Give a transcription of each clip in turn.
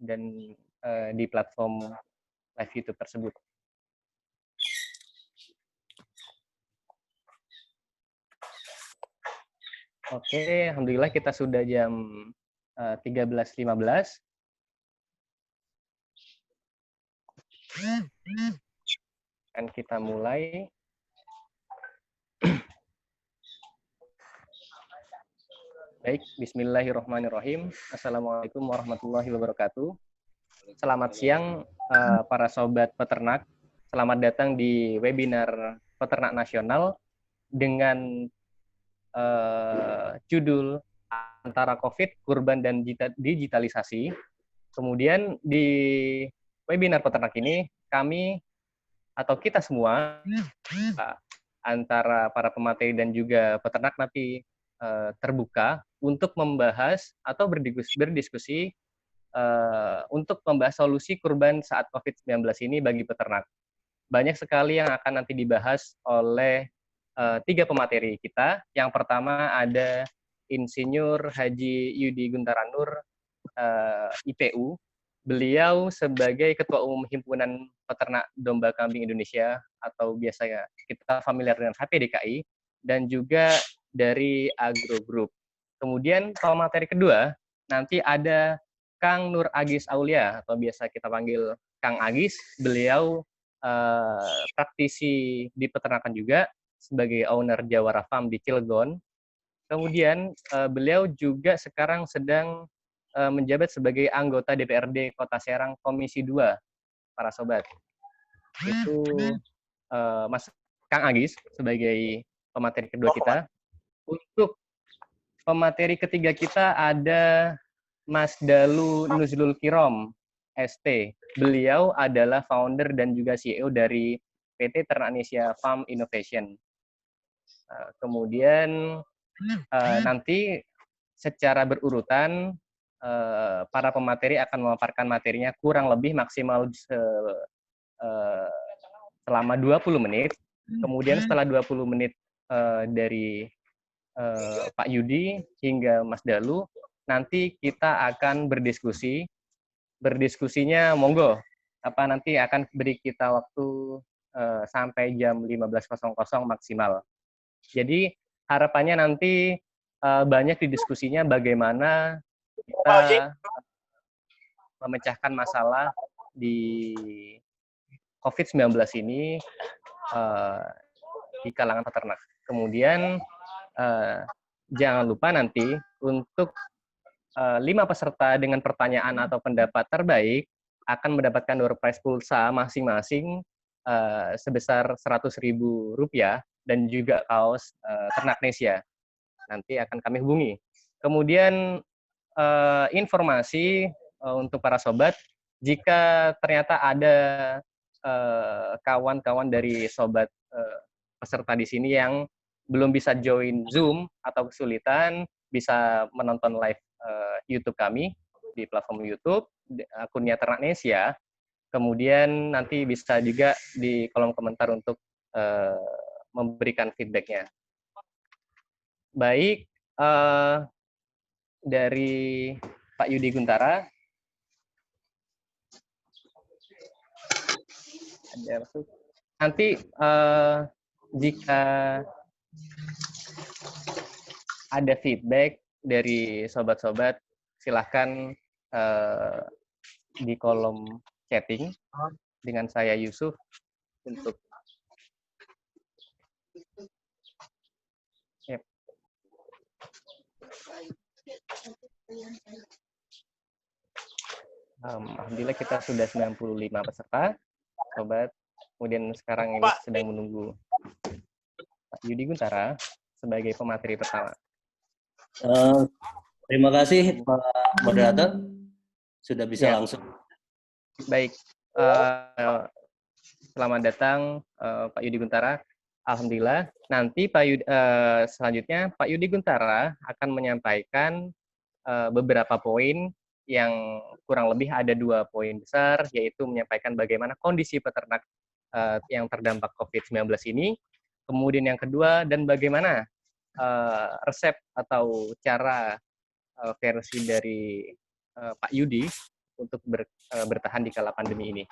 dan di platform live YouTube tersebut. Oke, alhamdulillah kita sudah jam 13.15. Kan kita mulai. Baik, bismillahirrahmanirrahim. Assalamualaikum warahmatullahi wabarakatuh. Selamat siang para sobat peternak. Selamat datang di webinar Peternak Nasional dengan judul Antara COVID, Kurban, dan Digitalisasi. Kemudian di webinar peternak ini kami atau kita semua antara para pemateri dan juga peternak nanti terbuka untuk membahas atau berdiskusi untuk membahas solusi kurban saat COVID-19 ini bagi peternak. Banyak sekali yang akan nanti dibahas oleh 3 pemateri kita. Yang pertama ada Insinyur Haji Yudi Guntaranur, IPU. Beliau sebagai Ketua Umum Himpunan Peternak Domba Kambing Indonesia atau biasanya kita familiar dengan HPDKI, dan juga dari Agro Group. Kemudian pemateri kedua nanti ada Kang Nur Agis Aulia atau biasa kita panggil Kang Agis. Beliau praktisi di peternakan juga sebagai owner Jawara Farm di Cilegon. Kemudian beliau juga sekarang sedang menjabat sebagai anggota DPRD Kota Serang Komisi 2, para sobat. Itu Mas Kang Agis sebagai pemateri kedua kita. Untuk pemateri ketiga kita ada Mas Dalu Nuzlul Kirom, ST. Beliau adalah founder dan juga CEO dari PT Ternanesia Farm Innovation. Kemudian nanti secara berurutan para pemateri akan memaparkan materinya kurang lebih maksimal selama 20 menit. Kemudian setelah 20 menit dari Pak Yudi hingga Mas Dalu, nanti kita akan berdiskusi. Berdiskusinya monggo, nanti akan beri kita waktu sampai jam 15.00 maksimal. Jadi harapannya nanti banyak di diskusinya bagaimana kita memecahkan masalah di COVID-19 ini di kalangan peternak. Kemudian jangan lupa nanti untuk 5 peserta dengan pertanyaan atau pendapat terbaik akan mendapatkan door prize pulsa masing-masing sebesar Rp100.000 dan juga kaos Ternaknesia. Nanti akan kami hubungi. Kemudian informasi untuk para sobat, jika ternyata ada kawan-kawan dari sobat peserta di sini yang belum bisa join Zoom atau kesulitan, bisa menonton live YouTube kami di platform YouTube, akunnya Ternaknesia. Kemudian nanti bisa juga di kolom komentar untuk memberikan feedback-nya. Baik, dari Pak Yudi Guntara. Nanti jika ada feedback dari sobat-sobat, silahkan di kolom chatting dengan saya Yusuf untuk alhamdulillah kita sudah 95 peserta, sobat. Kemudian sekarang ini sedang menunggu Pak Yudi Guntara sebagai pemateri pertama. Terima kasih Pak Moderator, sudah bisa langsung. Baik, selamat datang Pak Yudi Guntara. Alhamdulillah, nanti selanjutnya Pak Yudi Guntara akan menyampaikan beberapa poin yang kurang lebih ada 2 poin besar, yaitu menyampaikan bagaimana kondisi peternak yang terdampak COVID-19 ini, kemudian yang kedua, dan bagaimana resep atau cara versi dari Pak Yudi untuk untuk bertahan di kala pandemi ini.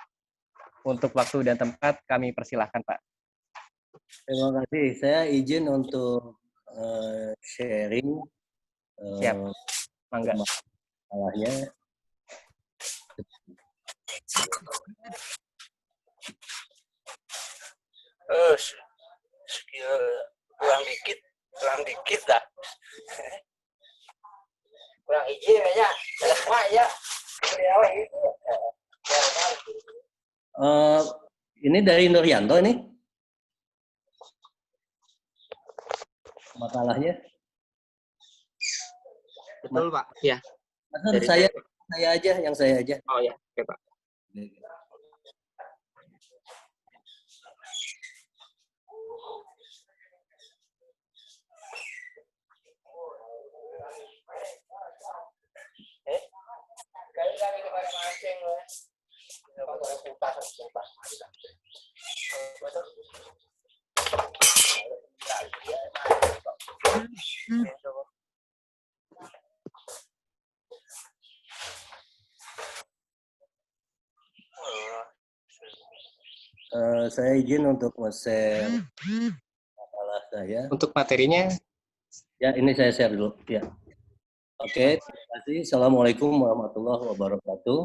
Untuk waktu dan tempat kami persilahkan, Pak. Terima kasih. Saya izin untuk sharing Siap, mangga. masalahnya. Skill kurang dikit dah. Kurang izin aja, semua ya. Ini dari Nuryanto ini makalahnya. Betul Pak, ya. Dari saya aja, yang saya aja. Oh ya, oke Pak. Saya izin untuk nge-share makalah saya. Untuk materinya? Ya, ini saya share dulu. Ya. Oke, terima kasih. Assalamualaikum warahmatullahi wabarakatuh.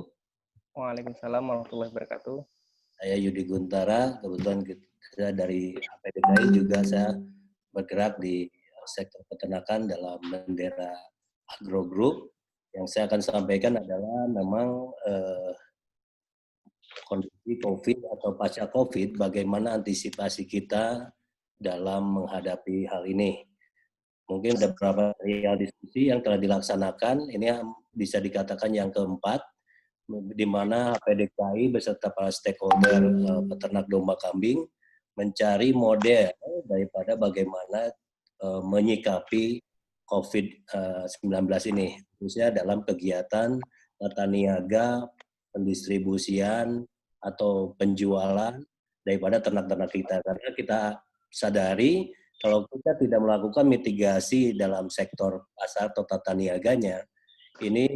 Waalaikumsalam warahmatullahi wabarakatuh. Saya Yudi Guntara, kebetulan saya dari APDKI juga saya bergerak di sektor peternakan dalam bendera Agro Group. Yang saya akan sampaikan adalah memang kondisi COVID atau pasca COVID, bagaimana antisipasi kita dalam menghadapi hal ini. Mungkin ada beberapa serial diskusi yang telah dilaksanakan, ini bisa dikatakan yang keempat, di mana HPDKI beserta para stakeholder peternak domba kambing mencari model daripada bagaimana menyikapi COVID-19 ini, khususnya dalam kegiatan tata niaga, pendistribusian, atau penjualan daripada ternak-ternak kita. Karena kita sadari kalau kita tidak melakukan mitigasi dalam sektor pasar atau tata niaganya, ini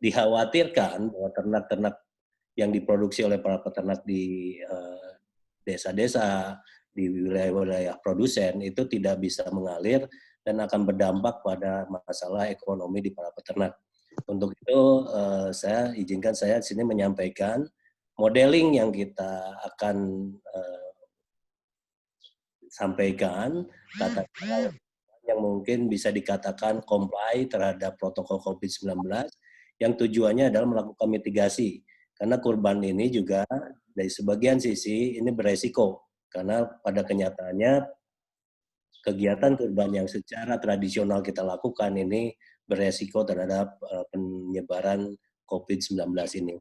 dikhawatirkan bahwa ternak-ternak yang diproduksi oleh para peternak di desa-desa, di wilayah-wilayah produsen itu tidak bisa mengalir dan akan berdampak pada masalah ekonomi di para peternak. Untuk itu saya izinkan saya di sini menyampaikan modeling yang kita akan sampaikan, katakan yang mungkin bisa dikatakan comply terhadap protokol COVID-19 yang tujuannya adalah melakukan mitigasi. Karena kurban ini juga dari sebagian sisi ini beresiko. Karena pada kenyataannya kegiatan kurban yang secara tradisional kita lakukan ini beresiko terhadap penyebaran COVID-19 ini.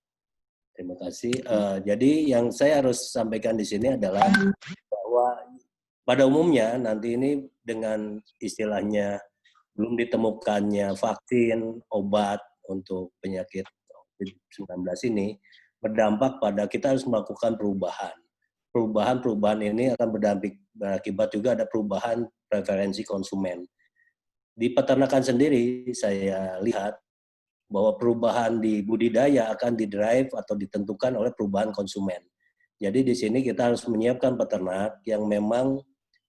Terima kasih. Jadi yang saya harus sampaikan di sini adalah bahwa pada umumnya nanti ini dengan istilahnya belum ditemukannya vaksin, obat untuk penyakit COVID-19 ini berdampak pada kita harus melakukan perubahan. Perubahan ini akan berakibat juga ada perubahan preferensi konsumen. Di peternakan sendiri saya lihat bahwa perubahan di budidaya akan didrive atau ditentukan oleh perubahan konsumen. Jadi di sini kita harus menyiapkan peternak yang memang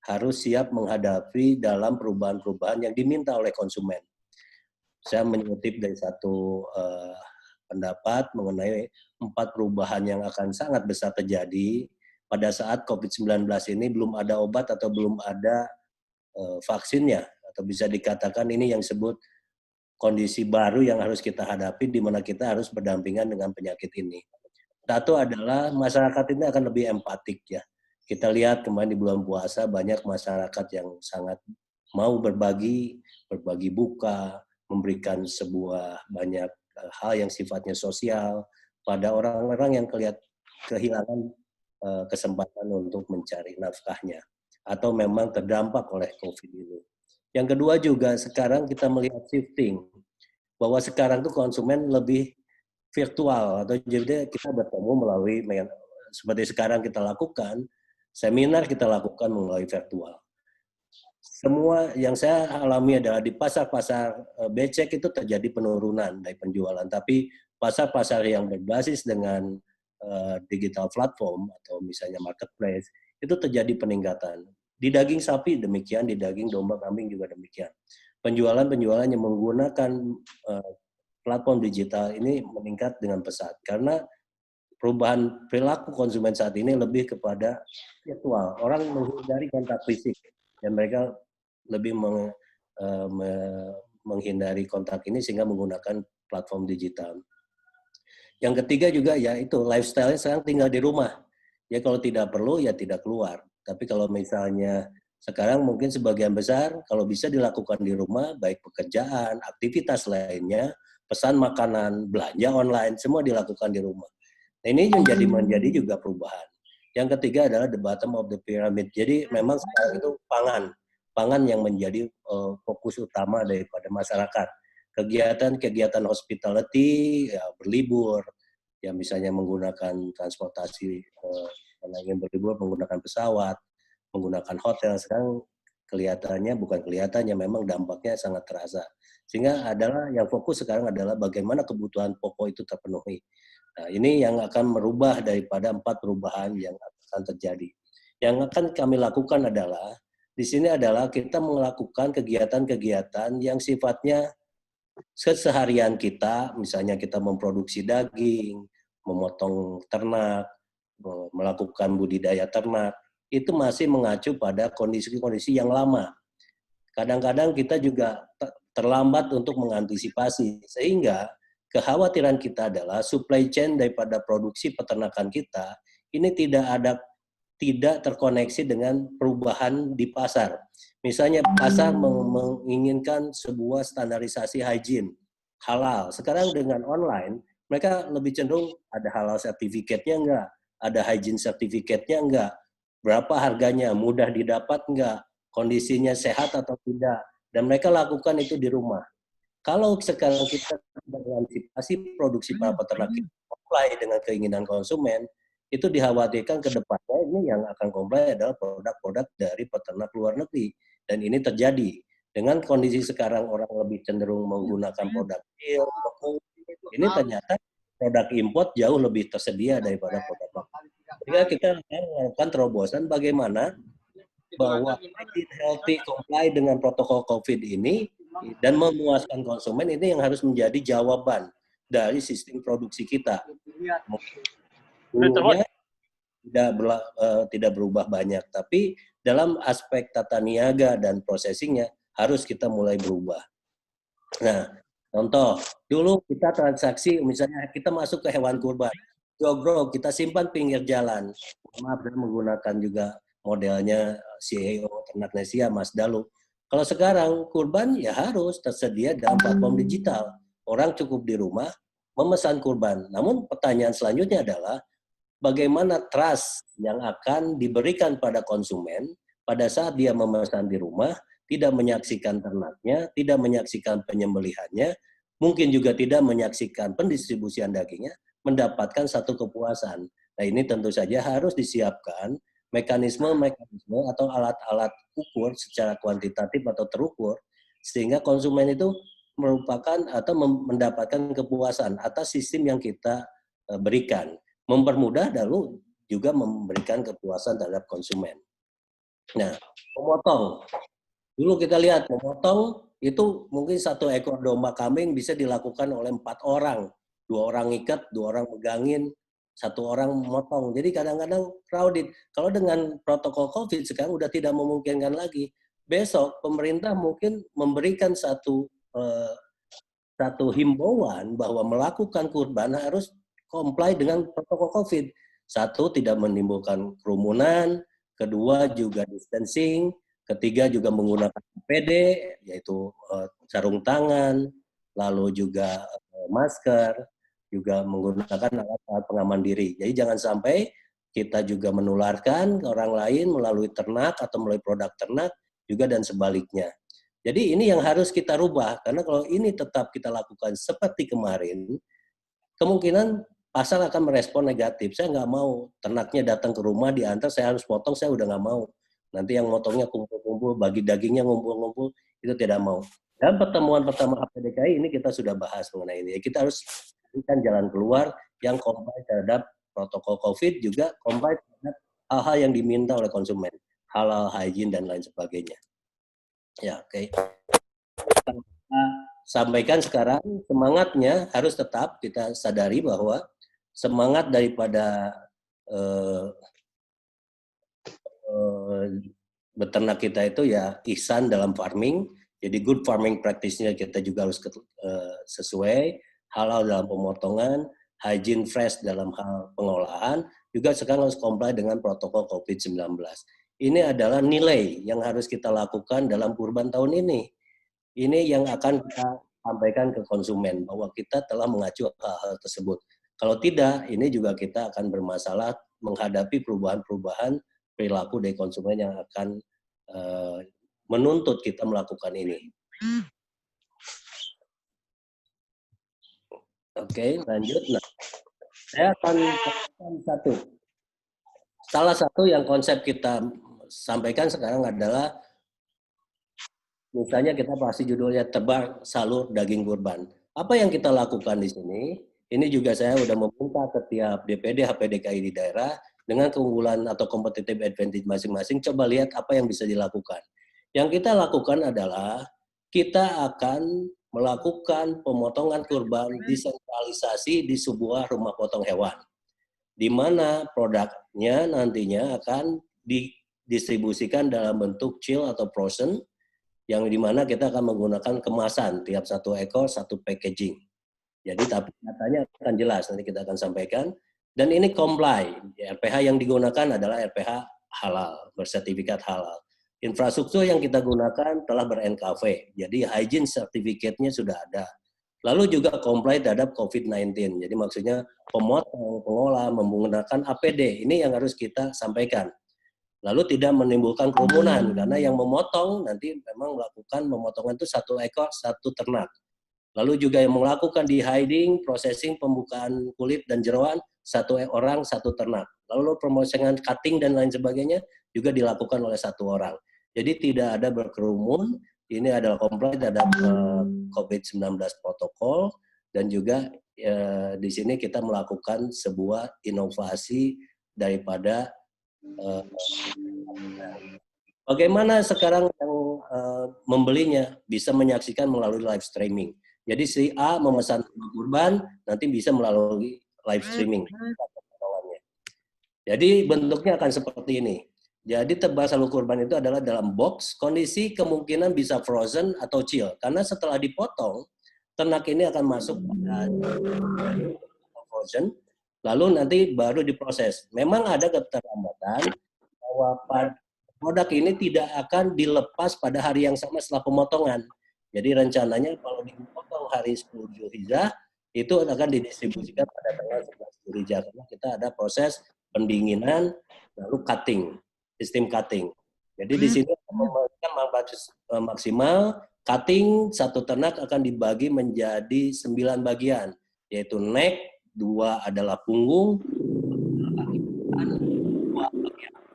harus siap menghadapi dalam perubahan-perubahan yang diminta oleh konsumen. Saya mengutip dari satu pendapat mengenai 4 perubahan yang akan sangat besar terjadi pada saat COVID-19 ini belum ada obat atau belum ada vaksinnya, atau bisa dikatakan ini yang disebut kondisi baru yang harus kita hadapi di mana kita harus berdampingan dengan penyakit ini. Satu adalah masyarakat ini akan lebih empatik ya. Kita lihat kemarin di bulan puasa banyak masyarakat yang sangat mau berbagi buka, memberikan sebuah banyak hal yang sifatnya sosial pada orang-orang yang kehilangan kesempatan untuk mencari nafkahnya atau memang terdampak oleh COVID ini. Yang kedua juga sekarang kita melihat shifting bahwa sekarang tuh konsumen lebih virtual atau jadi kita bertemu melalui seperti sekarang kita lakukan seminar kita lakukan melalui virtual. Semua yang saya alami adalah di pasar-pasar becek itu terjadi penurunan dari penjualan, tapi pasar-pasar yang berbasis dengan digital platform atau misalnya marketplace, itu terjadi peningkatan. Di daging sapi demikian, di daging domba kambing juga demikian. Penjualan-penjualan yang menggunakan platform digital ini meningkat dengan pesat karena perubahan perilaku konsumen saat ini lebih kepada virtual. Orang menghindari kontak fisik dan mereka lebih menghindari kontak ini sehingga menggunakan platform digital. Yang ketiga juga ya itu lifestyle-nya sekarang tinggal di rumah. Ya kalau tidak perlu ya tidak keluar. Tapi kalau misalnya sekarang mungkin sebagian besar kalau bisa dilakukan di rumah, baik pekerjaan, aktivitas lainnya, pesan makanan, belanja online, semua dilakukan di rumah. Nah, ini menjadi juga perubahan. Yang ketiga adalah the bottom of the pyramid. Jadi memang sekarang itu pangan yang menjadi fokus utama daripada masyarakat. Kegiatan-kegiatan hospitality, ya, berlibur, ya misalnya menggunakan transportasi, kalau ingin berlibur menggunakan pesawat, menggunakan hotel, sekarang kelihatannya memang dampaknya sangat terasa. Sehingga adalah yang fokus sekarang adalah bagaimana kebutuhan pokok itu terpenuhi. Nah, ini yang akan merubah daripada 4 perubahan yang akan terjadi. Yang akan kami lakukan adalah, di sini adalah kita melakukan kegiatan-kegiatan yang sifatnya keseharian kita, misalnya kita memproduksi daging, memotong ternak, melakukan budidaya ternak, itu masih mengacu pada kondisi-kondisi yang lama. Kadang-kadang kita juga terlambat untuk mengantisipasi, sehingga kekhawatiran kita adalah supply chain daripada produksi peternakan kita ini tidak terkoneksi dengan perubahan di pasar. Misalnya pasar menginginkan sebuah standarisasi hygiene halal. Sekarang dengan online, mereka lebih cenderung ada halal sertifikatnya enggak, ada hygiene sertifikatnya enggak, berapa harganya, mudah didapat enggak, kondisinya sehat atau tidak, dan mereka lakukan itu di rumah. Kalau sekarang kita mengantisipasi produksi para peternak comply dengan keinginan konsumen, itu dikhawatirkan ke depannya ini yang akan comply adalah produk-produk dari peternak luar negeri. Dan ini terjadi. Dengan kondisi sekarang orang lebih cenderung menggunakan produk kecil, ini ternyata produk import jauh lebih tersedia daripada produk lokal. Sehingga kita melakukan terobosan bagaimana bahwa healthy comply dengan protokol COVID ini dan memuaskan konsumen, ini yang harus menjadi jawaban dari sistem produksi kita. Dulunya tidak berubah banyak, tapi dalam aspek tata niaga dan processingnya harus kita mulai berubah. Nah, contoh, dulu kita transaksi, misalnya kita masuk ke hewan kurban, jogrok, kita simpan pinggir jalan. Maaf, dan menggunakan juga modelnya CEO Ternak Nesia, Mas Dalu. Kalau sekarang kurban ya harus tersedia dalam platform digital. Orang cukup di rumah memesan kurban. Namun pertanyaan selanjutnya adalah bagaimana trust yang akan diberikan pada konsumen pada saat dia memesan di rumah, tidak menyaksikan ternaknya, tidak menyaksikan penyembelihannya, mungkin juga tidak menyaksikan pendistribusian dagingnya, mendapatkan satu kepuasan. Nah, ini tentu saja harus disiapkan mekanisme atau alat-alat ukur secara kuantitatif atau terukur, sehingga konsumen itu merupakan atau mendapatkan kepuasan atas sistem yang kita berikan. Mempermudah lalu juga memberikan kepuasan terhadap konsumen. Nah, memotong. Dulu kita lihat memotong itu mungkin 1 ekor domba kambing bisa dilakukan oleh 4 orang. 2 orang ikat, 2 orang megangin, 1 orang memotong. Jadi kadang-kadang crowded. Kalau dengan protokol COVID sekarang udah tidak memungkinkan lagi. Besok pemerintah mungkin memberikan satu himbauan bahwa melakukan kurban harus comply dengan protokol COVID. 1, tidak menimbulkan kerumunan, kedua juga distancing, ketiga juga menggunakan APD, yaitu sarung tangan, lalu juga masker, juga menggunakan alat-alat pengaman diri. Jadi jangan sampai kita juga menularkan ke orang lain melalui ternak atau melalui produk ternak juga dan sebaliknya. Jadi ini yang harus kita rubah, karena kalau ini tetap kita lakukan seperti kemarin, kemungkinan pasar akan merespon negatif. Saya nggak mau ternaknya datang ke rumah, diantar, saya harus potong, saya udah nggak mau. Nanti yang motongnya kumpul-kumpul, bagi dagingnya ngumpul-ngumpul, itu tidak mau. Dan pertemuan pertama HPDKI ini kita sudah bahas mengenai ini. Kita harus memberikan jalan keluar yang comply terhadap protokol COVID, juga comply terhadap hal-hal yang diminta oleh konsumen, halal, hygiene, dan lain sebagainya. Ya, oke. Sampaikan sekarang, semangatnya harus tetap kita sadari bahwa semangat daripada beternak kita itu ya ihsan dalam farming. Jadi good farming practice-nya kita juga harus sesuai, halal dalam pemotongan, hygiene fresh dalam hal pengolahan, juga sekarang harus comply dengan protokol COVID-19. Ini adalah nilai yang harus kita lakukan dalam kurban tahun ini. Ini yang akan kita sampaikan ke konsumen, bahwa kita telah mengacu hal-hal tersebut. Kalau tidak, ini juga kita akan bermasalah menghadapi perubahan-perubahan perilaku dari konsumen yang akan menuntut kita melakukan ini. Oke, lanjut. Nah, saya akan salah satu yang konsep kita sampaikan sekarang adalah, misalnya kita pasti judulnya tebar salur daging kurban. Apa yang kita lakukan di sini? Ini juga saya sudah meminta ke tiap DPD, HPDKI di daerah dengan keunggulan atau competitive advantage masing-masing. Coba lihat apa yang bisa dilakukan. Yang kita lakukan adalah kita akan melakukan pemotongan kurban desentralisasi di sebuah rumah potong hewan, di mana produknya nantinya akan didistribusikan dalam bentuk chill atau frozen, yang dimana kita akan menggunakan kemasan tiap satu ekor satu packaging. Jadi tapi datanya akan jelas, nanti kita akan sampaikan. Dan ini comply, RPH yang digunakan adalah RPH halal, bersertifikat halal. Infrastruktur yang kita gunakan telah ber-NKV, jadi hygiene certificate-nya sudah ada. Lalu juga comply terhadap COVID-19, jadi maksudnya pemotong, pengolah menggunakan APD, ini yang harus kita sampaikan. Lalu tidak menimbulkan kerumunan, karena yang memotong nanti memang melakukan pemotongan itu satu ekor, satu ternak. Lalu juga yang melakukan de-hiding, processing, pembukaan kulit dan jeroan, satu orang, satu ternak. Lalu pemotongan cutting dan lain sebagainya juga dilakukan oleh satu orang. Jadi tidak ada berkerumun, ini adalah comply terhadap COVID-19 protokol, dan juga di sini kita melakukan sebuah inovasi daripada bagaimana sekarang yang membelinya bisa menyaksikan melalui live streaming. Jadi si A memesan kurban, nanti bisa melalui live streaming. Jadi bentuknya akan seperti ini. Jadi tebar salur kurban itu adalah dalam box, kondisi kemungkinan bisa frozen atau chill. Karena setelah dipotong, ternak ini akan masuk pada frozen, lalu nanti baru diproses. Memang ada keterlambatan bahwa produk ini tidak akan dilepas pada hari yang sama setelah pemotongan. Jadi rencananya kalau dipotong hari 10 Zulhijjah, itu akan didistribusikan pada tanggal 11 Zulhijjah. Karena kita ada proses pendinginan, lalu cutting, sistem cutting. Jadi di sini memberikan maksimal, cutting satu ternak akan dibagi menjadi 9 bagian, yaitu neck, 2 adalah punggung, 2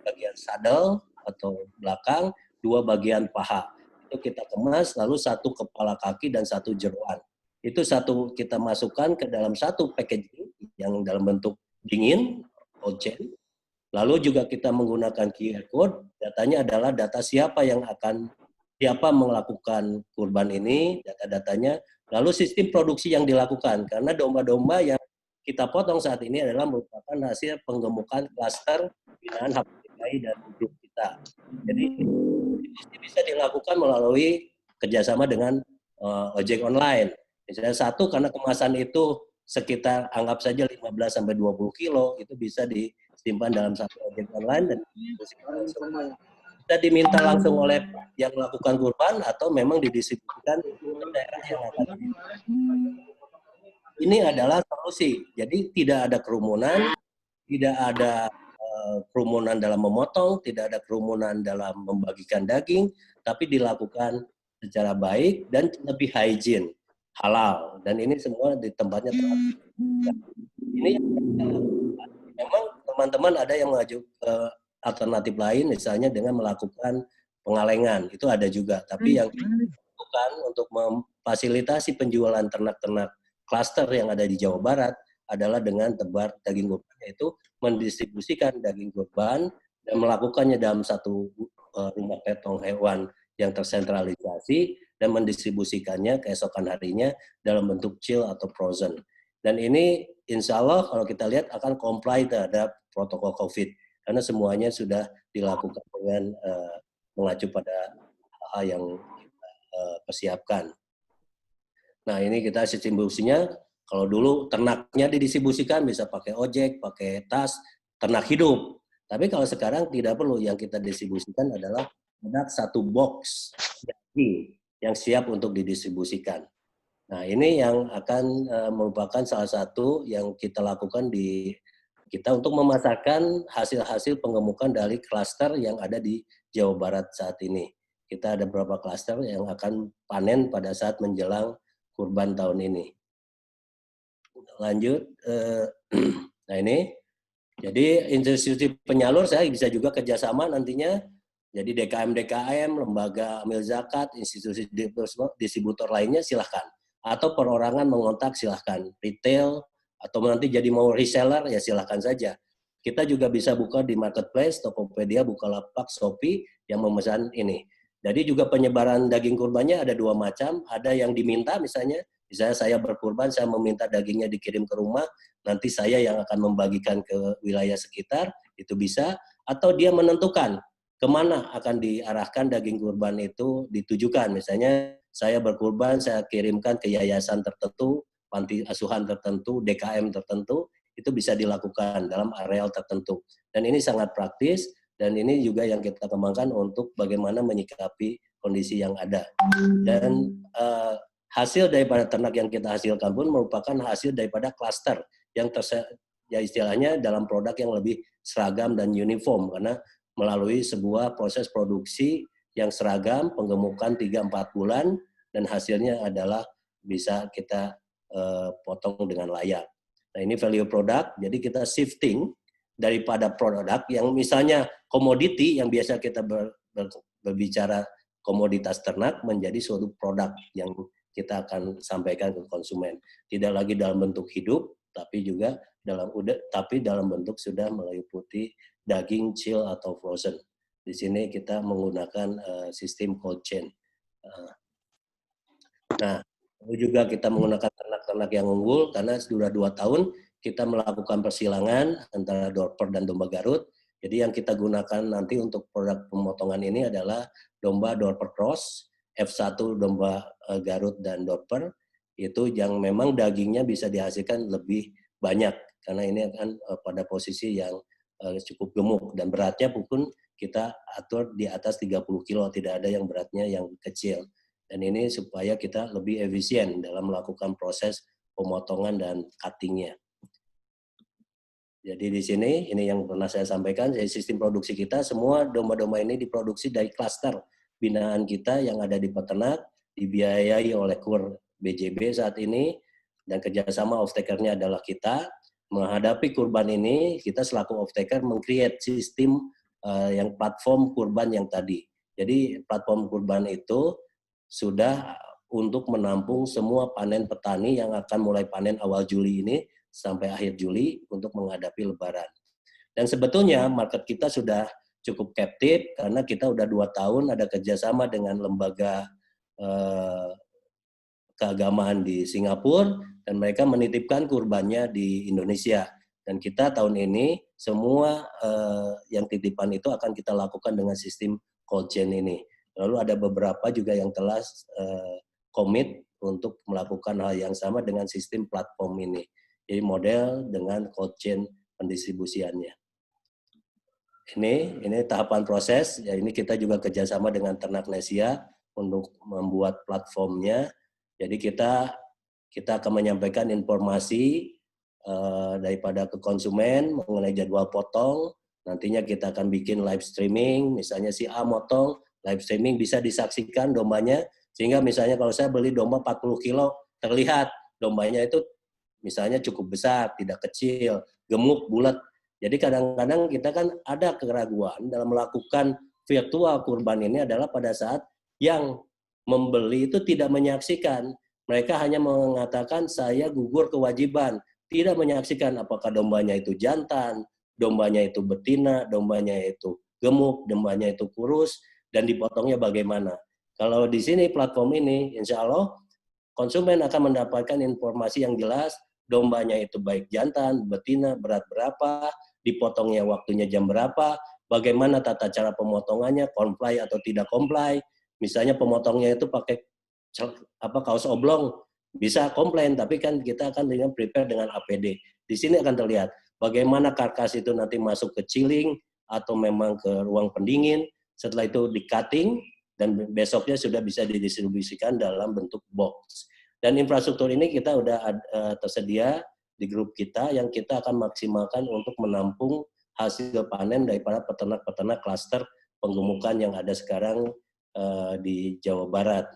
bagian saddle atau belakang, 2 bagian paha. Itu kita kemas, lalu 1 kepala kaki dan 1 jeroan. Itu satu kita masukkan ke dalam satu packaging yang dalam bentuk dingin, cold chain. Lalu juga kita menggunakan QR code, datanya adalah data siapa melakukan kurban ini, data-datanya, lalu sistem produksi yang dilakukan. Karena domba-domba yang kita potong saat ini adalah merupakan hasil penggemukan klaster binaan HPDKI dan grup kita. Jadi ini bisa dilakukan melalui kerjasama dengan ojek online. Misalnya satu, karena kemasan itu sekitar anggap saja 15-20 kilo, itu bisa disimpan dalam satu ojek online dan kita diminta langsung oleh yang melakukan kurban atau memang didistribusikan ke daerah yang akan. Ini adalah solusi. Jadi tidak ada kerumunan, tidak ada kerumunan dalam memotong, tidak ada kerumunan dalam membagikan daging, tapi dilakukan secara baik dan lebih hygiene, halal. Dan ini semua di tempatnya teratur. Ini memang teman-teman ada yang mengajuk alternatif lain, misalnya dengan melakukan pengalengan, itu ada juga. Tapi yang kita lakukan untuk memfasilitasi penjualan ternak-ternak klaster yang ada di Jawa Barat adalah dengan tebar daging kurban, yaitu mendistribusikan daging kurban dan melakukannya dalam satu rumah potong hewan yang tersentralisasi dan mendistribusikannya keesokan harinya dalam bentuk chill atau frozen. Dan ini insya Allah kalau kita lihat akan comply terhadap protokol COVID karena semuanya sudah dilakukan dengan mengacu pada hal yang kita persiapkan. Nah ini kita distribusinya, kalau dulu ternaknya didistribusikan bisa pakai ojek, pakai tas, ternak hidup. Tapi kalau sekarang tidak perlu, yang kita distribusikan adalah ada satu box yang siap untuk didistribusikan. Nah ini yang akan merupakan salah satu yang kita lakukan di kita untuk memasarkan hasil-hasil pengemukan dari klaster yang ada di Jawa Barat saat ini. Kita ada beberapa klaster yang akan panen pada saat menjelang kurban tahun ini. Lanjut, nah ini, jadi institusi penyalur saya bisa juga kerjasama nantinya. Jadi DKM, lembaga amil zakat, institusi distributor lainnya silahkan. Atau perorangan mengontak silahkan. Retail, atau nanti jadi mau reseller ya silahkan saja. Kita juga bisa buka di marketplace, Tokopedia, Bukalapak, Shopee yang memesan ini. Jadi juga penyebaran daging kurbannya ada dua macam. Ada yang diminta misalnya saya berkurban, saya meminta dagingnya dikirim ke rumah, nanti saya yang akan membagikan ke wilayah sekitar, itu bisa. Atau dia menentukan kemana akan diarahkan daging kurban itu ditujukan. Misalnya saya berkurban, saya kirimkan ke yayasan tertentu, panti asuhan tertentu, DKM tertentu, itu bisa dilakukan dalam areal tertentu. Dan ini sangat praktis, dan ini juga yang kita kembangkan untuk bagaimana menyikapi kondisi yang ada. Dan hasil daripada ternak yang kita hasilkan pun merupakan hasil daripada klaster yang ya istilahnya dalam produk yang lebih seragam dan uniform, karena melalui sebuah proses produksi yang seragam, penggemukan 3-4 bulan, dan hasilnya adalah bisa kita potong dengan layak. Nah ini value product, jadi kita shifting daripada produk yang misalnya komoditi yang biasa kita berbicara komoditas ternak menjadi suatu produk yang kita akan sampaikan ke konsumen. Tidak lagi dalam bentuk hidup, tapi juga dalam bentuk sudah meliputi daging chill atau frozen. Di sini kita menggunakan sistem cold chain. Nah, juga kita menggunakan ternak-ternak yang unggul karena sudah 2 tahun kita melakukan persilangan antara Dorper dan domba Garut. Jadi yang kita gunakan nanti untuk produk pemotongan ini adalah domba Dorper Cross, F1 domba Garut dan Dorper, itu yang memang dagingnya bisa dihasilkan lebih banyak karena ini akan pada posisi yang cukup gemuk dan beratnya pun kita atur di atas 30 kilo, tidak ada yang beratnya yang kecil. Dan ini supaya kita lebih efisien dalam melakukan proses pemotongan dan cuttingnya. Jadi di sini, ini yang pernah saya sampaikan, dari sistem produksi kita, semua domba-domba ini diproduksi dari klaster binaan kita yang ada di peternak, dibiayai oleh KUR BJB saat ini, dan kerjasama off-taker-nya adalah kita. Menghadapi kurban ini, kita selaku off-taker meng-create sistem yang platform kurban yang tadi. Jadi platform kurban itu sudah untuk menampung semua panen petani yang akan mulai panen awal Juli ini sampai akhir Juli untuk menghadapi Lebaran. Dan sebetulnya market kita sudah cukup captive karena kita udah 2 tahun ada kerjasama dengan lembaga keagamaan di Singapura dan mereka menitipkan kurbannya di Indonesia. Dan kita tahun ini semua yang titipan itu akan kita lakukan dengan sistem cold chain ini. Lalu ada beberapa juga yang telah komit untuk melakukan hal yang sama dengan sistem platform ini. Jadi model dengan cold chain pendistribusiannya. Ini tahapan proses. Ya ini kita juga kerjasama dengan Ternak Nesia untuk membuat platformnya. Jadi kita akan menyampaikan informasi daripada ke konsumen mengenai jadwal potong. Nantinya kita akan bikin live streaming. Misalnya si A motong, live streaming bisa disaksikan dombanya, sehingga misalnya kalau saya beli domba 40 kilo, terlihat dombanya itu misalnya cukup besar, tidak kecil, gemuk, bulat. Jadi kadang-kadang kita kan ada keraguan dalam melakukan virtual kurban ini adalah pada saat yang membeli itu tidak menyaksikan. Mereka hanya mengatakan saya gugur kewajiban, tidak menyaksikan apakah dombanya itu jantan, dombanya itu betina, dombanya itu gemuk, dombanya itu kurus, dan dipotongnya bagaimana. Kalau di sini platform ini, insya Allah konsumen akan mendapatkan informasi yang jelas, dombanya itu baik jantan, betina, berat berapa, dipotongnya waktunya jam berapa, bagaimana tata cara pemotongannya, comply atau tidak comply. Misalnya pemotongnya itu pakai kaos oblong, bisa komplain, tapi kan kita akan dengan prepare dengan APD. Di sini akan terlihat bagaimana karkas itu nanti masuk ke chilling atau memang ke ruang pendingin, setelah itu di cutting, dan besoknya sudah bisa didistribusikan dalam bentuk box. Dan infrastruktur ini kita udah tersedia di grup kita yang kita akan maksimalkan untuk menampung hasil panen daripada peternak-peternak klaster penggemukan yang ada sekarang di Jawa Barat.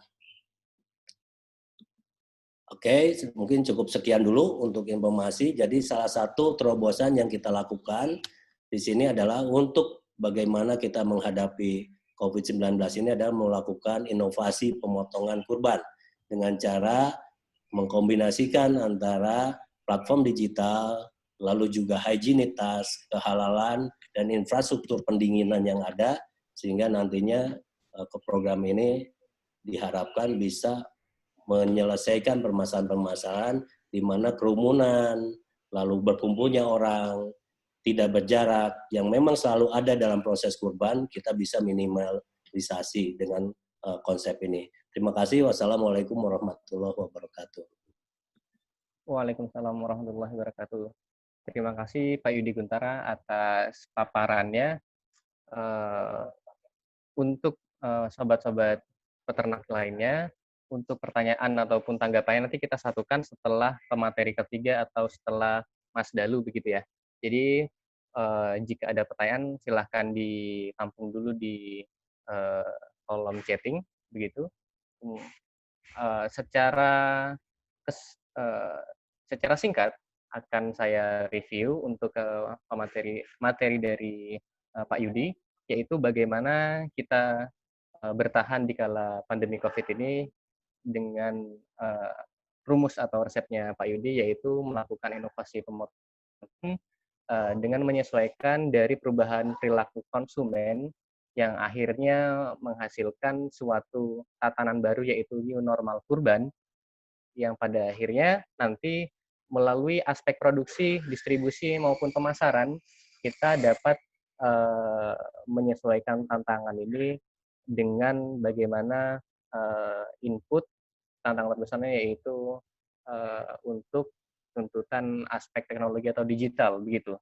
Oke, mungkin cukup sekian dulu untuk informasi. Jadi salah satu terobosan yang kita lakukan di sini adalah untuk bagaimana kita menghadapi COVID-19 ini adalah melakukan inovasi pemotongan kurban dengan cara mengkombinasikan antara platform digital, lalu juga higienitas, kehalalan, dan infrastruktur pendinginan yang ada, sehingga nantinya ke program ini diharapkan bisa menyelesaikan permasalahan-permasalahan di mana kerumunan, lalu berkumpulnya orang, tidak berjarak, yang memang selalu ada dalam proses kurban, kita bisa minimalisasi dengan konsep ini. Terima kasih. Wassalamualaikum warahmatullahi wabarakatuh. Waalaikumsalam warahmatullahi wabarakatuh. Terima kasih Pak Yudi Guntara atas paparannya. Untuk sobat-sobat peternak lainnya, untuk pertanyaan ataupun tanggapannya nanti kita satukan setelah pemateri ketiga atau setelah Mas Dalu begitu ya. Jadi jika ada pertanyaan silahkan ditampung dulu di kolom chatting begitu. Secara singkat akan saya review untuk materi dari Pak Yudi, yaitu bagaimana kita bertahan di kala pandemi COVID ini dengan rumus atau resepnya Pak Yudi, yaitu melakukan inovasi pemotongan dengan menyesuaikan dari perubahan perilaku konsumen yang akhirnya menghasilkan suatu tatanan baru, yaitu new normal kurban, yang pada akhirnya nanti melalui aspek produksi, distribusi, maupun pemasaran, kita dapat menyesuaikan tantangan ini dengan bagaimana input tantangan terbesarnya, yaitu untuk tuntutan aspek teknologi atau digital, begitu.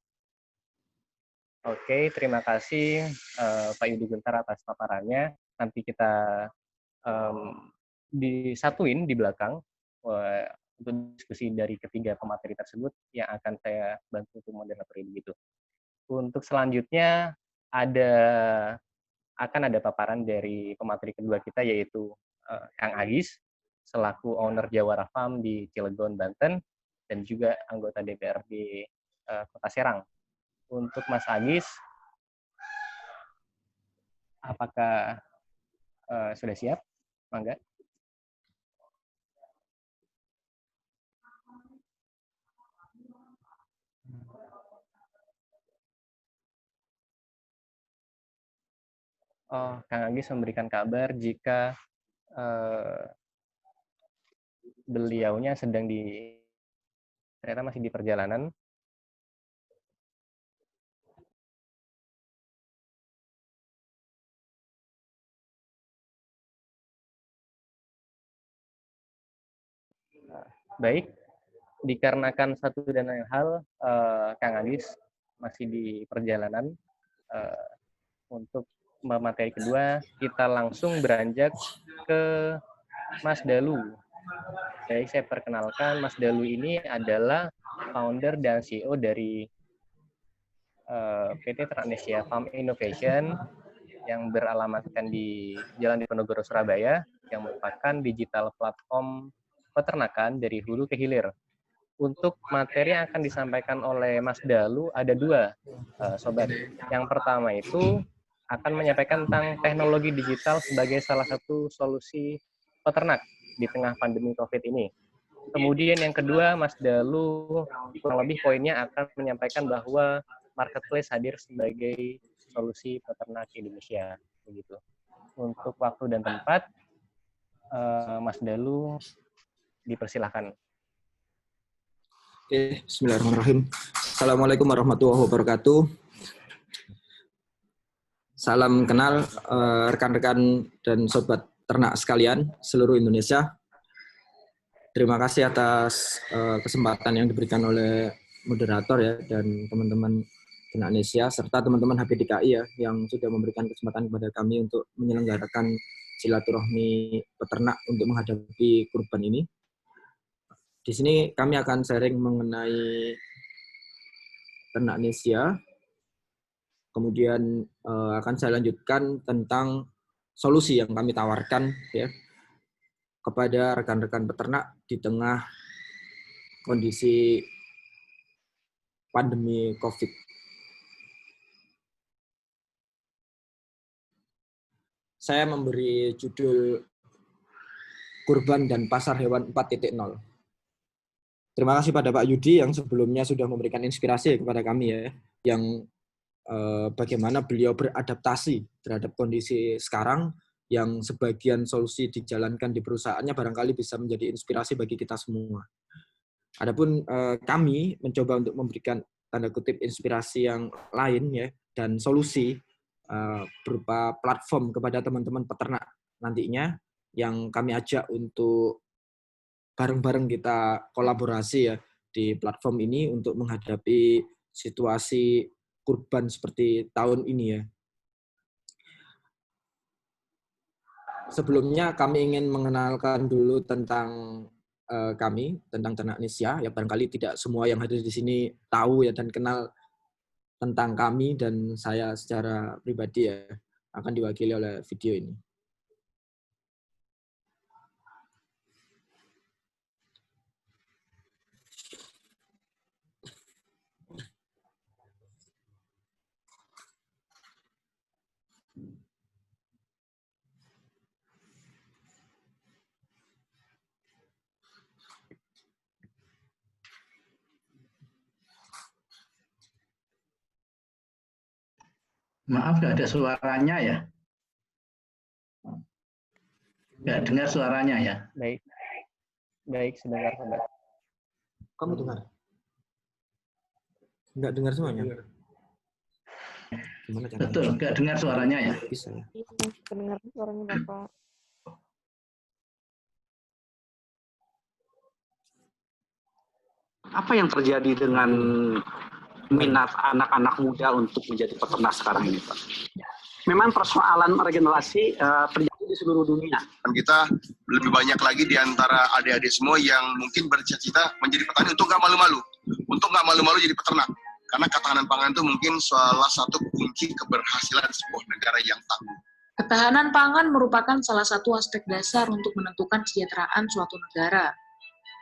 Oke, terima kasih Pak Yudi Guntara atas paparannya. Nanti kita disatuin di belakang untuk diskusi dari ketiga pemateri tersebut yang akan saya bantu untuk moderatori begitu. Untuk selanjutnya akan ada paparan dari pemateri kedua kita, yaitu Kang Agis selaku owner Jawara Farm di Cilegon, Banten, dan juga anggota DPRD Kota Serang. Untuk Mas Agis, apakah sudah siap? Mangga. Oh, Kang Agis memberikan kabar jika beliaunya ternyata masih di perjalanan. Baik, dikarenakan satu dan lain hal, Kang Agis masih di perjalanan. Untuk materi kedua, kita langsung beranjak ke Mas Dalu. Baik, saya perkenalkan, Mas Dalu ini adalah founder dan CEO dari PT Transnesia Farm Innovation yang beralamatkan di Jalan Diponegoro, Surabaya, yang merupakan digital platform peternakan dari hulu ke hilir. Untuk materi yang akan disampaikan oleh Mas Dalu ada dua, Sobat. Yang pertama itu akan menyampaikan tentang teknologi digital sebagai salah satu solusi peternak di tengah pandemi COVID ini. Kemudian yang kedua, Mas Dalu kurang lebih poinnya akan menyampaikan bahwa marketplace hadir sebagai solusi peternak Indonesia, begitu. Untuk waktu dan tempat, Mas Dalu dipersilahkan. Oke, bismillahirrahmanirrahim. Assalamualaikum warahmatullahi wabarakatuh. Salam kenal rekan-rekan dan sobat ternak sekalian seluruh Indonesia. Terima kasih atas kesempatan yang diberikan oleh moderator ya dan teman-teman ternak Indonesia serta teman-teman HPDKI ya yang sudah memberikan kesempatan kepada kami untuk menyelenggarakan silaturahmi peternak untuk menghadapi kurban ini. Di sini kami akan sharing mengenai ternak Indonesia. Kemudian akan saya lanjutkan tentang solusi yang kami tawarkan ya kepada rekan-rekan peternak di tengah kondisi pandemi COVID. Saya memberi judul Kurban dan Pasar Hewan 4.0. Terima kasih pada Pak Yudi yang sebelumnya sudah memberikan inspirasi kepada kami ya, yang bagaimana beliau beradaptasi terhadap kondisi sekarang yang sebagian solusi dijalankan di perusahaannya barangkali bisa menjadi inspirasi bagi kita semua. Adapun kami mencoba untuk memberikan tanda kutip inspirasi yang lain ya dan solusi berupa platform kepada teman-teman peternak nantinya yang kami ajak untuk bareng-bareng kita kolaborasi ya di platform ini untuk menghadapi situasi kurban seperti tahun ini ya. Sebelumnya kami ingin mengenalkan dulu tentang kami, tentang ternak Indonesia. Ya barangkali tidak semua yang hadir di sini tahu ya dan kenal tentang kami dan saya secara pribadi ya akan diwakili oleh video ini. Maaf, nggak ada suaranya ya. Nggak dengar suaranya ya. Baik, sebentar. Kamu dengar? Nggak dengar semuanya? Gimana caranya? Betul, nggak dengar suaranya ya. Bisa ya? Dengar suaranya Bapak. Apa yang terjadi dengan minat anak-anak muda untuk menjadi peternak sekarang ini, Pak? Memang persoalan regenerasi terjadi di seluruh dunia. Dan kita lebih banyak lagi di antara adik-adik semua yang mungkin bercita-cita menjadi petani untuk nggak malu-malu. Untuk nggak malu-malu jadi peternak. Karena ketahanan pangan itu mungkin salah satu kunci keberhasilan sebuah negara yang tangguh. Ketahanan pangan merupakan salah satu aspek dasar untuk menentukan kesejahteraan suatu negara.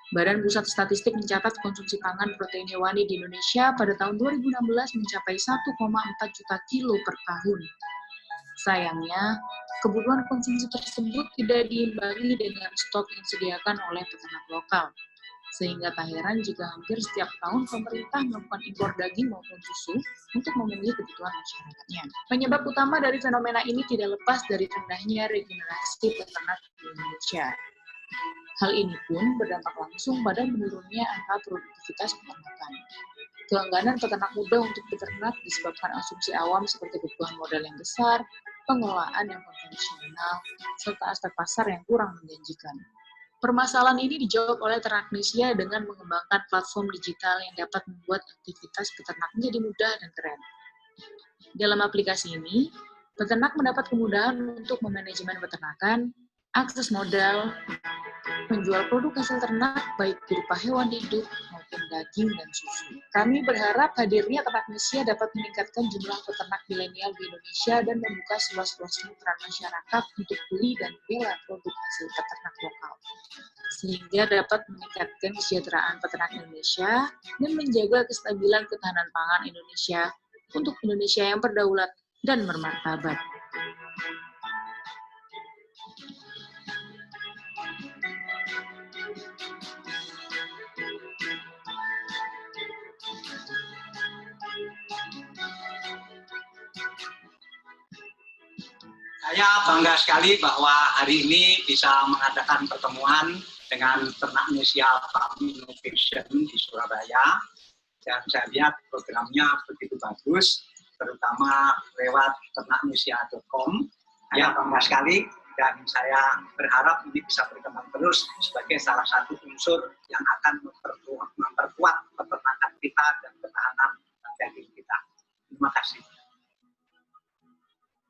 Badan Pusat Statistik mencatat konsumsi pangan protein hewani di Indonesia pada tahun 2016 mencapai 1,4 juta kilo per tahun. Sayangnya, kebutuhan konsumsi tersebut tidak diimbangi dengan stok yang disediakan oleh peternak lokal. Sehingga tak heran jika hampir setiap tahun pemerintah melakukan impor daging maupun susu untuk memenuhi kebutuhan masyarakatnya. Penyebab utama dari fenomena ini tidak lepas dari rendahnya regenerasi peternak di Indonesia. Hal ini pun berdampak langsung pada menurunnya angka produktivitas peternakan. Keengganan peternak muda untuk beternak disebabkan asumsi awam seperti kebutuhan modal yang besar, pengelolaan yang konvensional, serta aspek pasar yang kurang menjanjikan. Permasalahan ini dijawab oleh ternak Indonesia dengan mengembangkan platform digital yang dapat membuat aktivitas peternak menjadi mudah dan keren. Dalam aplikasi ini, peternak mendapat kemudahan untuk memanajemen peternakan, akses modal, menjual produk hasil ternak baik berupa hewan hidup maupun daging dan susu. Kami berharap hadirnya ternak Indonesia dapat meningkatkan jumlah peternak milenial di Indonesia dan membuka seluas-luasnya peran masyarakat untuk beli dan bela produk hasil peternak lokal, sehingga dapat meningkatkan kesejahteraan peternak Indonesia dan menjaga kestabilan ketahanan pangan Indonesia untuk Indonesia yang berdaulat dan bermartabat. Saya bangga sekali bahwa hari ini bisa mengadakan pertemuan dengan Ternak Indonesia Farm Innovation di Surabaya. Dan saya lihat programnya begitu bagus, terutama lewat ternaknesia.com. Saya bangga sekali dan saya berharap ini bisa berkembang terus sebagai salah satu unsur yang akan memperkuat peternakan kita dan ketahanan daging kita. Terima kasih.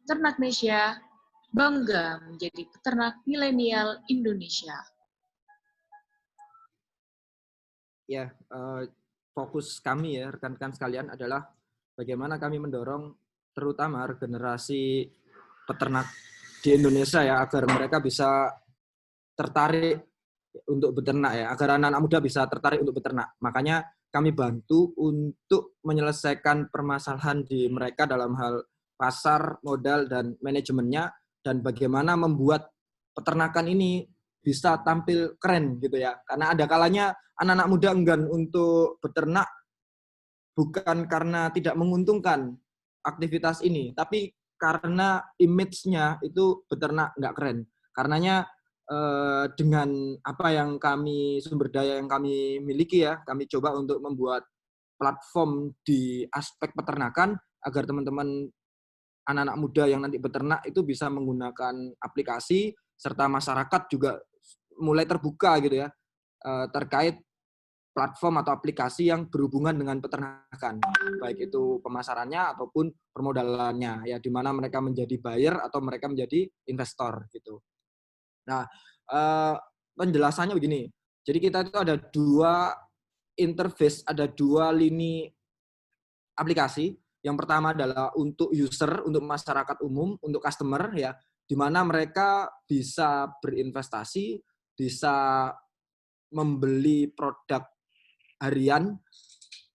Ternaknesia bangga menjadi peternak milenial Indonesia. Ya, fokus kami ya rekan-rekan sekalian adalah bagaimana kami mendorong terutama regenerasi peternak di Indonesia ya, agar mereka bisa tertarik untuk beternak ya, agar anak-anak muda bisa tertarik untuk beternak. Makanya kami bantu untuk menyelesaikan permasalahan di mereka dalam hal pasar, modal, dan manajemennya, dan bagaimana membuat peternakan ini bisa tampil keren gitu ya. Karena ada kalanya anak-anak muda enggan untuk beternak bukan karena tidak menguntungkan aktivitas ini, tapi karena image-nya itu beternak nggak keren. Karenanya dengan apa yang kami, sumber daya yang kami miliki ya, kami coba untuk membuat platform di aspek peternakan agar teman-teman anak-anak muda yang nanti beternak itu bisa menggunakan aplikasi, serta masyarakat juga mulai terbuka gitu ya, terkait platform atau aplikasi yang berhubungan dengan peternakan, baik itu pemasarannya ataupun permodalannya, ya, di mana mereka menjadi buyer atau mereka menjadi investor gitu. Nah, penjelasannya begini. Jadi kita itu ada dua interface, ada dua lini aplikasi. Yang pertama adalah untuk user, untuk masyarakat umum, untuk customer ya, di mana mereka bisa berinvestasi, bisa membeli produk harian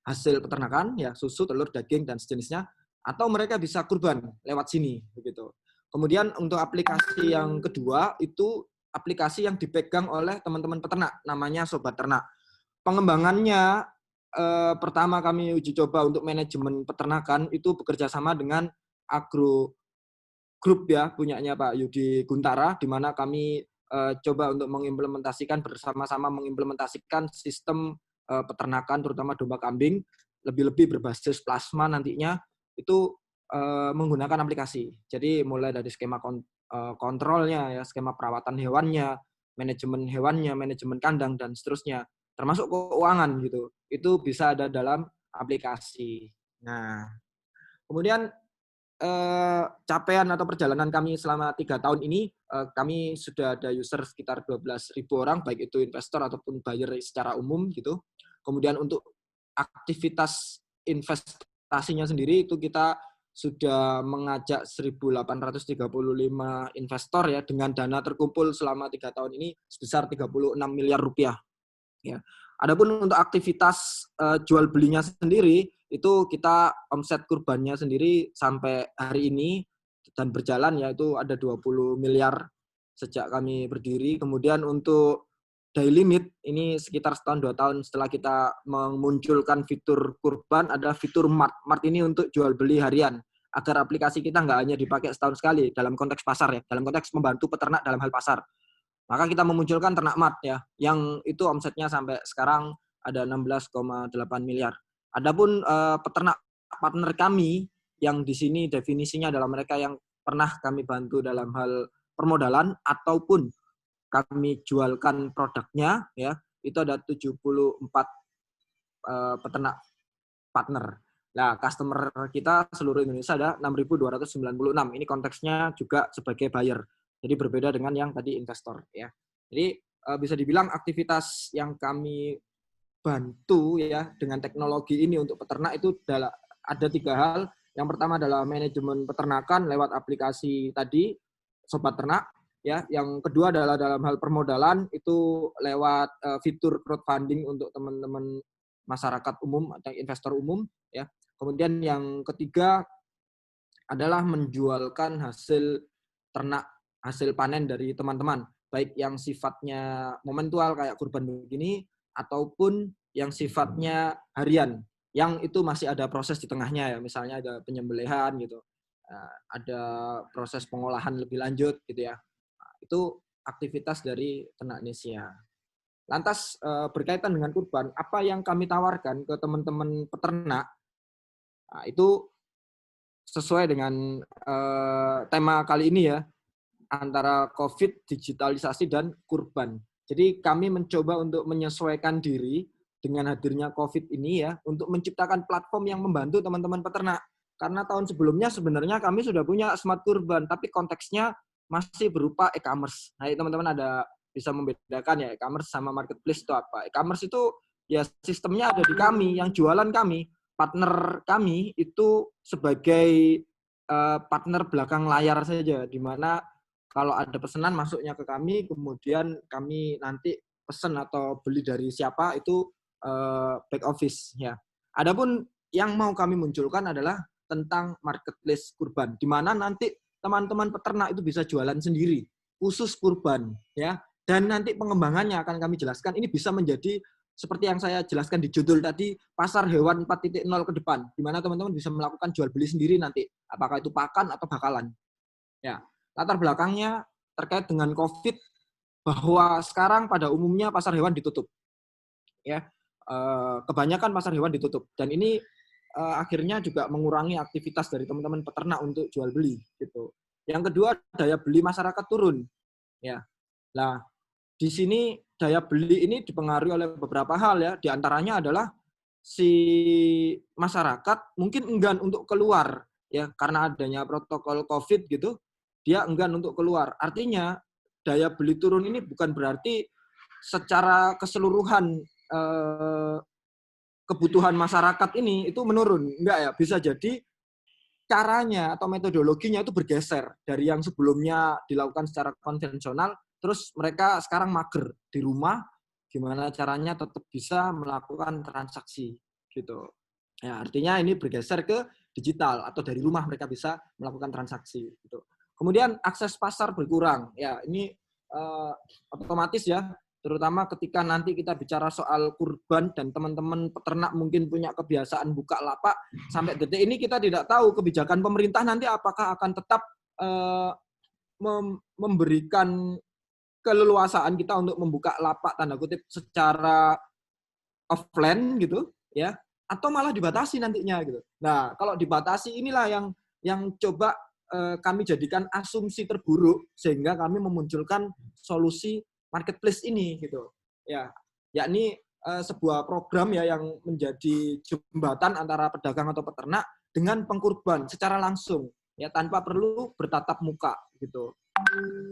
hasil peternakan ya, susu, telur, daging dan sejenisnya, atau mereka bisa kurban lewat sini begitu. Kemudian untuk aplikasi yang kedua itu aplikasi yang dipegang oleh teman-teman peternak, namanya Sobat Ternak. Pengembangannya pertama kami uji coba untuk manajemen peternakan itu bekerja sama dengan Agro Group ya, punyanya Pak Yudi Guntara, di mana kami coba untuk mengimplementasikan bersama-sama mengimplementasikan sistem peternakan terutama domba kambing, lebih-lebih berbasis plasma nantinya itu menggunakan aplikasi. Jadi mulai dari skema kontrolnya ya, skema perawatan hewannya, manajemen kandang dan seterusnya, termasuk keuangan gitu. Itu bisa ada dalam aplikasi. Nah, kemudian capaian atau perjalanan kami selama 3 tahun ini, kami sudah ada user sekitar 12.000 orang, baik itu investor ataupun buyer secara umum gitu. Kemudian untuk aktivitas investasinya sendiri itu kita sudah mengajak 1.835 investor ya, dengan dana terkumpul selama 3 tahun ini sebesar 36 miliar rupiah. Ya. Adapun untuk aktivitas jual belinya sendiri itu kita omset kurbannya sendiri sampai hari ini dan berjalan yaitu ada 20 miliar sejak kami berdiri. Kemudian untuk daily limit ini sekitar setahun 2 tahun setelah kita memunculkan fitur kurban, ada fitur Mart. Mart ini untuk jual beli harian agar aplikasi kita nggak hanya dipakai setahun sekali dalam konteks pasar ya, dalam konteks membantu peternak dalam hal pasar. Maka kita memunculkan Ternak Mart ya, yang itu omsetnya sampai sekarang ada 16,8 miliar. Adapun peternak partner kami yang di sini definisinya adalah mereka yang pernah kami bantu dalam hal permodalan ataupun kami jualkan produknya ya, itu ada 74 peternak partner. Nah, customer kita seluruh Indonesia ada 6.296. Ini konteksnya juga sebagai buyer. Jadi berbeda dengan yang tadi investor ya. Jadi bisa dibilang aktivitas yang kami bantu ya dengan teknologi ini untuk peternak itu ada 3 hal. Yang pertama adalah manajemen peternakan lewat aplikasi tadi Sobat Ternak ya. Yang kedua adalah dalam hal permodalan itu lewat fitur crowdfunding untuk teman-teman masyarakat umum atau investor umum ya. Kemudian yang ketiga adalah menjualkan hasil ternak, hasil panen dari teman-teman, baik yang sifatnya momentual kayak kurban begini ataupun yang sifatnya harian, yang itu masih ada proses di tengahnya ya, misalnya ada penyembelihan gitu. ada proses pengolahan lebih lanjut gitu ya. Nah, itu aktivitas dari Ternak Indonesia. Lantas berkaitan dengan kurban, apa yang kami tawarkan ke teman-teman peternak, nah, itu sesuai dengan tema kali ini ya, antara COVID, digitalisasi, dan kurban. Jadi kami mencoba untuk menyesuaikan diri dengan hadirnya COVID ini ya, untuk menciptakan platform yang membantu teman-teman peternak. Karena tahun sebelumnya sebenarnya kami sudah punya Smart Kurban, tapi konteksnya masih berupa e-commerce. Nah, teman-teman ada bisa membedakan ya e-commerce sama marketplace itu apa. E-commerce itu ya sistemnya ada di kami, yang jualan kami, partner kami itu sebagai partner belakang layar saja, di mana kalau ada pesanan masuknya ke kami, kemudian kami nanti pesan atau beli dari siapa itu back office ya. Adapun yang mau kami munculkan adalah tentang marketplace kurban, di mana nanti teman-teman peternak itu bisa jualan sendiri, khusus kurban ya. Dan nanti pengembangannya akan kami jelaskan. Ini bisa menjadi seperti yang saya jelaskan di judul tadi, pasar hewan 4.0 ke depan, di mana teman-teman bisa melakukan jual beli sendiri nanti, apakah itu pakan atau bakalan. Ya, latar belakangnya terkait dengan COVID, bahwa sekarang pada umumnya pasar hewan ditutup. Ya, kebanyakan pasar hewan ditutup, dan ini akhirnya juga mengurangi aktivitas dari teman-teman peternak untuk jual beli gitu. Yang kedua, daya beli masyarakat turun. Ya. Nah, di sini daya beli ini dipengaruhi oleh beberapa hal ya. Di antaranya adalah si masyarakat mungkin enggan untuk keluar ya, karena adanya protokol COVID gitu. Dia enggan untuk keluar. Artinya daya beli turun ini bukan berarti secara keseluruhan kebutuhan masyarakat ini itu menurun. Enggak ya, bisa jadi caranya atau metodologinya itu bergeser dari yang sebelumnya dilakukan secara konvensional, terus mereka sekarang mager di rumah, gimana caranya tetap bisa melakukan transaksi gitu. Ya, artinya ini bergeser ke digital atau dari rumah mereka bisa melakukan transaksi gitu. Kemudian akses pasar berkurang. Ya, ini otomatis ya, terutama ketika nanti kita bicara soal kurban dan teman-teman peternak mungkin punya kebiasaan buka lapak, sampai detik ini kita tidak tahu kebijakan pemerintah nanti apakah akan tetap memberikan keleluasaan kita untuk membuka lapak tanda kutip secara offline gitu ya, atau malah dibatasi nantinya gitu. Nah, kalau dibatasi inilah yang coba kami jadikan asumsi terburuk sehingga kami memunculkan solusi marketplace ini gitu ya, yakni sebuah program ya yang menjadi jembatan antara pedagang atau peternak dengan pengkurban secara langsung ya, tanpa perlu bertatap muka gitu.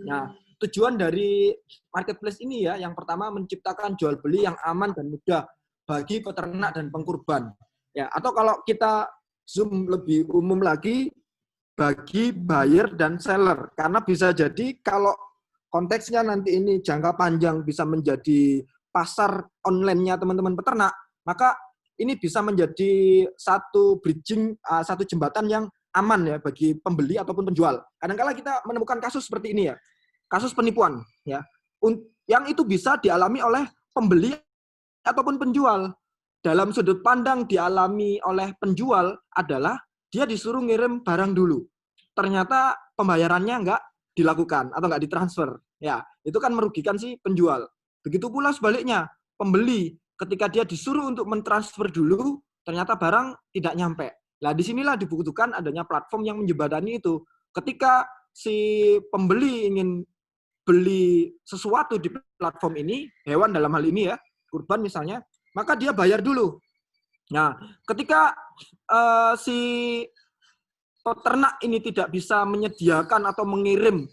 Nah, tujuan dari marketplace ini ya, yang pertama menciptakan jual beli yang aman dan mudah bagi peternak dan pengkurban ya, atau kalau kita zoom lebih umum lagi, bagi buyer dan seller, karena bisa jadi kalau konteksnya nanti ini jangka panjang bisa menjadi pasar online-nya teman-teman peternak, maka ini bisa menjadi satu bridging, satu jembatan yang aman ya bagi pembeli ataupun penjual. Kadang-kala kita menemukan kasus seperti ini ya, kasus penipuan ya, yang itu bisa dialami oleh pembeli ataupun penjual. Dalam sudut pandang dialami oleh penjual adalah dia disuruh ngirim barang dulu, ternyata pembayarannya enggak dilakukan atau nggak ditransfer, ya itu kan merugikan si penjual. Begitu pula sebaliknya, pembeli ketika dia disuruh untuk mentransfer dulu, ternyata barang tidak nyampe. Nah, disinilah dibutuhkan adanya platform yang menjembatani itu. Ketika si pembeli ingin beli sesuatu di platform ini, hewan dalam hal ini ya, kurban misalnya, maka dia bayar dulu. Nah, ketika si peternak ini tidak bisa menyediakan atau mengirim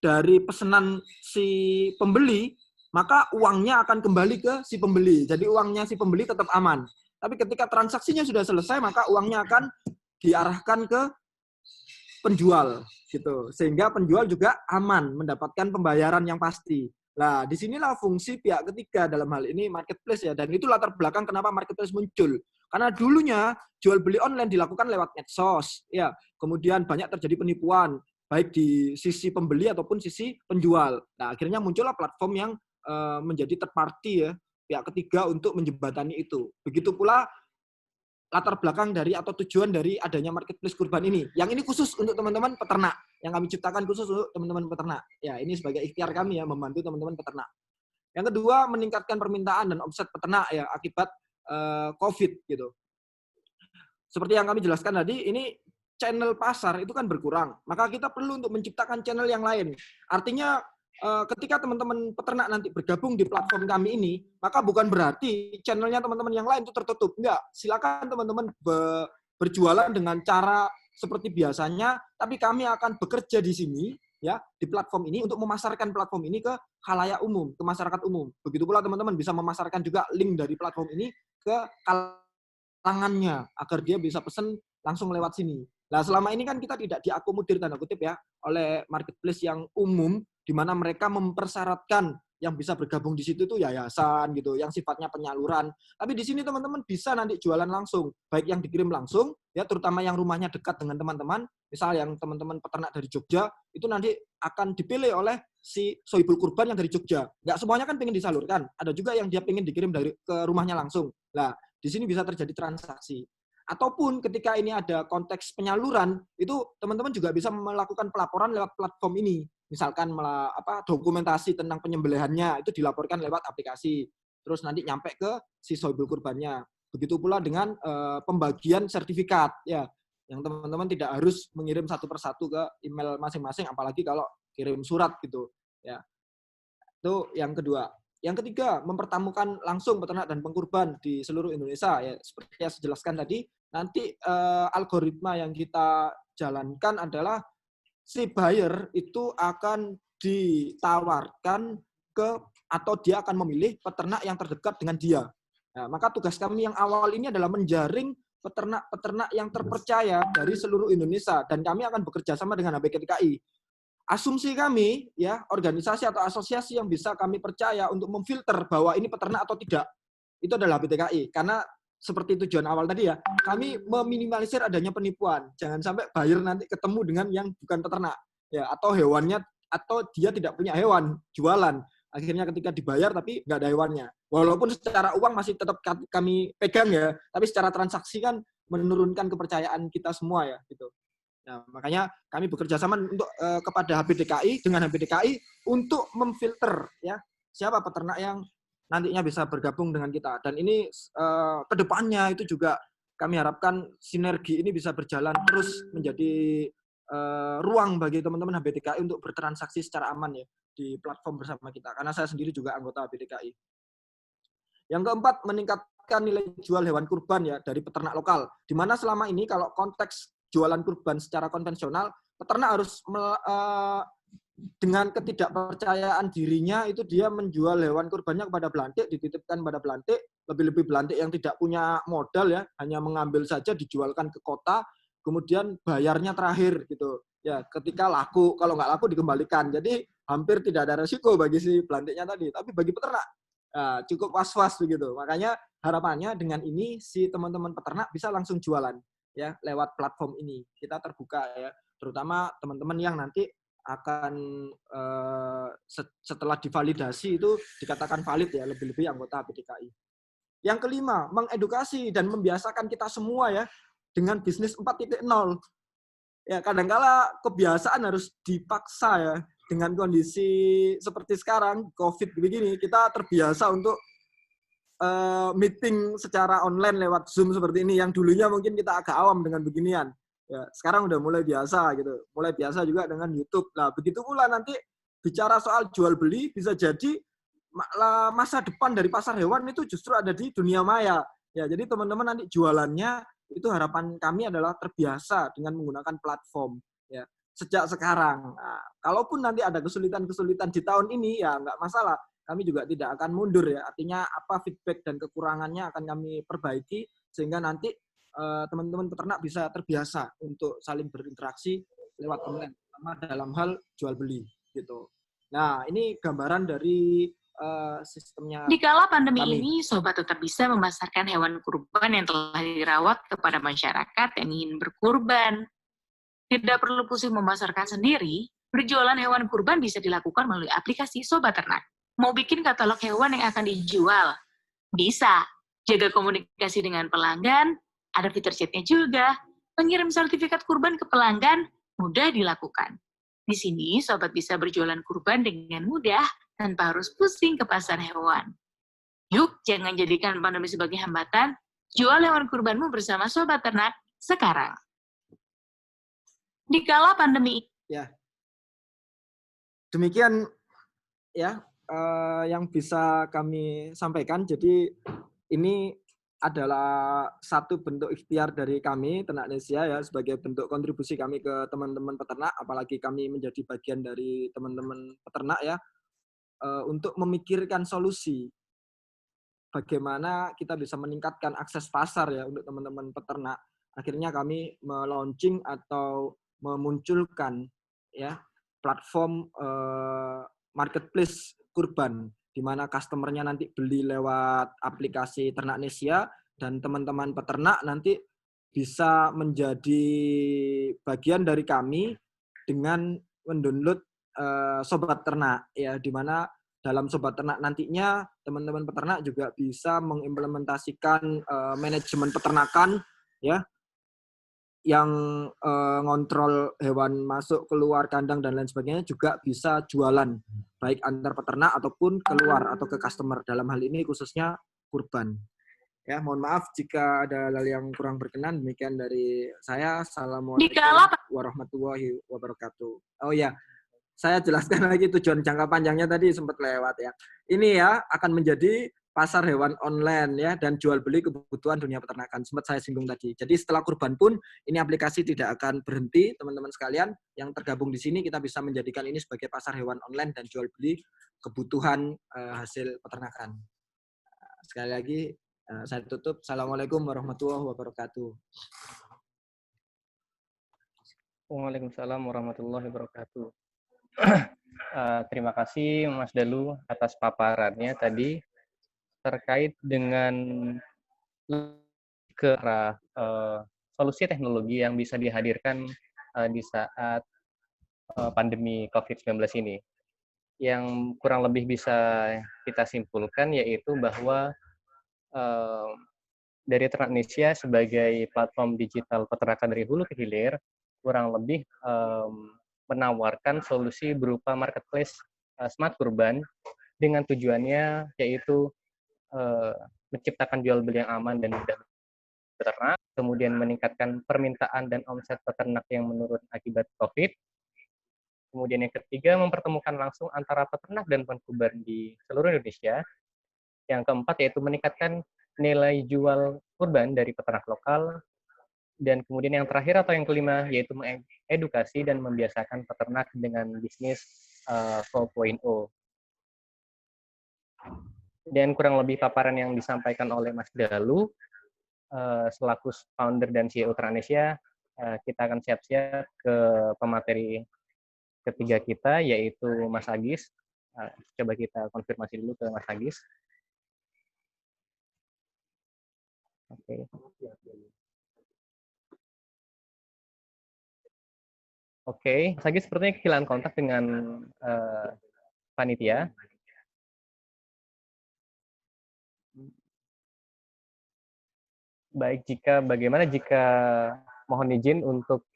dari pesanan si pembeli, maka uangnya akan kembali ke si pembeli. Jadi uangnya si pembeli tetap aman. Tapi ketika transaksinya sudah selesai, maka uangnya akan diarahkan ke penjual gitu. Sehingga penjual juga aman mendapatkan pembayaran yang pasti. Nah, disinilah fungsi pihak ketiga dalam hal ini marketplace ya. Dan itu latar belakang kenapa marketplace muncul. Karena dulunya jual beli online dilakukan lewat medsos, ya. Kemudian banyak terjadi penipuan, baik di sisi pembeli ataupun sisi penjual. Nah, akhirnya muncullah platform yang menjadi third party ya, pihak ketiga untuk menjembatani itu. Begitu pula latar belakang dari atau tujuan dari adanya marketplace kurban ini. Yang ini khusus untuk teman-teman peternak, yang kami ciptakan khusus untuk teman-teman peternak. Ya, ini sebagai ikhtiar kami ya, membantu teman-teman peternak. Yang kedua, meningkatkan permintaan dan omset peternak ya akibat COVID gitu. Seperti yang kami jelaskan tadi, ini channel pasar itu kan berkurang, maka kita perlu untuk menciptakan channel yang lain. Artinya ketika teman-teman peternak nanti bergabung di platform kami ini, maka bukan berarti channelnya teman-teman yang lain itu tertutup. Enggak, silakan teman-teman berjualan dengan cara seperti biasanya, tapi kami akan bekerja di sini ya di platform ini untuk memasarkan platform ini ke khalayak umum, ke masyarakat umum. Begitu pula teman-teman bisa memasarkan juga link dari platform ini ke kalangannya agar dia bisa pesan langsung lewat sini. Nah, selama ini kan kita tidak diakomodir tanda kutip ya oleh marketplace yang umum di mana mereka mempersyaratkan yang bisa bergabung di situ itu yayasan gitu, yang sifatnya penyaluran. Tapi di sini teman-teman bisa nanti jualan langsung, baik yang dikirim langsung ya, terutama yang rumahnya dekat dengan teman-teman. Misal yang teman-teman peternak dari Jogja, itu nanti akan dipilih oleh si Sohibul Kurban yang dari Jogja. Nggak semuanya kan pengen disalurkan, ada juga yang dia pengen dikirim dari ke rumahnya langsung. Nah, di sini bisa terjadi transaksi. Ataupun ketika ini ada konteks penyaluran, itu teman-teman juga bisa melakukan pelaporan lewat platform ini. Misalkan dokumentasi tentang penyembelihannya itu dilaporkan lewat aplikasi. Terus nanti nyampe ke si Sohibul Kurbannya. Begitu pula dengan pembagian sertifikat ya, yang teman-teman tidak harus mengirim satu persatu ke email masing-masing, apalagi kalau kirim surat gitu ya. Itu yang kedua. Yang ketiga, mempertemukan langsung peternak dan pengkurban di seluruh Indonesia ya, seperti yang saya jelaskan tadi. Nanti algoritma yang kita jalankan adalah si buyer itu akan ditawarkan ke atau dia akan memilih peternak yang terdekat dengan dia. Nah, maka tugas kami yang awal ini adalah menjaring peternak-peternak yang terpercaya dari seluruh Indonesia, dan kami akan bekerja sama dengan HBTKI. Asumsi kami ya, organisasi atau asosiasi yang bisa kami percaya untuk memfilter bahwa ini peternak atau tidak, itu adalah HBTKI. Karena seperti tujuan awal tadi ya, kami meminimalisir adanya penipuan. Jangan sampai buyer nanti ketemu dengan yang bukan peternak ya, atau hewannya, atau dia tidak punya hewan, jualan. Akhirnya ketika dibayar tapi nggak ada hewannya. Walaupun secara uang masih tetap kami pegang ya, tapi secara transaksi kan menurunkan kepercayaan kita semua ya gitu. Nah, makanya kami bekerja sama untuk kepada HBTKI dengan HBTKI untuk memfilter ya siapa peternak yang nantinya bisa bergabung dengan kita. Dan ini ke depannya itu juga kami harapkan sinergi ini bisa berjalan terus menjadi ruang bagi teman-teman HBTKI untuk bertransaksi secara aman ya di platform bersama kita. Karena saya sendiri juga anggota HBTKI. Yang keempat, meningkatkan nilai jual hewan kurban ya dari peternak lokal. Di mana selama ini kalau konteks jualan kurban secara konvensional, peternak harus dengan ketidakpercayaan dirinya itu dia menjual hewan kurbannya kepada belantik, dititipkan pada belantik, lebih-lebih belantik yang tidak punya modal ya, hanya mengambil saja dijualkan ke kota, kemudian bayarnya terakhir gitu. Ya, ketika laku, kalau nggak laku dikembalikan. Jadi hampir tidak ada resiko bagi si belantiknya tadi, tapi bagi peternak cukup was-was begitu. Makanya harapannya dengan ini si teman-teman peternak bisa langsung jualan ya lewat platform ini. Kita terbuka ya, terutama teman-teman yang nanti akan setelah divalidasi itu dikatakan valid ya, lebih-lebih anggota HBTKI. Yang kelima, mengedukasi dan membiasakan kita semua ya dengan bisnis 4.0. Ya, kadangkala kebiasaan harus dipaksa ya, dengan kondisi seperti sekarang COVID begini, kita terbiasa untuk meeting secara online lewat Zoom seperti ini, yang dulunya mungkin kita agak awam dengan beginian. Ya, sekarang udah mulai biasa gitu. Mulai biasa juga dengan YouTube. Nah, begitu pula nanti bicara soal jual beli, bisa jadi masa depan dari pasar hewan itu justru ada di dunia maya. Ya, jadi teman-teman nanti jualannya itu harapan kami adalah terbiasa dengan menggunakan platform ya sejak sekarang. Nah, kalaupun nanti ada kesulitan-kesulitan di tahun ini ya nggak masalah. Kami juga tidak akan mundur ya. Artinya apa feedback dan kekurangannya akan kami perbaiki sehingga nanti teman-teman peternak bisa terbiasa untuk saling berinteraksi lewat online, terutama dalam hal jual beli gitu. Nah, ini gambaran dari sistemnya. Di kala pandemi ini, sobat tetap bisa memasarkan hewan kurban yang telah dirawat kepada masyarakat yang ingin berkurban. Tidak perlu pusing memasarkan sendiri, berjualan hewan kurban bisa dilakukan melalui aplikasi Sobat Ternak. Mau bikin katalog hewan yang akan dijual? Bisa. Jaga komunikasi dengan pelanggan, Ada fitur chatnya juga. Pengirim sertifikat kurban ke pelanggan mudah dilakukan. Di sini, sobat bisa berjualan kurban dengan mudah tanpa harus pusing ke pasar hewan. Yuk, jangan jadikan pandemi sebagai hambatan. Jual hewan kurbanmu bersama Sobat Ternak sekarang. Di kala pandemi. Ya. Demikian ya yang bisa kami sampaikan. Jadi ini adalah satu bentuk ikhtiar dari kami Ternak Indonesia ya, sebagai bentuk kontribusi kami ke teman-teman peternak, apalagi kami menjadi bagian dari teman-teman peternak ya, untuk memikirkan solusi bagaimana kita bisa meningkatkan akses pasar ya untuk teman-teman peternak. Akhirnya kami meluncing atau memunculkan ya platform marketplace kurban, di mana customer-nya nanti beli lewat aplikasi Ternak Nesia, dan teman-teman peternak nanti bisa menjadi bagian dari kami dengan mendownload Sobat Ternak ya, di mana dalam Sobat Ternak nantinya teman-teman peternak juga bisa mengimplementasikan manajemen peternakan ya, yang ngontrol hewan masuk keluar kandang dan lain sebagainya, juga bisa jualan baik antar peternak ataupun keluar atau ke customer, dalam hal ini khususnya kurban. Ya, mohon maaf jika ada hal yang kurang berkenan. Demikian dari saya. Assalamualaikum warahmatullahi wabarakatuh. Oh ya, saya jelaskan lagi tujuan jangka panjangnya tadi sempat lewat ya. Ini ya akan menjadi pasar hewan online ya, dan jual beli kebutuhan dunia peternakan. Sempat saya singgung tadi. Jadi setelah kurban pun ini aplikasi tidak akan berhenti, teman-teman sekalian yang tergabung di sini, kita bisa menjadikan ini sebagai pasar hewan online dan jual beli kebutuhan hasil peternakan. Sekali lagi saya tutup. Assalamualaikum warahmatullahi wabarakatuh. Waalaikumsalam warahmatullahi wabarakatuh. Terima kasih Mas Dalu atas paparannya tadi terkait dengan ke arah solusi teknologi yang bisa dihadirkan di saat pandemi COVID-19 ini. Yang kurang lebih bisa kita simpulkan yaitu bahwa dari Ternak Indonesia sebagai platform digital peternakan dari hulu ke hilir kurang lebih menawarkan solusi berupa marketplace smart kurban dengan tujuannya yaitu menciptakan jual beli yang aman dan mudah peternak, kemudian meningkatkan permintaan dan omset peternak yang menurun akibat COVID. Kemudian yang ketiga, mempertemukan langsung antara peternak dan pengkurban di seluruh Indonesia. Yang keempat yaitu meningkatkan nilai jual kurban dari peternak lokal. Dan kemudian yang terakhir atau yang kelima yaitu mengedukasi dan membiasakan peternak dengan bisnis 4.0. Dan kurang lebih paparan yang disampaikan oleh Mas Dalu selaku founder dan CEO Ternak Indonesia. Kita akan siap-siap ke pemateri ketiga kita yaitu Mas Agis. Coba kita konfirmasi dulu ke Mas Agis. Oke. Oke, Mas Agis sepertinya kehilangan kontak dengan panitia. Baik, bagaimana jika mohon izin untuk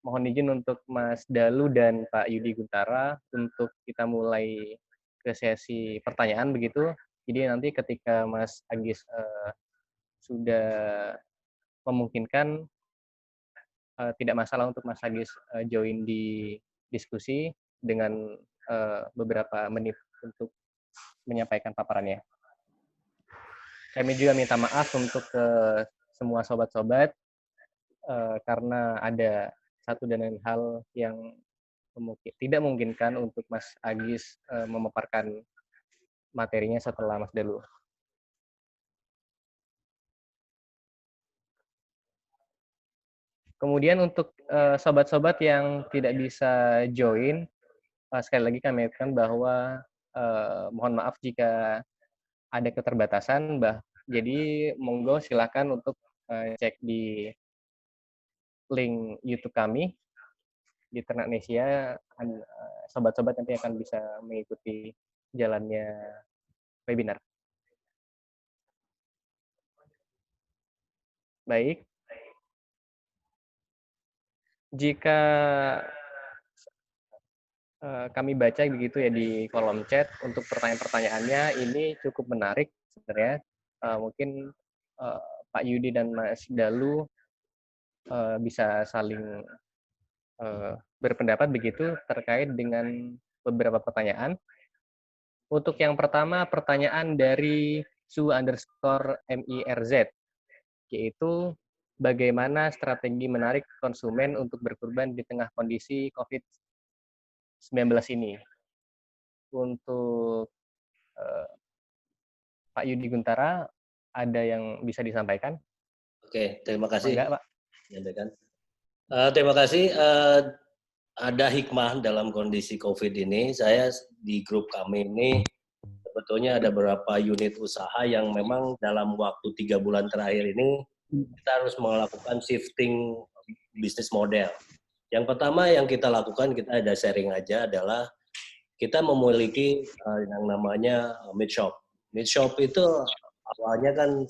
mohon izin untuk Mas Dalu dan Pak Yudi Guntara untuk kita mulai ke sesi pertanyaan begitu. Jadi nanti ketika Mas Agis sudah memungkinkan, tidak masalah untuk Mas Agis join di diskusi dengan beberapa menit untuk menyampaikan paparannya. Kami juga minta maaf untuk semua sobat-sobat karena ada satu dan lain hal yang tidak memungkinkan untuk Mas Agis memaparkan materinya setelah Mas Dalu. Kemudian untuk sobat-sobat yang tidak bisa join, sekali lagi kami ingatkan bahwa mohon maaf jika ada keterbatasan, jadi monggo silakan untuk cek di link YouTube kami di Ternak Indonesia. Sobat-sobat nanti akan bisa mengikuti jalannya webinar. Baik. Jika kami baca begitu ya di kolom chat untuk pertanyaan-pertanyaannya, ini cukup menarik sebenarnya. Mungkin Pak Yudi dan Mas Dalu bisa saling berpendapat begitu terkait dengan beberapa pertanyaan. Untuk yang pertama, pertanyaan dari Su_MIRZ, yaitu bagaimana strategi menarik konsumen untuk berkurban di tengah kondisi COVID-19 ini. Untuk Pak Yudi Guntara, ada yang bisa disampaikan? Oke, terima kasih. Enggak, Pak. Terima kasih. Ada hikmah dalam kondisi COVID ini. Saya di grup kami ini sebetulnya ada beberapa unit usaha yang memang dalam waktu 3 bulan terakhir ini kita harus melakukan shifting bisnis model. Yang pertama yang kita lakukan, kita ada sharing aja, adalah kita memiliki yang namanya meat shop. Meat shop itu awalnya kan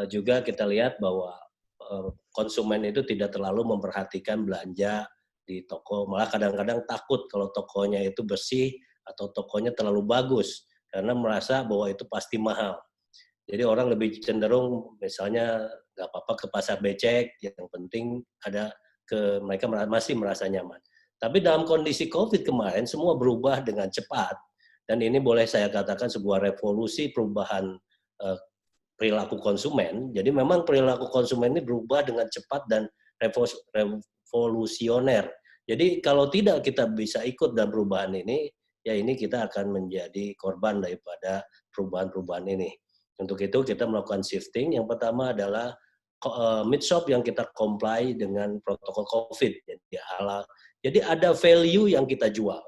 juga kita lihat bahwa konsumen itu tidak terlalu memperhatikan belanja di toko, malah kadang-kadang takut kalau tokonya itu bersih atau tokonya terlalu bagus karena merasa bahwa itu pasti mahal. Jadi orang lebih cenderung misalnya nggak apa-apa ke pasar becek, yang penting ada mereka masih merasa nyaman. Tapi dalam kondisi COVID kemarin semua berubah dengan cepat, dan ini boleh saya katakan sebuah revolusi perubahan perilaku konsumen. Jadi memang perilaku konsumen ini berubah dengan cepat dan revolusioner. Jadi kalau tidak kita bisa ikut dalam perubahan ini, ya ini kita akan menjadi korban daripada perubahan-perubahan ini. Untuk itu kita melakukan shifting. Yang pertama adalah meat shop yang kita comply dengan protokol COVID. Jadi halal. Jadi ada value yang kita jual.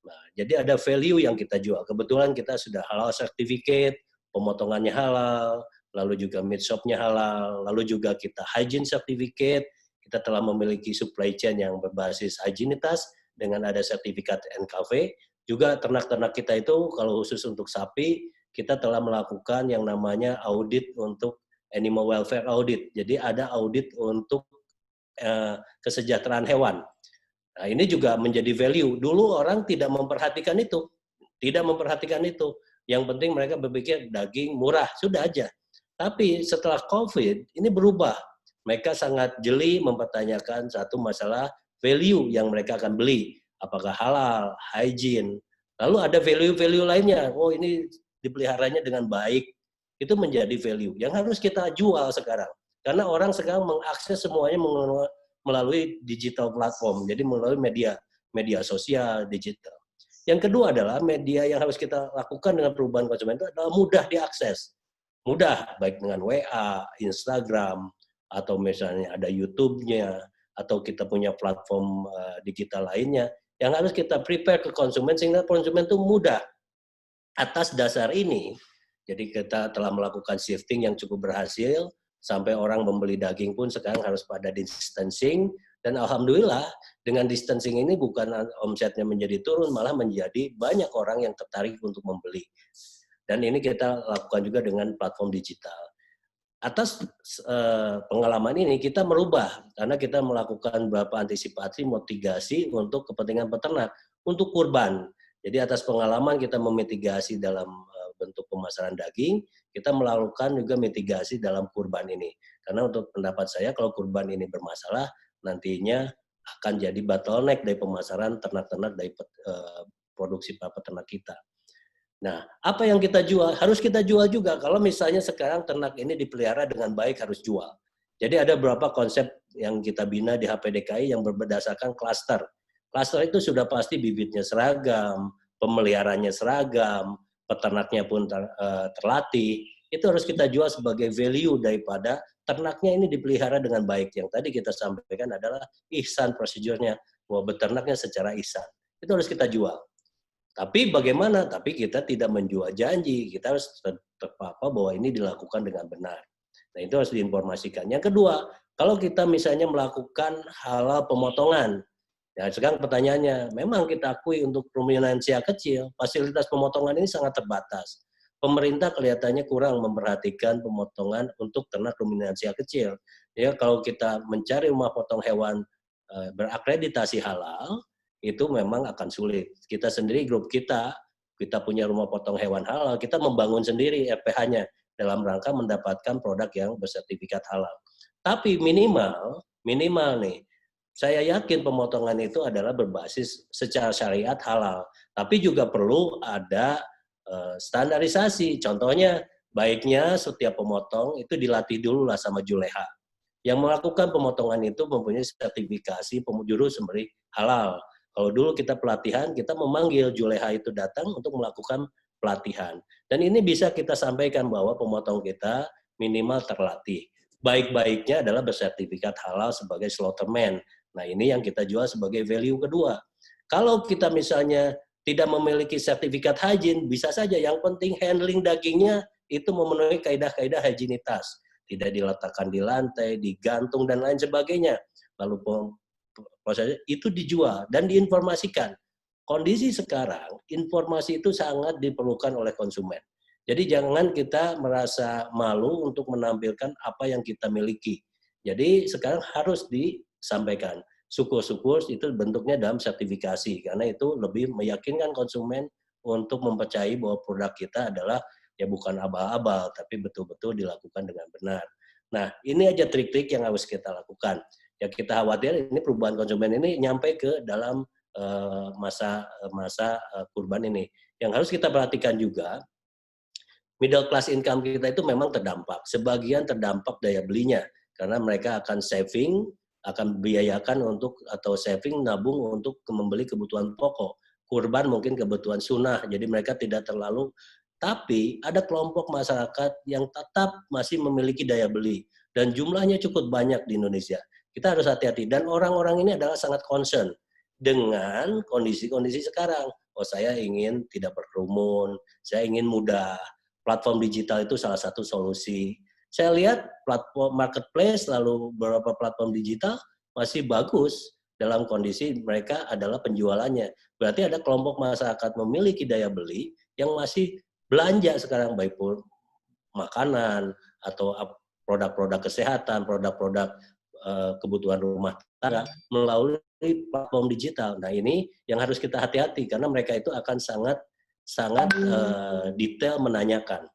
Nah, jadi ada value yang kita jual. Kebetulan kita sudah halal certificate, pemotongannya halal, lalu juga meat shop-nya halal, lalu juga kita hygiene certificate, kita telah memiliki supply chain yang berbasis higienitas dengan ada sertifikat NKV. Juga ternak-ternak kita itu, kalau khusus untuk sapi, kita telah melakukan yang namanya audit untuk animal welfare audit. Jadi ada audit untuk kesejahteraan hewan. Nah, ini juga menjadi value. Dulu orang tidak memperhatikan itu. Yang penting mereka berpikir daging murah, sudah aja. Tapi setelah COVID, ini berubah. Mereka sangat jeli mempertanyakan satu masalah value yang mereka akan beli. Apakah halal, hygiene. Lalu ada value-value lainnya. Oh, ini dipeliharanya dengan baik. Itu menjadi value yang harus kita jual sekarang. Karena orang sekarang mengakses semuanya melalui digital platform. Jadi melalui media sosial, digital. Yang kedua adalah media yang harus kita lakukan dengan perubahan konsumen itu adalah mudah diakses. Mudah, baik dengan WA, Instagram, atau misalnya ada YouTube-nya, atau kita punya platform digital lainnya, yang harus kita prepare ke konsumen sehingga konsumen itu mudah. Atas dasar ini, jadi kita telah melakukan shifting yang cukup berhasil, sampai orang membeli daging pun sekarang harus pada distancing, dan alhamdulillah dengan distancing ini bukan omsetnya menjadi turun, malah menjadi banyak orang yang tertarik untuk membeli. Dan ini kita lakukan juga dengan platform digital. Atas pengalaman ini kita merubah, karena kita melakukan beberapa antisipasi, mitigasi untuk kepentingan peternak, untuk kurban. Jadi atas pengalaman kita memitigasi dalam bentuk pemasaran daging, kita melakukan juga mitigasi dalam kurban ini. Karena untuk pendapat saya, kalau kurban ini bermasalah, nantinya akan jadi bottleneck dari pemasaran ternak-ternak dari produksi peternak kita. Nah, apa yang kita jual? Harus kita jual juga. Kalau misalnya sekarang ternak ini dipelihara dengan baik, harus jual. Jadi ada beberapa konsep yang kita bina di HPDKI yang berdasarkan klaster. Klaster itu sudah pasti bibitnya seragam, pemeliharanya seragam, peternaknya pun terlatih. Itu harus kita jual sebagai value daripada ternaknya ini dipelihara dengan baik. Yang tadi kita sampaikan adalah ihsan prosedurnya, bahwa beternaknya secara ihsan. Itu harus kita jual. Tapi bagaimana? Tapi kita tidak menjual janji. Kita harus terpapa bahwa ini dilakukan dengan benar. Nah, itu harus diinformasikan. Yang kedua, kalau kita misalnya melakukan halal pemotongan, ya sekarang pertanyaannya, memang kita akui untuk ruminansia kecil, fasilitas pemotongan ini sangat terbatas. pemerintah kelihatannya kurang memperhatikan pemotongan untuk ternak ruminansia kecil. Ya, kalau kita mencari rumah potong hewan berakreditasi halal, itu memang akan sulit. Kita sendiri, grup kita punya rumah potong hewan halal, kita membangun sendiri RPH-nya dalam rangka mendapatkan produk yang bersertifikat halal. Tapi minimal nih, saya yakin pemotongan itu adalah berbasis secara syariat halal. Tapi juga perlu ada standarisasi. Contohnya, baiknya setiap pemotong itu dilatih dulu lah sama juleha. Yang melakukan pemotongan itu mempunyai sertifikasi juru sembelih halal. Kalau dulu kita pelatihan, kita memanggil juleha itu datang untuk melakukan pelatihan. Dan ini bisa kita sampaikan bahwa pemotong kita minimal terlatih. Baik-baiknya adalah bersertifikat halal sebagai slaughterman. Nah, ini yang kita jual sebagai value kedua. Kalau kita misalnya tidak memiliki sertifikat hygiene, bisa saja yang penting handling dagingnya itu memenuhi kaidah-kaidah higienitas. Tidak diletakkan di lantai, digantung, dan lain sebagainya. Lalu prosesnya itu dijual dan diinformasikan. Kondisi sekarang, informasi itu sangat diperlukan oleh konsumen. Jadi jangan kita merasa malu untuk menampilkan apa yang kita miliki. Jadi sekarang harus disampaikan. Syukur-syukur itu bentuknya dalam sertifikasi, karena itu lebih meyakinkan konsumen untuk mempercayai bahwa produk kita adalah ya bukan abal-abal, tapi betul-betul dilakukan dengan benar. Nah, ini aja trik-trik yang harus kita lakukan. Ya kita khawatir ini perubahan konsumen ini nyampe ke dalam masa kurban ini. Yang harus kita perhatikan juga, middle class income kita itu memang terdampak. Sebagian terdampak daya belinya, karena mereka akan saving, akan biayakan untuk atau saving nabung untuk membeli kebutuhan pokok. Kurban mungkin kebutuhan sunnah, jadi mereka tidak terlalu. Tapi ada kelompok masyarakat yang tetap masih memiliki daya beli dan jumlahnya cukup banyak di Indonesia. Kita harus hati-hati dan orang-orang ini adalah sangat concern dengan kondisi-kondisi sekarang. Oh, saya ingin tidak berkerumun, saya ingin mudah. Platform digital itu salah satu solusi. Saya lihat platform marketplace lalu beberapa platform digital masih bagus dalam kondisi mereka adalah penjualannya. Berarti ada kelompok masyarakat memiliki daya beli yang masih belanja sekarang, baik pun makanan atau produk-produk kesehatan, produk-produk kebutuhan rumah tangga melalui platform digital. Nah, ini yang harus kita hati-hati karena mereka itu akan sangat detail menanyakan.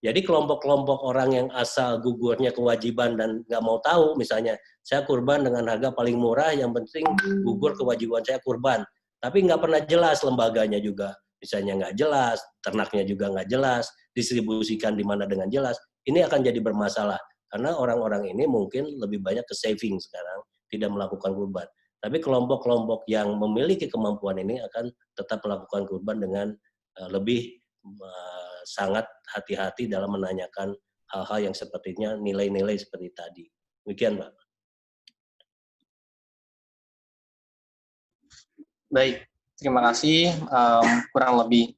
Jadi kelompok-kelompok orang yang asal gugurnya kewajiban dan nggak mau tahu, misalnya saya kurban dengan harga paling murah, yang penting gugur kewajiban saya kurban, tapi nggak pernah jelas lembaganya juga, misalnya nggak jelas, ternaknya juga nggak jelas, distribusikan di mana dengan jelas, ini akan jadi bermasalah karena orang-orang ini mungkin lebih banyak ke saving sekarang, tidak melakukan kurban. Tapi kelompok-kelompok yang memiliki kemampuan ini akan tetap melakukan kurban dengan lebih sangat hati-hati dalam menanyakan hal-hal yang sepertinya nilai-nilai seperti tadi. Demikian, Pak. Baik, terima kasih. Kurang lebih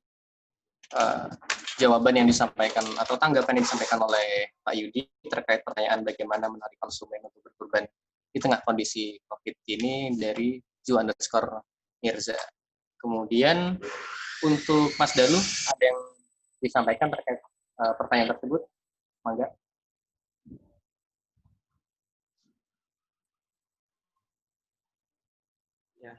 jawaban yang disampaikan atau tanggapan yang disampaikan oleh Pak Yudi terkait pertanyaan bagaimana menarik konsumen untuk berkurban di tengah kondisi COVID ini dari @Zu_Mirza. Kemudian untuk Mas Dalu, ada yang disampaikan terkait pertanyaan tersebut? Mangga. Ya.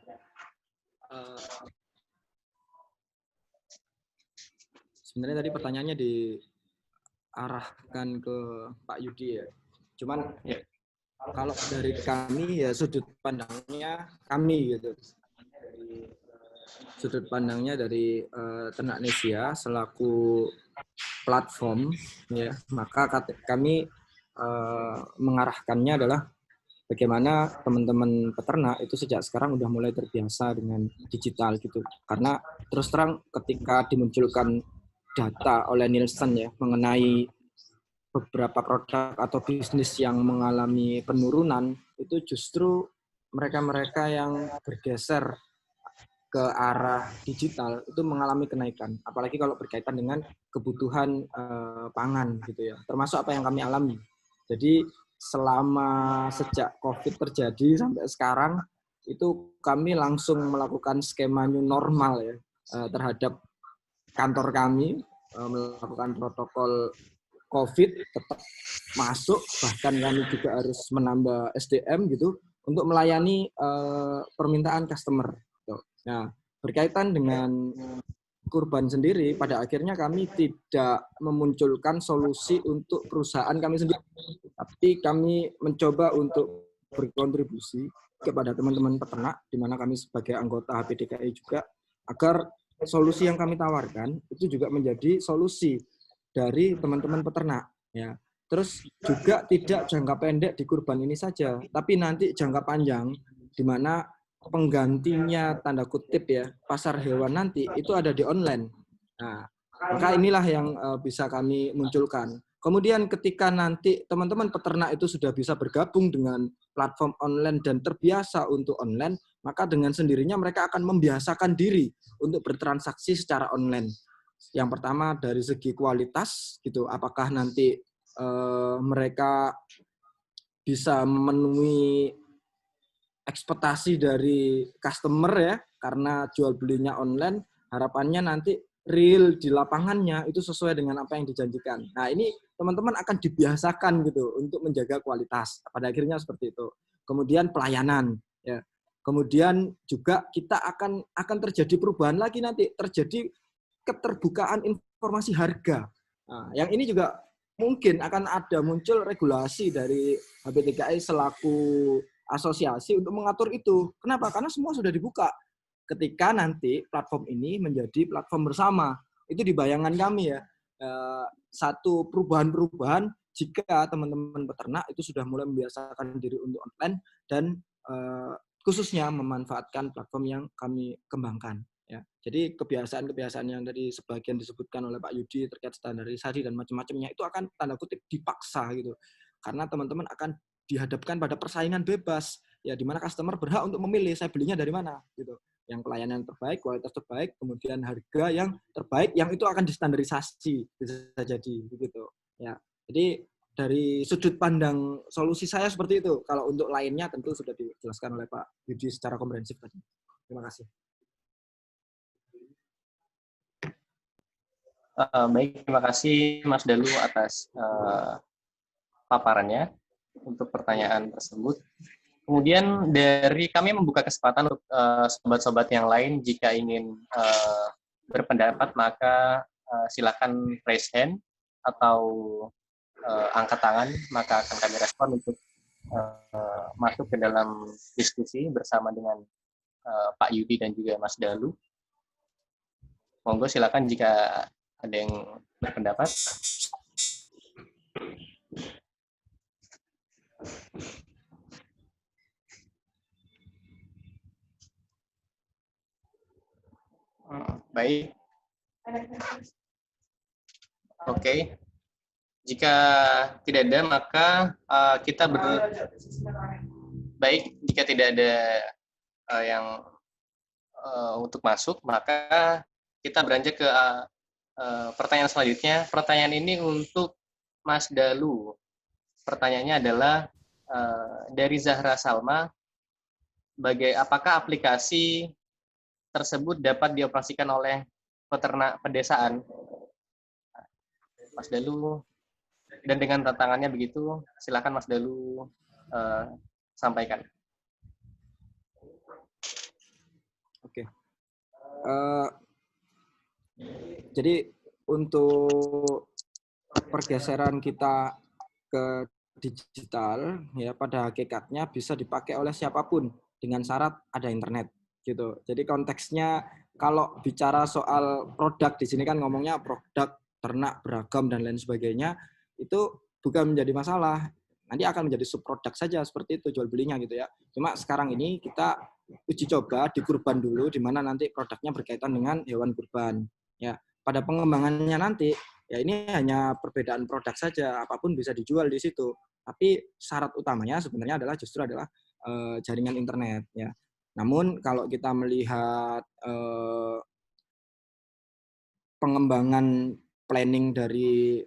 Sebenarnya tadi pertanyaannya diarahkan ke Pak Yudi ya. Cuman ya, kalau dari kami ya sudut pandangnya kami gitu. Sudut pandangnya dari Ternak Nesia selaku platform ya, maka kami mengarahkannya adalah bagaimana teman-teman peternak itu sejak sekarang udah mulai terbiasa dengan digital gitu. Karena terus terang ketika dimunculkan data oleh Nielsen ya mengenai beberapa produk atau bisnis yang mengalami penurunan, itu justru mereka-mereka yang bergeser ke arah digital itu mengalami kenaikan. Apalagi kalau berkaitan dengan kebutuhan pangan gitu ya. Termasuk apa yang kami alami. Jadi selama sejak COVID terjadi sampai sekarang itu kami langsung melakukan skema new normal ya terhadap kantor kami, melakukan protokol COVID tetap masuk, bahkan kami juga harus menambah SDM gitu untuk melayani permintaan customer. Nah, berkaitan dengan kurban sendiri, pada akhirnya kami tidak memunculkan solusi untuk perusahaan kami sendiri, tapi kami mencoba untuk berkontribusi kepada teman-teman peternak, di mana kami sebagai anggota HPDKI juga, agar solusi yang kami tawarkan itu juga menjadi solusi dari teman-teman peternak. Ya. Terus juga tidak jangka pendek di kurban ini saja, tapi nanti jangka panjang, di mana penggantinya tanda kutip ya pasar hewan nanti itu ada di online. Nah, maka inilah yang bisa kami munculkan. Kemudian ketika nanti teman-teman peternak itu sudah bisa bergabung dengan platform online dan terbiasa untuk online, maka dengan sendirinya mereka akan membiasakan diri untuk bertransaksi secara online. Yang pertama dari segi kualitas gitu, apakah nanti mereka bisa memenuhi ekspektasi dari customer ya, karena jual belinya online, harapannya nanti real di lapangannya itu sesuai dengan apa yang dijanjikan. Nah, ini teman-teman akan dibiasakan gitu untuk menjaga kualitas. Pada akhirnya seperti itu. Kemudian pelayanan ya. Kemudian juga kita akan terjadi perubahan lagi nanti, terjadi keterbukaan informasi harga. Nah, yang ini juga mungkin akan ada muncul regulasi dari HPDKI selaku asosiasi untuk mengatur itu. Kenapa? Karena semua sudah dibuka. Ketika nanti platform ini menjadi platform bersama, itu di bayangan kami ya, satu perubahan-perubahan jika teman-teman peternak itu sudah mulai membiasakan diri untuk online dan khususnya memanfaatkan platform yang kami kembangkan. Ya, jadi kebiasaan-kebiasaan yang tadi sebagian disebutkan oleh Pak Yudi terkait standarisasi dan macam-macamnya itu akan tanda kutip dipaksa gitu, karena teman-teman akan dihadapkan pada persaingan bebas ya, di mana customer berhak untuk memilih saya belinya dari mana gitu, yang pelayanan terbaik, kualitas terbaik, kemudian harga yang terbaik, yang itu akan distandarisasi bisa jadi begitu ya. Jadi dari sudut pandang solusi saya seperti itu. Kalau untuk lainnya tentu sudah dijelaskan oleh Pak Yudi secara komprehensif tadi. Terima kasih. Baik, terima kasih Mas Dalu atas paparannya untuk pertanyaan tersebut. Kemudian dari kami membuka kesempatan untuk sobat-sobat yang lain jika ingin berpendapat, maka silakan raise hand atau angkat tangan, maka akan kami respon untuk masuk ke dalam diskusi bersama dengan Pak Yudi dan juga Mas Dalu. Monggo silakan jika ada yang berpendapat. Baik. Oke. Jika tidak ada, maka kita baik. Jika tidak ada yang untuk masuk, maka kita beranjak ke pertanyaan selanjutnya. Pertanyaan ini untuk Mas Dalu. Pertanyaannya adalah dari Zahra Salma, apakah aplikasi tersebut dapat dioperasikan oleh peternak pedesaan? Mas Dalu, dan dengan tantangannya begitu, silakan Mas Dalu sampaikan. Oke. Jadi untuk pergeseran kita ke digital ya, pada hakikatnya bisa dipakai oleh siapapun dengan syarat ada internet gitu. Jadi konteksnya kalau bicara soal produk di sini kan ngomongnya produk ternak beragam dan lain sebagainya, itu bukan menjadi masalah. Nanti akan menjadi subproduk saja seperti itu jual belinya gitu ya. Cuma sekarang ini kita uji coba di kurban dulu, di mana nanti produknya berkaitan dengan hewan kurban. Ya, pada pengembangannya nanti ya ini hanya perbedaan produk saja, apapun bisa dijual di situ. Tapi syarat utamanya sebenarnya justru adalah jaringan internet ya. Namun kalau kita melihat pengembangan planning dari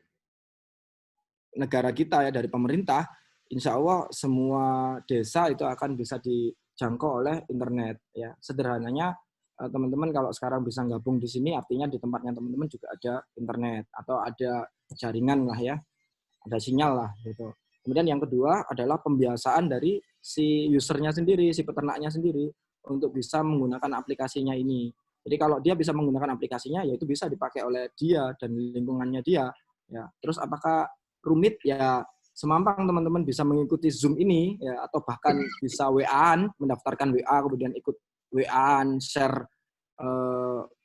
negara kita ya, dari pemerintah, insya Allah semua desa itu akan bisa dijangkau oleh internet ya. Sederhananya teman-teman kalau sekarang bisa gabung di sini, artinya di tempatnya teman-teman juga ada internet atau ada jaringan lah ya, ada sinyal lah gitu. Kemudian yang kedua adalah pembiasaan dari si usernya sendiri, si peternaknya sendiri untuk bisa menggunakan aplikasinya ini. Jadi kalau dia bisa menggunakan aplikasinya, ya itu bisa dipakai oleh dia dan lingkungannya dia. Ya, terus apakah rumit? Ya semampang teman-teman bisa mengikuti Zoom ini, ya, atau bahkan bisa WA-an, mendaftarkan WA, kemudian ikut WA-an, share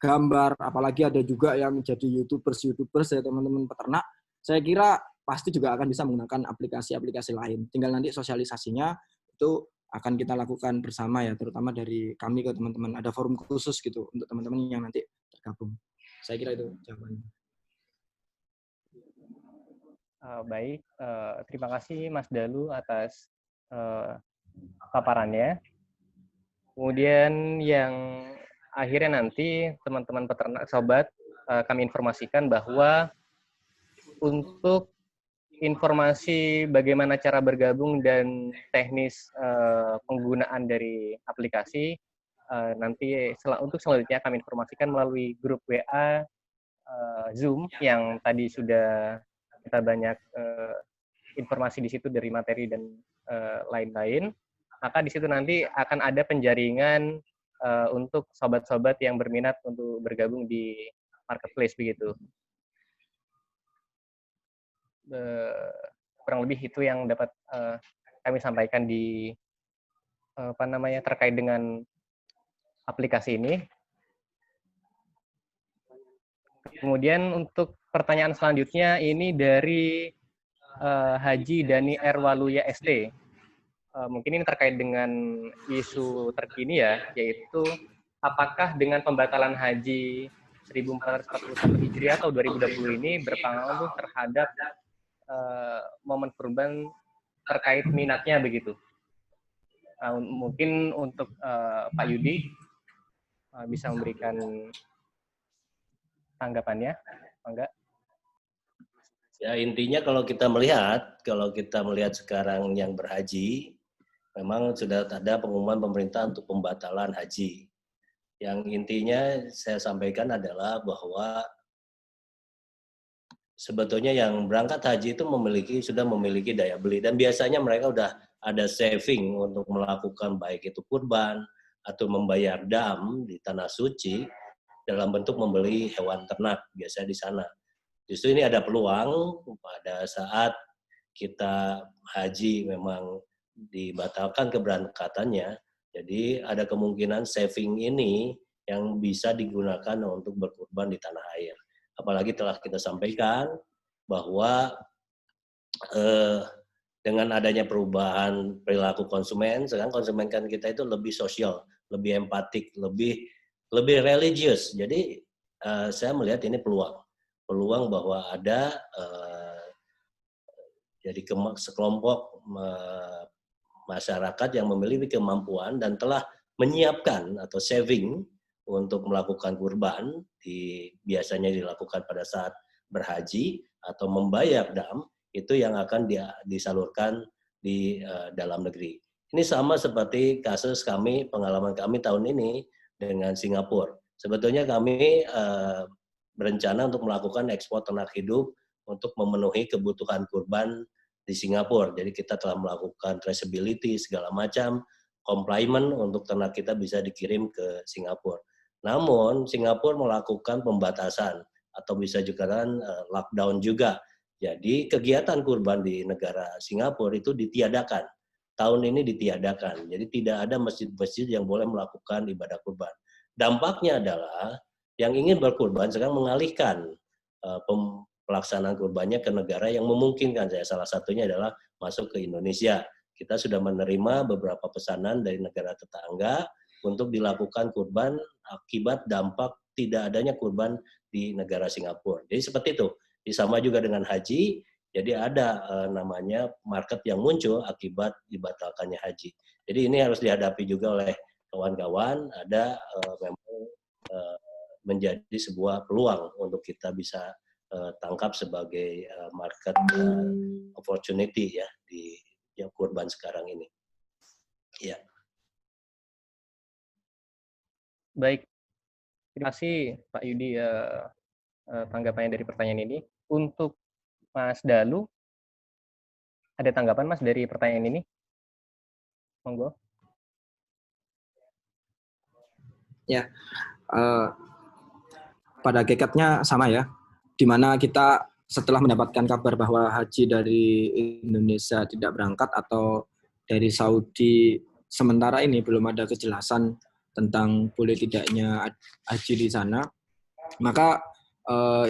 gambar, apalagi ada juga yang jadi YouTubers ya teman-teman peternak. Saya kira pasti juga akan bisa menggunakan aplikasi-aplikasi lain. Tinggal nanti sosialisasinya itu akan kita lakukan bersama ya, terutama dari kami ke teman-teman. Ada forum khusus gitu untuk teman-teman yang nanti tergabung. Saya kira itu jawabannya. Baik, terima kasih Mas Dalu atas paparannya. Kemudian yang akhirnya nanti teman-teman peternak sobat, kami informasikan bahwa untuk informasi bagaimana cara bergabung dan teknis penggunaan dari aplikasi, nanti untuk selanjutnya kami informasikan melalui grup WA Zoom yang tadi sudah kita banyak informasi di situ dari materi dan lain-lain. Maka di situ nanti akan ada penjaringan untuk sobat-sobat yang berminat untuk bergabung di marketplace begitu. Kurang lebih itu yang dapat kami sampaikan di terkait dengan aplikasi ini. Kemudian untuk pertanyaan selanjutnya ini dari Haji Dani Erwaluya SD. Mungkin ini terkait dengan isu terkini ya, yaitu apakah dengan pembatalan haji 1441 Hijriah atau 2020 ini berpengaruh terhadap momen kurban terkait minatnya begitu. Mungkin untuk Pak Yudi bisa memberikan tanggapannya, enggak? Ya intinya kalau kita melihat sekarang yang berhaji, memang sudah ada pengumuman pemerintah untuk pembatalan haji. Yang intinya saya sampaikan adalah bahwa sebetulnya yang berangkat haji itu sudah memiliki daya beli, dan biasanya mereka udah ada saving untuk melakukan baik itu kurban atau membayar dam di tanah suci dalam bentuk membeli hewan ternak biasanya di sana. Justru ini ada peluang pada saat kita haji memang dibatalkan keberangkatannya, jadi ada kemungkinan saving ini yang bisa digunakan untuk berkurban di tanah air. Apalagi telah kita sampaikan bahwa dengan adanya perubahan perilaku konsumen, sekarang konsumen kan kita itu lebih sosial, lebih empatik, lebih religius. Jadi saya melihat ini peluang bahwa ada jadi sekelompok masyarakat yang memiliki kemampuan dan telah menyiapkan atau saving untuk melakukan kurban, biasanya dilakukan pada saat berhaji atau membayar dam, itu yang akan disalurkan di dalam negeri. Ini sama seperti kasus pengalaman kami tahun ini dengan Singapura. Sebetulnya kami berencana untuk melakukan ekspor ternak hidup untuk memenuhi kebutuhan kurban di Singapura. Jadi kita telah melakukan traceability segala macam, compliance untuk ternak kita bisa dikirim ke Singapura. Namun Singapura melakukan pembatasan atau bisa juga kan lockdown juga. Jadi kegiatan kurban di negara Singapura itu ditiadakan. Tahun ini ditiadakan. Jadi tidak ada masjid-masjid yang boleh melakukan ibadah kurban. Dampaknya adalah yang ingin berkurban sekarang mengalihkan pelaksanaan kurbannya ke negara yang memungkinkan. Salah satunya adalah masuk ke Indonesia. Kita sudah menerima beberapa pesanan dari negara tetangga untuk dilakukan kurban akibat dampak tidak adanya kurban di negara Singapura. Jadi seperti itu. Sama juga dengan haji, jadi ada namanya market yang muncul akibat dibatalkannya haji. Jadi ini harus dihadapi juga oleh kawan-kawan, ada memang menjadi sebuah peluang untuk kita bisa tangkap sebagai market opportunity ya di yang kurban sekarang ini. Ya. Baik, Terima kasih Pak Yudi tanggapannya dari pertanyaan ini. Untuk Mas Dalu, ada tanggapan Mas dari pertanyaan ini? Monggo. Ya, pada hakikatnya sama ya, di mana kita setelah mendapatkan kabar bahwa haji dari Indonesia tidak berangkat atau dari Saudi sementara ini belum ada kejelasan tentang boleh tidaknya haji di sana, maka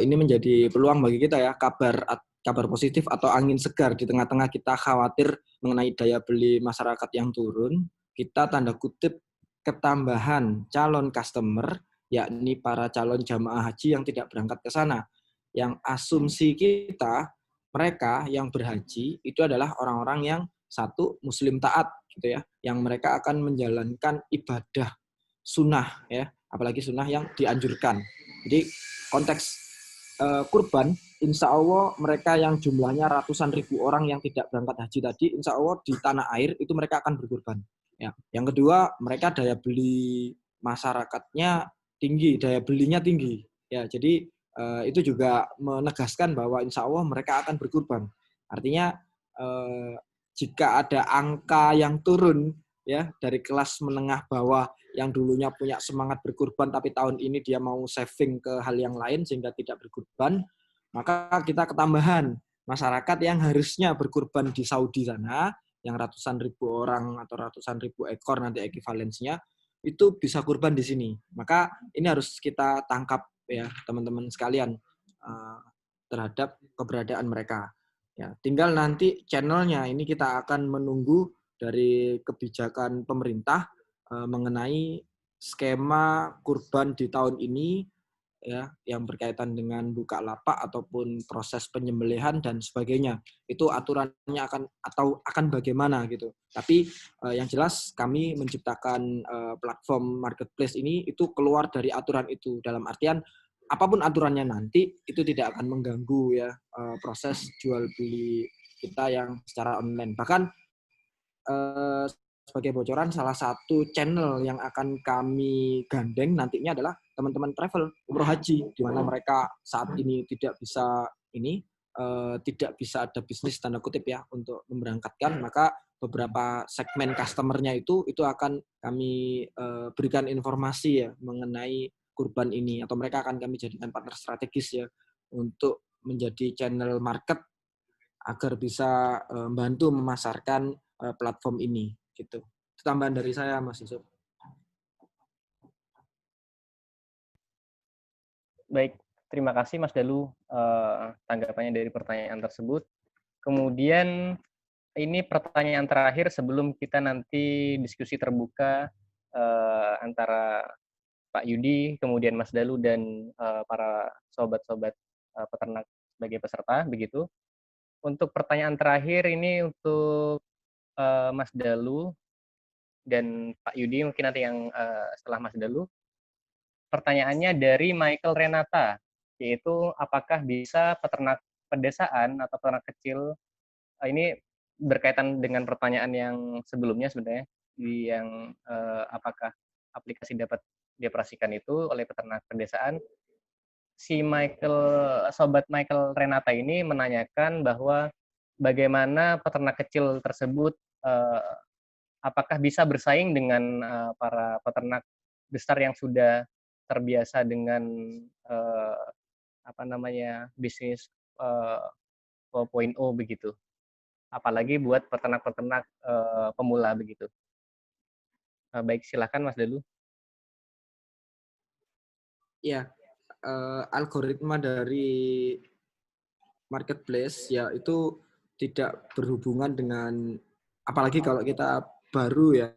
ini menjadi peluang bagi kita ya, kabar positif atau angin segar di tengah-tengah kita khawatir mengenai daya beli masyarakat yang turun. Kita tanda kutip ketambahan calon customer, yakni para calon jamaah haji yang tidak berangkat ke sana. Yang asumsi kita, mereka yang berhaji itu adalah orang-orang yang satu muslim taat gitu ya, yang mereka akan menjalankan ibadah sunnah ya, apalagi sunnah yang dianjurkan. Jadi konteks kurban, insya Allah mereka yang jumlahnya ratusan ribu orang yang tidak berangkat haji tadi, insya Allah di tanah air itu mereka akan berkurban. Ya. Yang kedua, mereka daya beli masyarakatnya tinggi, daya belinya tinggi. Ya, jadi itu juga menegaskan bahwa insya Allah mereka akan berkurban. Artinya jika ada angka yang turun ya dari kelas menengah bawah yang dulunya punya semangat berkurban tapi tahun ini dia mau saving ke hal yang lain sehingga tidak berkurban, maka kita ketambahan masyarakat yang harusnya berkurban di Saudi sana yang ratusan ribu orang atau ratusan ribu ekor nanti ekivalensinya itu bisa kurban di sini. Maka ini harus kita tangkap ya teman-teman sekalian terhadap keberadaan mereka. Ya, tinggal nanti channelnya ini kita akan menunggu dari kebijakan pemerintah mengenai skema kurban di tahun ini ya yang berkaitan dengan buka lapak ataupun proses penyembelihan dan sebagainya. Itu aturannya akan bagaimana gitu. Tapi yang jelas kami menciptakan platform marketplace ini itu keluar dari aturan itu, dalam artian apapun aturannya nanti itu tidak akan mengganggu ya proses jual beli kita yang secara online. Bahkan sebagai bocoran, salah satu channel yang akan kami gandeng nantinya adalah teman-teman travel umroh haji, di mana mereka saat ini tidak bisa ada bisnis tanda kutip ya untuk memberangkatkan, maka beberapa segmen customernya itu akan kami berikan informasi ya mengenai kurban ini, atau mereka akan kami jadikan partner strategis ya untuk menjadi channel market agar bisa membantu memasarkan platform ini gitu. Itu tambahan dari saya, Mas Yusuf. Baik, terima kasih Mas Dalu tanggapannya dari pertanyaan tersebut. Kemudian ini pertanyaan terakhir sebelum kita nanti diskusi terbuka antara Pak Yudi, kemudian Mas Dalu dan para sobat-sobat peternak sebagai peserta, begitu. Untuk pertanyaan terakhir ini untuk Mas Dalu dan Pak Yudi, mungkin nanti yang setelah Mas Dalu. Pertanyaannya dari Michael Renata, yaitu apakah bisa peternak pedesaan atau peternak kecil, ini berkaitan dengan pertanyaan yang sebelumnya sebenarnya, yang apakah aplikasi dapat dioperasikan itu oleh peternak pedesaan. Si Sobat Michael Renata ini menanyakan bahwa bagaimana peternak kecil tersebut apakah bisa bersaing dengan para peternak besar yang sudah terbiasa dengan bisnis 4.0 begitu. Apalagi buat peternak-peternak pemula begitu. Baik, silakan Mas Dalu. Ya, algoritma dari marketplace ya itu tidak berhubungan dengan, apalagi kalau kita baru ya,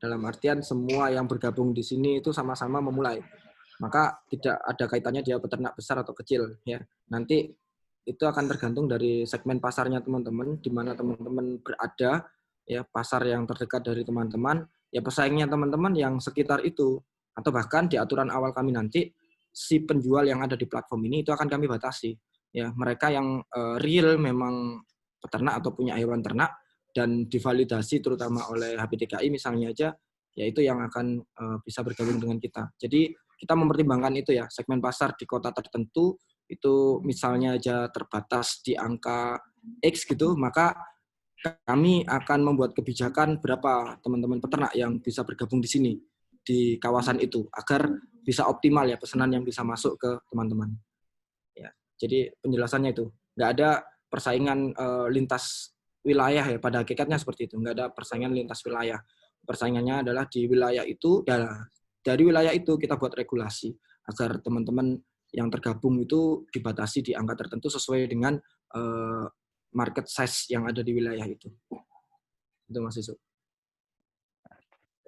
dalam artian semua yang bergabung di sini itu sama-sama memulai, maka tidak ada kaitannya dia peternak besar atau kecil ya. Nanti itu akan tergantung dari segmen pasarnya teman-teman, di mana teman-teman berada ya, pasar yang terdekat dari teman-teman ya, pesaingnya teman-teman yang sekitar itu, atau bahkan di aturan awal kami nanti si penjual yang ada di platform ini itu akan kami batasi ya, mereka yang real memang peternak atau punya hewan ternak dan divalidasi terutama oleh HPTKI misalnya aja, yaitu yang akan bisa bergabung dengan kita. Jadi kita mempertimbangkan itu ya, segmen pasar di kota tertentu itu misalnya aja terbatas di angka X gitu, maka kami akan membuat kebijakan berapa teman-teman peternak yang bisa bergabung di sini, di kawasan itu, agar bisa optimal ya pesanan yang bisa masuk ke teman-teman. Ya, jadi penjelasannya itu, nggak ada persaingan lintas wilayah ya, pada hakikatnya seperti itu, nggak ada persaingan lintas wilayah. Persaingannya adalah di wilayah itu, dan dari wilayah itu kita buat regulasi, agar teman-teman yang tergabung itu dibatasi di angka tertentu sesuai dengan market size yang ada di wilayah itu. Itu Mas Yusuf.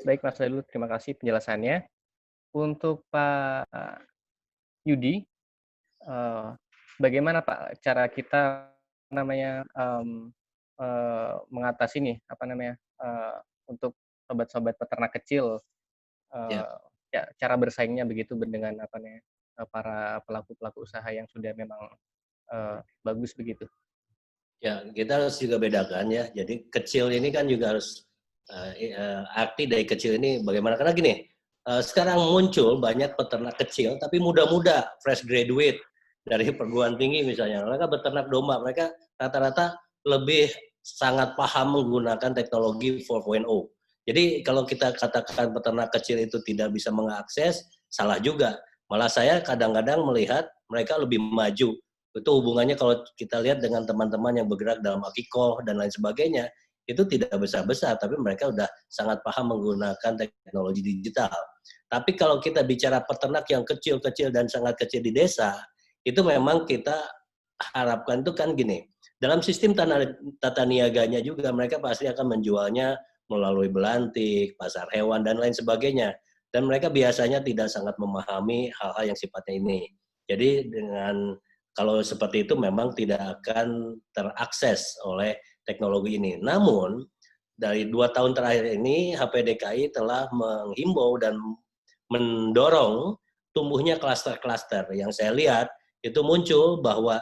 Baik Mas Lalu, terima kasih penjelasannya. Untuk Pak Yudi, bagaimana Pak cara kita mengatasi nih untuk sobat-sobat peternak kecil, ya, cara bersaingnya begitu dengan para pelaku-pelaku usaha yang sudah memang bagus begitu. Ya, kita harus juga bedakan ya. Jadi kecil ini kan juga harus arti dari kecil ini bagaimana? Karena gini, sekarang muncul banyak peternak kecil tapi muda-muda, fresh graduate dari perguruan tinggi misalnya. Mereka beternak domba, mereka rata-rata lebih sangat paham menggunakan teknologi 4.0. Jadi kalau kita katakan peternak kecil itu tidak bisa mengakses, salah juga. Malah saya kadang-kadang melihat mereka lebih maju. Itu hubungannya kalau kita lihat dengan teman-teman yang bergerak dalam akikoh dan lain sebagainya, itu tidak besar-besar, tapi mereka sudah sangat paham menggunakan teknologi digital. Tapi kalau kita bicara peternak yang kecil-kecil dan sangat kecil di desa, itu memang kita harapkan itu kan gini, dalam sistem tata niaganya juga mereka pasti akan menjualnya melalui belantik, pasar hewan, dan lain sebagainya. Dan mereka biasanya tidak sangat memahami hal-hal yang sifatnya ini. Jadi dengan kalau seperti itu memang tidak akan terakses oleh teknologi ini. Namun, dari 2 tahun terakhir ini, HPDKI telah menghimbau dan mendorong tumbuhnya klaster-klaster. Yang saya lihat, itu muncul bahwa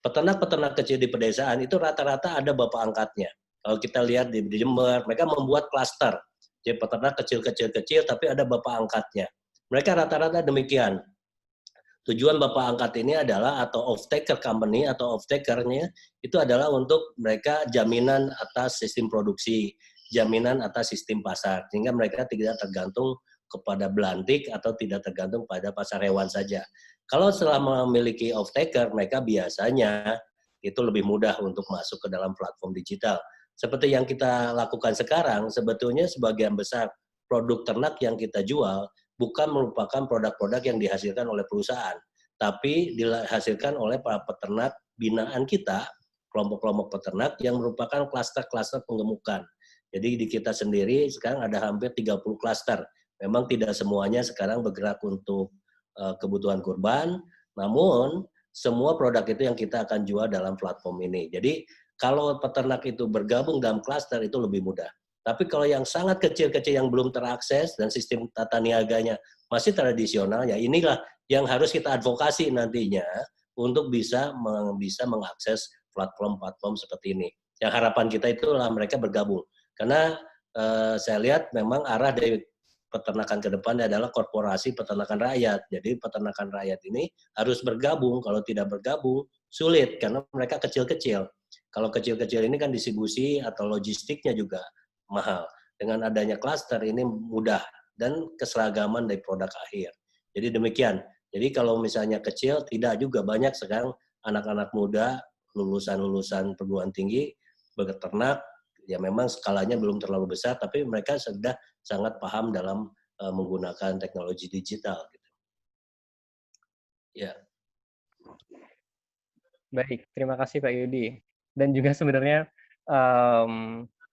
peternak-peternak kecil di pedesaan itu rata-rata ada bapak angkatnya. Kalau kita lihat di Jember, mereka membuat klaster. Jadi peternak kecil-kecil tapi ada bapak angkatnya. Mereka rata-rata demikian. Tujuan bapak angkat ini adalah atau off-taker company atau off-takernya itu adalah untuk mereka jaminan atas sistem produksi, jaminan atas sistem pasar, sehingga mereka tidak tergantung kepada belantik atau tidak tergantung pada pasar hewan saja. Kalau setelah memiliki off-taker, mereka biasanya itu lebih mudah untuk masuk ke dalam platform digital. Seperti yang kita lakukan sekarang, sebetulnya sebagian besar produk ternak yang kita jual bukan merupakan produk-produk yang dihasilkan oleh perusahaan, tapi dihasilkan oleh para peternak binaan kita, kelompok-kelompok peternak yang merupakan klaster-klaster penggemukan. Jadi di kita sendiri sekarang ada hampir 30 klaster. Memang tidak semuanya sekarang bergerak untuk kebutuhan kurban, namun semua produk itu yang kita akan jual dalam platform ini. Jadi kalau peternak itu bergabung dalam klaster itu lebih mudah. Tapi kalau yang sangat kecil-kecil yang belum terakses dan sistem tata niaganya masih tradisional, ya inilah yang harus kita advokasi nantinya untuk bisa mengakses platform-platform seperti ini. Yang harapan kita itulah mereka bergabung. Karena saya lihat memang arah dari peternakan ke depan adalah korporasi peternakan rakyat. Jadi peternakan rakyat ini harus bergabung. Kalau tidak bergabung, sulit karena mereka kecil-kecil. Kalau kecil-kecil ini kan distribusi atau logistiknya juga mahal. Dengan adanya klaster ini mudah dan keseragaman dari produk akhir. Jadi demikian. Jadi kalau misalnya kecil, tidak juga banyak sekarang anak-anak muda lulusan perguruan tinggi beternak, ya memang skalanya belum terlalu besar, tapi mereka sudah sangat paham dalam menggunakan teknologi digital. Gitu. Ya. Baik, terima kasih Pak Yudi. Dan juga sebenarnya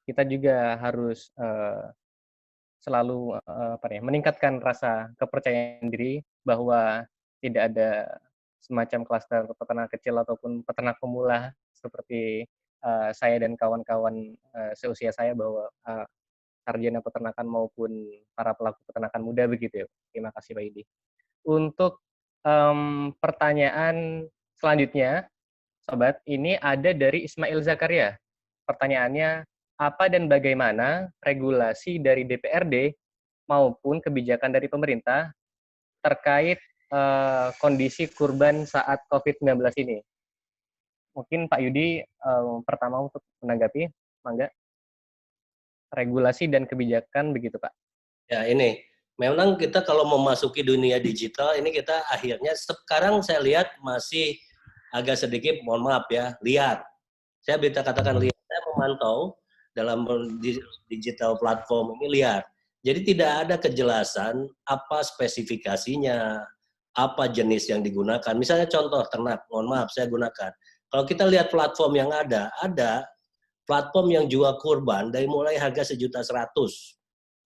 kita juga harus selalu meningkatkan rasa kepercayaan diri bahwa tidak ada semacam klaster peternak kecil ataupun peternak pemula seperti saya dan kawan-kawan seusia saya, bahwa sarjana peternakan maupun para pelaku peternakan muda begitu ya. Terima kasih Pak Yudi. Untuk pertanyaan selanjutnya, Sobat, ini ada dari Ismail Zakaria. Pertanyaannya, apa dan bagaimana regulasi dari DPRD maupun kebijakan dari pemerintah terkait kondisi kurban saat COVID-19 ini. Mungkin Pak Yudi pertama untuk menanggapi, mangga. Regulasi dan kebijakan begitu, Pak. Ya, ini memang kita kalau memasuki dunia digital ini kita akhirnya sekarang saya lihat masih agak sedikit, mohon maaf ya, liar. Saya bisa katakan liar. Saya memantau dalam digital platform ini liar. Jadi tidak ada kejelasan apa spesifikasinya, apa jenis yang digunakan. Misalnya contoh ternak, mohon maaf saya gunakan. Kalau kita lihat platform yang ada platform yang jual kurban dari mulai harga 1.100.000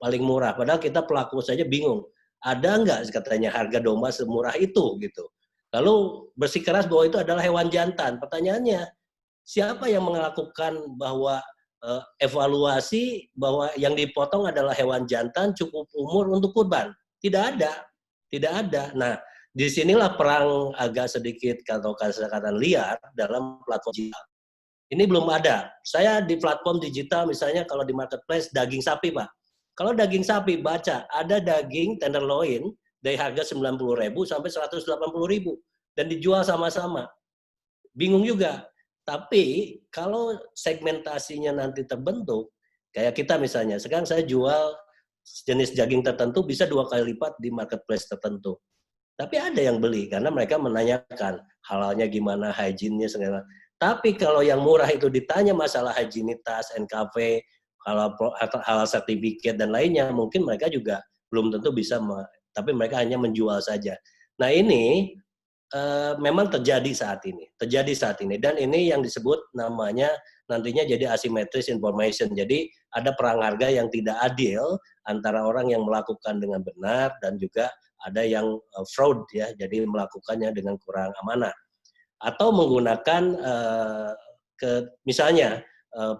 paling murah. Padahal kita pelaku saja bingung. Ada nggak katanya harga domba semurah itu gitu. Lalu bersikeras bahwa itu adalah hewan jantan. Pertanyaannya, siapa yang melakukan bahwa evaluasi bahwa yang dipotong adalah hewan jantan cukup umur untuk kurban? Tidak ada. Tidak ada. Nah, disinilah perang agak sedikit kalau katakan liar dalam platform digital. Ini belum ada. Saya di platform digital misalnya kalau di marketplace daging sapi, Pak. Kalau daging sapi baca ada daging tenderloin dari harga 90.000 sampai 180.000 dan dijual sama-sama. Bingung juga. Tapi kalau segmentasinya nanti terbentuk, kayak kita misalnya, sekarang saya jual jenis daging tertentu bisa 2 kali lipat di marketplace tertentu. Tapi ada yang beli karena mereka menanyakan halalnya gimana, hygiene-nya segala. Tapi kalau yang murah itu ditanya masalah higienitas, NKV, halal sertifikat dan lainnya, mungkin mereka juga belum tentu bisa, tapi mereka hanya menjual saja. Nah ini memang terjadi saat ini, dan ini yang disebut namanya nantinya jadi asymmetric information. Jadi ada perang harga yang tidak adil antara orang yang melakukan dengan benar dan juga ada yang fraud ya, jadi melakukannya dengan kurang amanah. Atau menggunakan misalnya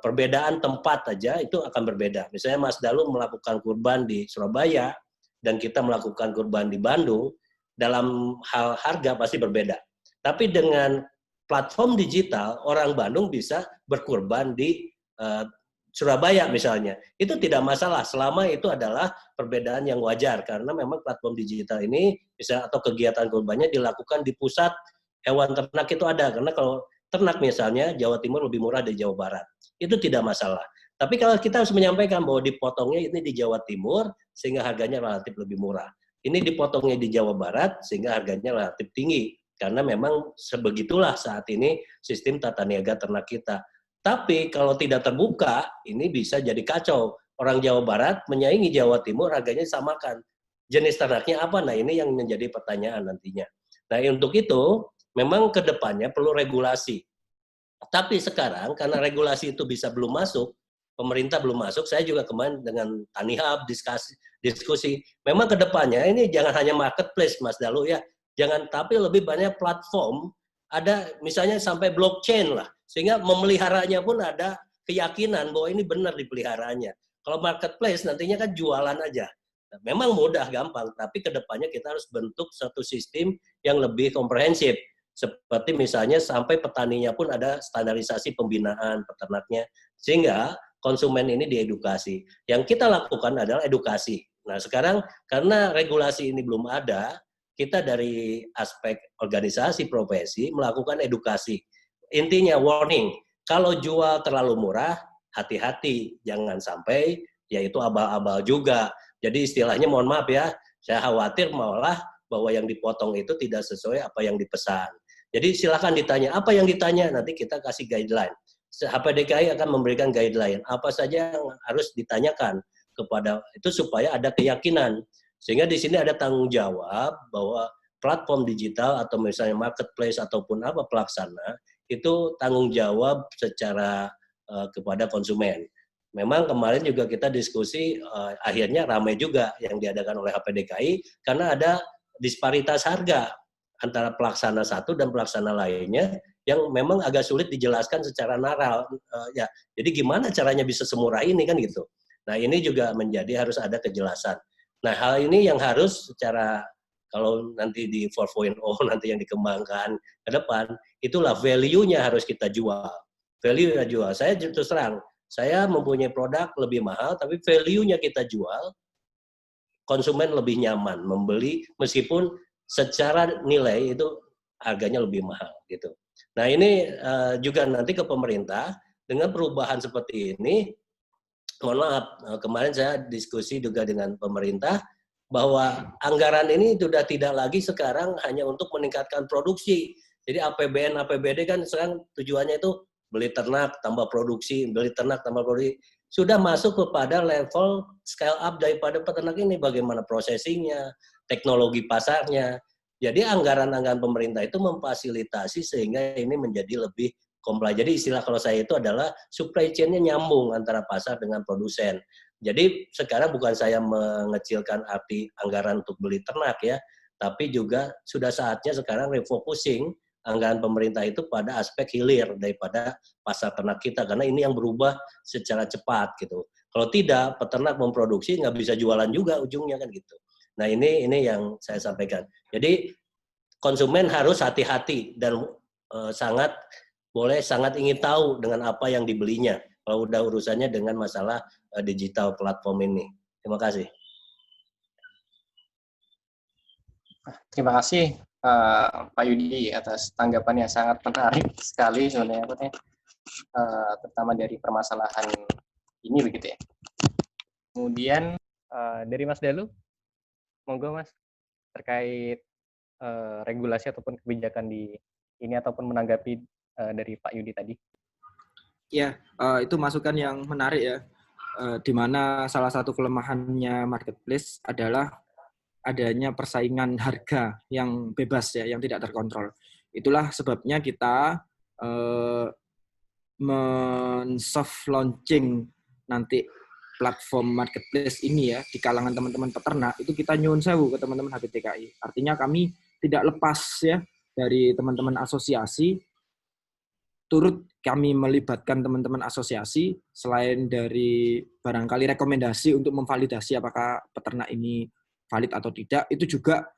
perbedaan tempat aja itu akan berbeda. Misalnya Mas Dalu melakukan kurban di Surabaya dan kita melakukan kurban di Bandung, dalam hal harga pasti berbeda. Tapi dengan platform digital, orang Bandung bisa berkurban di Surabaya misalnya. Itu tidak masalah selama itu adalah perbedaan yang wajar karena memang platform digital ini bisa atau kegiatan kurbannya dilakukan di pusat hewan ternak itu ada, karena kalau ternak misalnya Jawa Timur lebih murah dari Jawa Barat, itu tidak masalah. Tapi kalau kita harus menyampaikan bahwa dipotongnya ini di Jawa Timur sehingga harganya relatif lebih murah. Ini dipotongnya di Jawa Barat sehingga harganya relatif tinggi, karena memang sebegitulah saat ini sistem tata niaga ternak kita. Tapi kalau tidak terbuka, ini bisa jadi kacau. Orang Jawa Barat menyaingi Jawa Timur, harganya disamakan. Jenis ternaknya apa? Nah ini yang menjadi pertanyaan nantinya. Nah untuk itu, memang ke depannya perlu regulasi. Tapi sekarang karena regulasi itu belum masuk, pemerintah belum masuk, saya juga kemarin dengan Tanihub diskusi. Memang ke depannya ini jangan hanya marketplace Mas Dalu ya, jangan, tapi lebih banyak platform, ada misalnya sampai blockchain lah, sehingga memeliharanya pun ada keyakinan bahwa ini benar dipeliharanya. Kalau marketplace nantinya kan jualan aja. Memang mudah, gampang, tapi ke depannya kita harus bentuk satu sistem yang lebih komprehensif. Seperti misalnya sampai petaninya pun ada standarisasi pembinaan peternaknya, sehingga konsumen ini diedukasi. Yang kita lakukan adalah edukasi. Nah sekarang karena regulasi ini belum ada, kita dari aspek organisasi profesi melakukan edukasi. Intinya warning, kalau jual terlalu murah, hati-hati, jangan sampai yaitu abal-abal juga. Jadi istilahnya mohon maaf ya, saya khawatir malah bahwa yang dipotong itu tidak sesuai apa yang dipesan. Jadi silakan ditanya, apa yang ditanya, nanti kita kasih guideline. HPDKI akan memberikan guideline, apa saja yang harus ditanyakan kepada itu supaya ada keyakinan. Sehingga di sini ada tanggung jawab bahwa platform digital atau misalnya marketplace ataupun apa pelaksana, itu tanggung jawab secara kepada konsumen. Memang kemarin juga kita diskusi, akhirnya ramai juga yang diadakan oleh HPDKI, karena ada disparitas harga antara pelaksana satu dan pelaksana lainnya yang memang agak sulit dijelaskan secara naral. Ya, jadi gimana caranya bisa semurah ini kan gitu. Nah ini juga menjadi harus ada kejelasan. Nah hal ini yang harus secara kalau nanti di 4.0 nanti yang dikembangkan ke depan, itulah value-nya harus kita jual. Value-nya jual. Saya terus terang, saya mempunyai produk lebih mahal, tapi value-nya kita jual, konsumen lebih nyaman membeli meskipun secara nilai itu harganya lebih mahal gitu. Nah ini juga nanti ke pemerintah dengan perubahan seperti ini, mohon maaf kemarin saya diskusi juga dengan pemerintah bahwa anggaran ini sudah tidak lagi sekarang hanya untuk meningkatkan produksi. Jadi APBN, APBD kan sekarang tujuannya itu beli ternak tambah produksi, beli ternak tambah produksi. Sudah masuk kepada level scale up daripada peternak ini, bagaimana processingnya, teknologi pasarnya. Jadi anggaran-anggaran pemerintah itu memfasilitasi sehingga ini menjadi lebih comply. Jadi istilah kalau saya itu adalah supply chain-nya nyambung antara pasar dengan produsen. Jadi sekarang bukan saya mengecilkan arti anggaran untuk beli ternak ya, tapi juga sudah saatnya sekarang refocusing anggaran pemerintah itu pada aspek hilir daripada pasar ternak kita, karena ini yang berubah secara cepat gitu. Kalau tidak, peternak memproduksi nggak bisa jualan juga ujungnya kan gitu. Nah ini yang saya sampaikan. Jadi konsumen harus hati-hati dan sangat ingin tahu dengan apa yang dibelinya kalau udah urusannya dengan masalah digital platform ini. Terima kasih. Terima kasih Pak Yudi atas tanggapannya, sangat menarik sekali sebenarnya, terutama dari permasalahan ini begitu ya. Kemudian dari Mas Dalu, monggo Mas, terkait regulasi ataupun kebijakan di ini ataupun menanggapi dari Pak Yudi tadi. Ya, itu masukan yang menarik ya, di mana salah satu kelemahannya marketplace adalah adanya persaingan harga yang bebas ya, yang tidak terkontrol. Itulah sebabnya kita men-soft launching nanti platform marketplace ini ya di kalangan teman-teman peternak, itu kita nyuwun sewu ke teman-teman HBTKI. Artinya kami tidak lepas ya dari teman-teman asosiasi, turut kami melibatkan teman-teman asosiasi selain dari barangkali rekomendasi untuk memvalidasi apakah peternak ini valid atau tidak, itu juga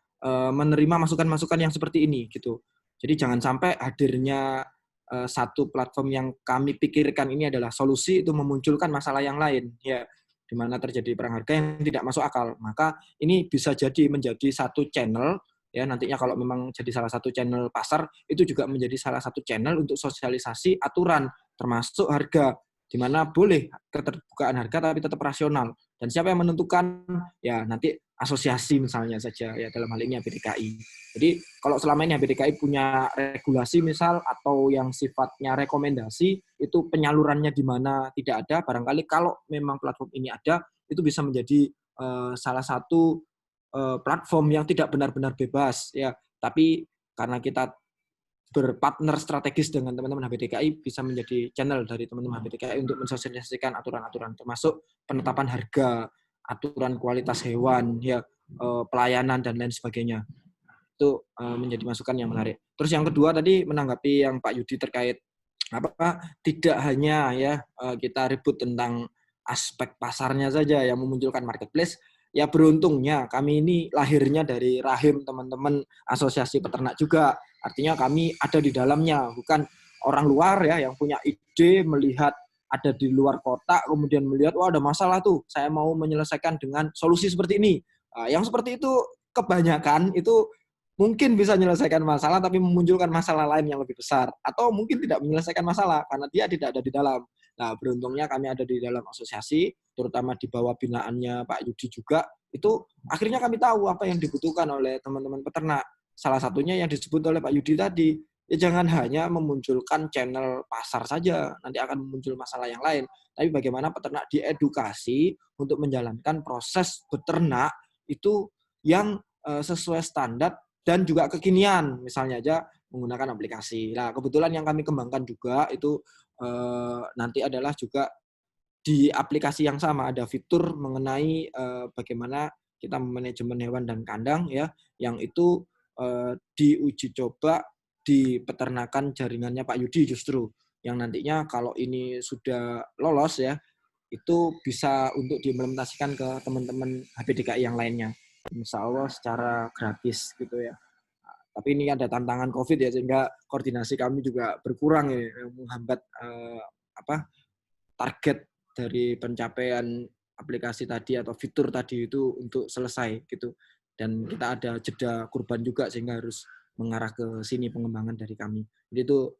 menerima masukan-masukan yang seperti ini gitu. Jadi jangan sampai hadirnya satu platform yang kami pikirkan ini adalah solusi itu memunculkan masalah yang lain ya, di mana terjadi perang harga yang tidak masuk akal. Maka ini bisa jadi menjadi satu channel ya, nantinya kalau memang jadi salah satu channel pasar, itu juga menjadi salah satu channel untuk sosialisasi aturan termasuk harga, di mana boleh keterbukaan harga tapi tetap rasional. Dan siapa yang menentukan? Ya nanti asosiasi misalnya saja ya, dalam hal ini HBTKI. Jadi kalau selama ini HBTKI punya regulasi misal atau yang sifatnya rekomendasi, itu penyalurannya di mana tidak ada, barangkali kalau memang platform ini ada, itu bisa menjadi salah satu platform yang tidak benar-benar bebas ya, tapi karena kita berpartner strategis dengan teman-teman HBTKI, bisa menjadi channel dari teman-teman HBTKI untuk mensosialisasikan aturan-aturan termasuk penetapan harga, aturan kualitas hewan ya, pelayanan dan lain sebagainya. Itu menjadi masukan yang menarik. Terus yang kedua tadi menanggapi yang Pak Yudi terkait tidak hanya ya kita ribut tentang aspek pasarnya saja yang memunculkan marketplace. Ya beruntungnya kami ini lahirnya dari rahim teman-teman asosiasi peternak juga. Artinya kami ada di dalamnya, bukan orang luar ya yang punya ide melihat ada di luar kota kemudian melihat wah ada masalah tuh, saya mau menyelesaikan dengan solusi seperti ini. Yang seperti itu kebanyakan itu mungkin bisa menyelesaikan masalah tapi memunculkan masalah lain yang lebih besar, atau mungkin tidak menyelesaikan masalah karena dia tidak ada di dalam. Nah, beruntungnya kami ada di dalam asosiasi, terutama di bawah binaannya Pak Yudi juga, itu akhirnya kami tahu apa yang dibutuhkan oleh teman-teman peternak. Salah satunya yang disebut oleh Pak Yudi tadi, ya jangan hanya memunculkan channel pasar saja, nanti akan muncul masalah yang lain. Tapi bagaimana peternak diedukasi untuk menjalankan proses beternak itu yang sesuai standar dan juga kekinian, misalnya aja menggunakan aplikasi. Nah, kebetulan yang kami kembangkan juga itu nanti adalah juga di aplikasi yang sama ada fitur mengenai bagaimana kita manajemen hewan dan kandang ya, yang itu diuji coba di peternakan jaringannya Pak Yudi justru, yang nantinya kalau ini sudah lolos ya, itu bisa untuk diimplementasikan ke teman-teman HBTKI yang lainnya. Insya Allah secara gratis gitu ya. Tapi ini ada tantangan COVID ya, sehingga koordinasi kami juga berkurang ya, yang menghambat target dari pencapaian aplikasi tadi atau fitur tadi itu untuk selesai gitu. Dan kita ada jeda kurban juga sehingga harus mengarah ke sini pengembangan dari kami. Jadi itu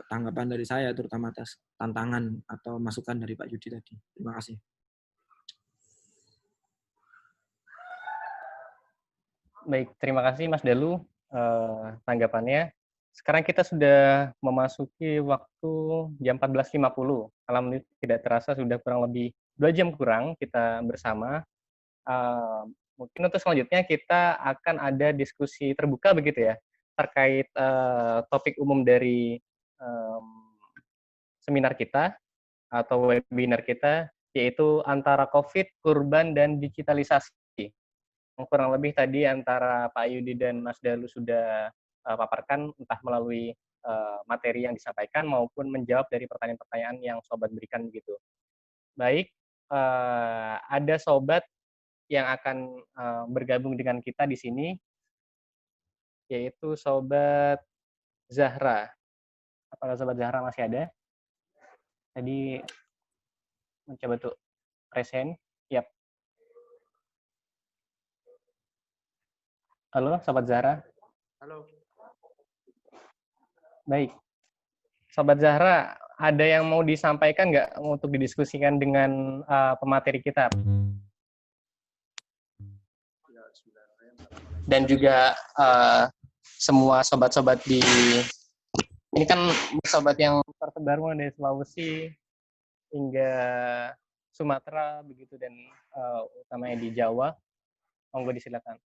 tanggapan dari saya terutama atas tantangan atau masukan dari Pak Yudi tadi. Terima kasih. Baik, terima kasih Mas Dalu tanggapannya. Sekarang kita sudah memasuki waktu jam 14.50. Alhamdulillah tidak terasa sudah kurang lebih 2 jam kurang kita bersama. Mungkin untuk selanjutnya kita akan ada diskusi terbuka begitu ya, terkait topik umum dari seminar kita atau webinar kita, yaitu antara COVID, kurban, dan digitalisasi. Kurang lebih tadi antara Pak Yudi dan Mas Dalu sudah paparkan, entah melalui materi yang disampaikan maupun menjawab dari pertanyaan-pertanyaan yang sobat berikan begitu. Baik, ada sobat yang akan bergabung dengan kita di sini, yaitu sobat Zahra. Apakah sobat Zahra masih ada? Tadi mencoba untuk present. Yap. Halo, sobat Zahra. Halo. Baik. Sobat Zahra, ada yang mau disampaikan nggak untuk didiskusikan dengan pemateri kita? Dan juga semua sobat-sobat di ini kan sobat yang tersebar mulai dari Sulawesi hingga Sumatera begitu dan utamanya di Jawa. Monggo disilakan.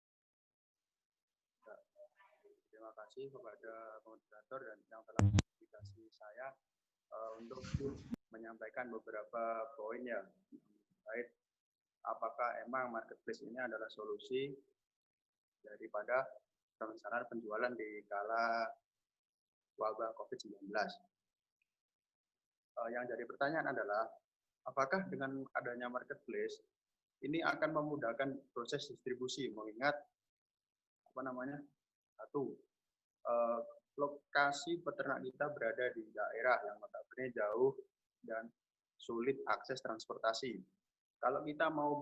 Terima kasih kepada moderator dan yang telah memfasilitasi saya untuk menyampaikan beberapa poin ya terkait apakah emang marketplace ini adalah solusi daripada pemesanan penjualan di kala wabah COVID-19. Yang jadi pertanyaan adalah, apakah dengan adanya marketplace ini akan memudahkan proses distribusi, mengingat satu, lokasi peternak kita berada di daerah yang notabene jauh dan sulit akses transportasi. Kalau kita mau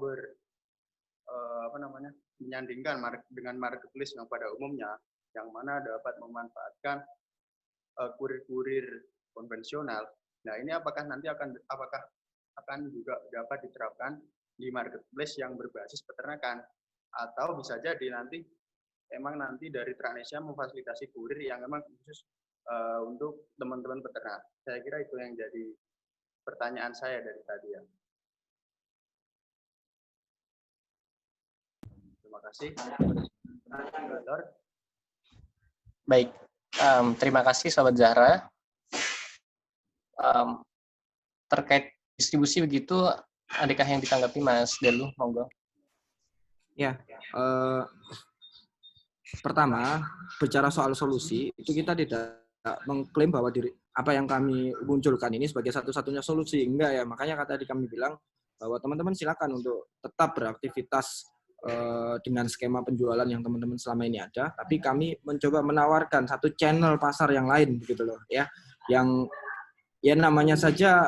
menyandingkan dengan marketplace yang pada umumnya, yang mana dapat memanfaatkan kurir-kurir konvensional. Nah, ini apakah akan juga dapat diterapkan di marketplace yang berbasis peternakan, atau bisa jadi nanti dari Transnesia memfasilitasi kurir yang memang khusus untuk teman-teman peternak. Saya kira itu yang jadi pertanyaan saya dari tadi ya. Terima kasih. Baik, terima kasih Sobat Zahra. Terkait distribusi begitu, adakah yang ditanggapi Mas Dalu? Monggo. Ya, pertama, bicara soal solusi, itu kita tidak mengklaim bahwa apa yang kami munculkan ini sebagai satu-satunya solusi. Enggak ya, makanya tadi kami bilang bahwa teman-teman silakan untuk tetap beraktivitas dengan skema penjualan yang teman-teman selama ini ada, tapi kami mencoba menawarkan satu channel pasar yang lain, begitu loh, ya, yang ya namanya saja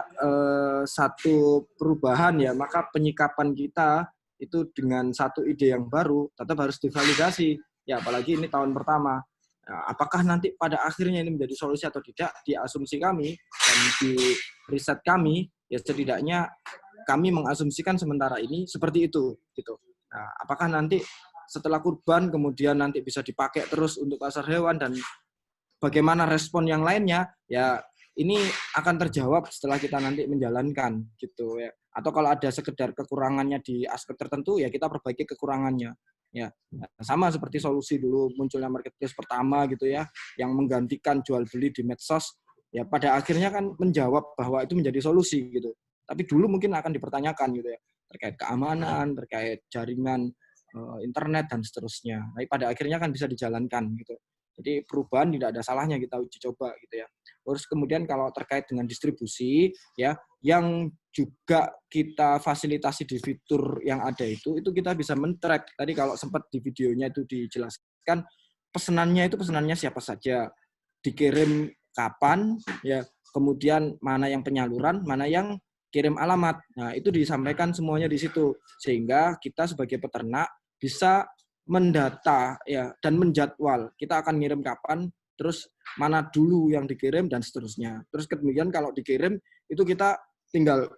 satu perubahan ya, maka penyikapan kita itu dengan satu ide yang baru tetap harus divalidasi, ya, apalagi ini tahun pertama. Nah, apakah nanti pada akhirnya ini menjadi solusi atau tidak, di asumsi kami dan di riset kami, ya setidaknya kami mengasumsikan sementara ini seperti itu, gitu. Nah, apakah nanti setelah kurban kemudian nanti bisa dipakai terus untuk pasar hewan dan bagaimana respon yang lainnya, ya ini akan terjawab setelah kita nanti menjalankan, gitu ya. Atau kalau ada sekedar kekurangannya di aspek tertentu, ya kita perbaiki kekurangannya. Ya, sama seperti solusi dulu munculnya marketplace pertama gitu ya, yang menggantikan jual beli di medsos, ya pada akhirnya kan menjawab bahwa itu menjadi solusi gitu. Tapi dulu mungkin akan dipertanyakan gitu ya, terkait keamanan, terkait jaringan internet dan seterusnya. Tapi pada akhirnya kan bisa dijalankan gitu. Jadi perubahan tidak ada salahnya kita uji coba gitu ya. Terus kemudian kalau terkait dengan distribusi ya, yang juga kita fasilitasi di fitur yang ada itu kita bisa men-track. Tadi kalau sempat di videonya itu dijelaskan pesanannya siapa saja, dikirim kapan ya, kemudian mana yang penyaluran, mana yang kirim alamat. Nah, itu disampaikan semuanya di situ sehingga kita sebagai peternak bisa mendata ya dan menjadwal kita akan ngirim kapan, terus mana dulu yang dikirim dan seterusnya. Terus kemudian kalau dikirim itu kita tinggal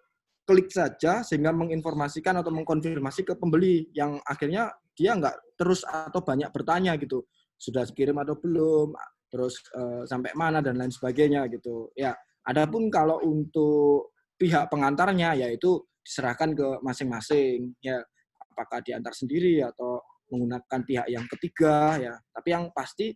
klik saja sehingga menginformasikan atau mengkonfirmasi ke pembeli yang akhirnya dia nggak terus atau banyak bertanya gitu, sudah dikirim atau belum, terus sampai mana dan lain sebagainya gitu. Ya, adapun kalau untuk pihak pengantarnya yaitu diserahkan ke masing-masing ya, apakah diantar sendiri atau menggunakan pihak yang ketiga ya. Tapi yang pasti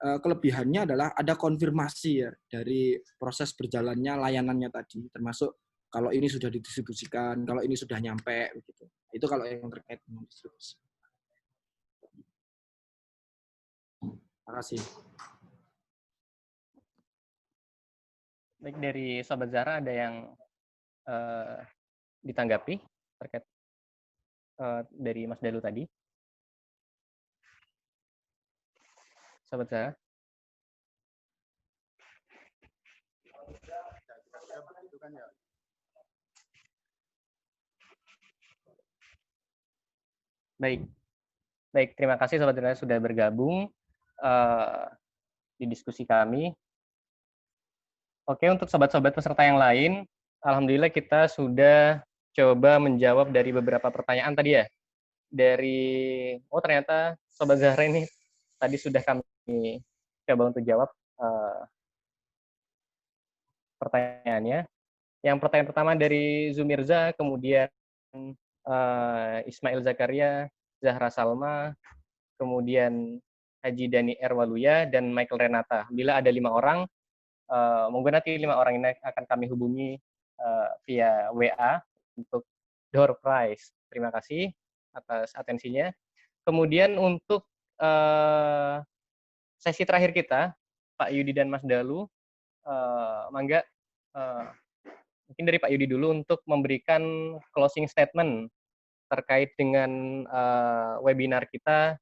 kelebihannya adalah ada konfirmasi ya dari proses berjalannya layanannya tadi, termasuk kalau ini sudah didistribusikan, kalau ini sudah nyampe begitu. Itu kalau yang terkait dengan distribusi. Terima kasih. Baik, dari Sobat Zara ada yang ditanggapi terkait dari Mas Dalu tadi? Sobat Zara? Baik, baik. Terima kasih Sobat Zara sudah bergabung di diskusi kami. Oke, untuk sobat-sobat peserta yang lain, alhamdulillah kita sudah coba menjawab dari beberapa pertanyaan tadi ya. Ternyata Sobat Zahra ini tadi sudah kami coba untuk jawab pertanyaannya. Yang pertanyaan pertama dari Zumirza, kemudian Ismail Zakaria, Zahra Salma, kemudian Haji Dani Erwaluya, dan Michael Renata. Bila ada 5 orang, mungkin nanti 5 orang ini akan kami hubungi via WA untuk door prize. Terima kasih atas atensinya. Kemudian untuk sesi terakhir kita, Pak Yudi dan Mas Dalu, mangga mungkin dari Pak Yudi dulu untuk memberikan closing statement terkait dengan webinar kita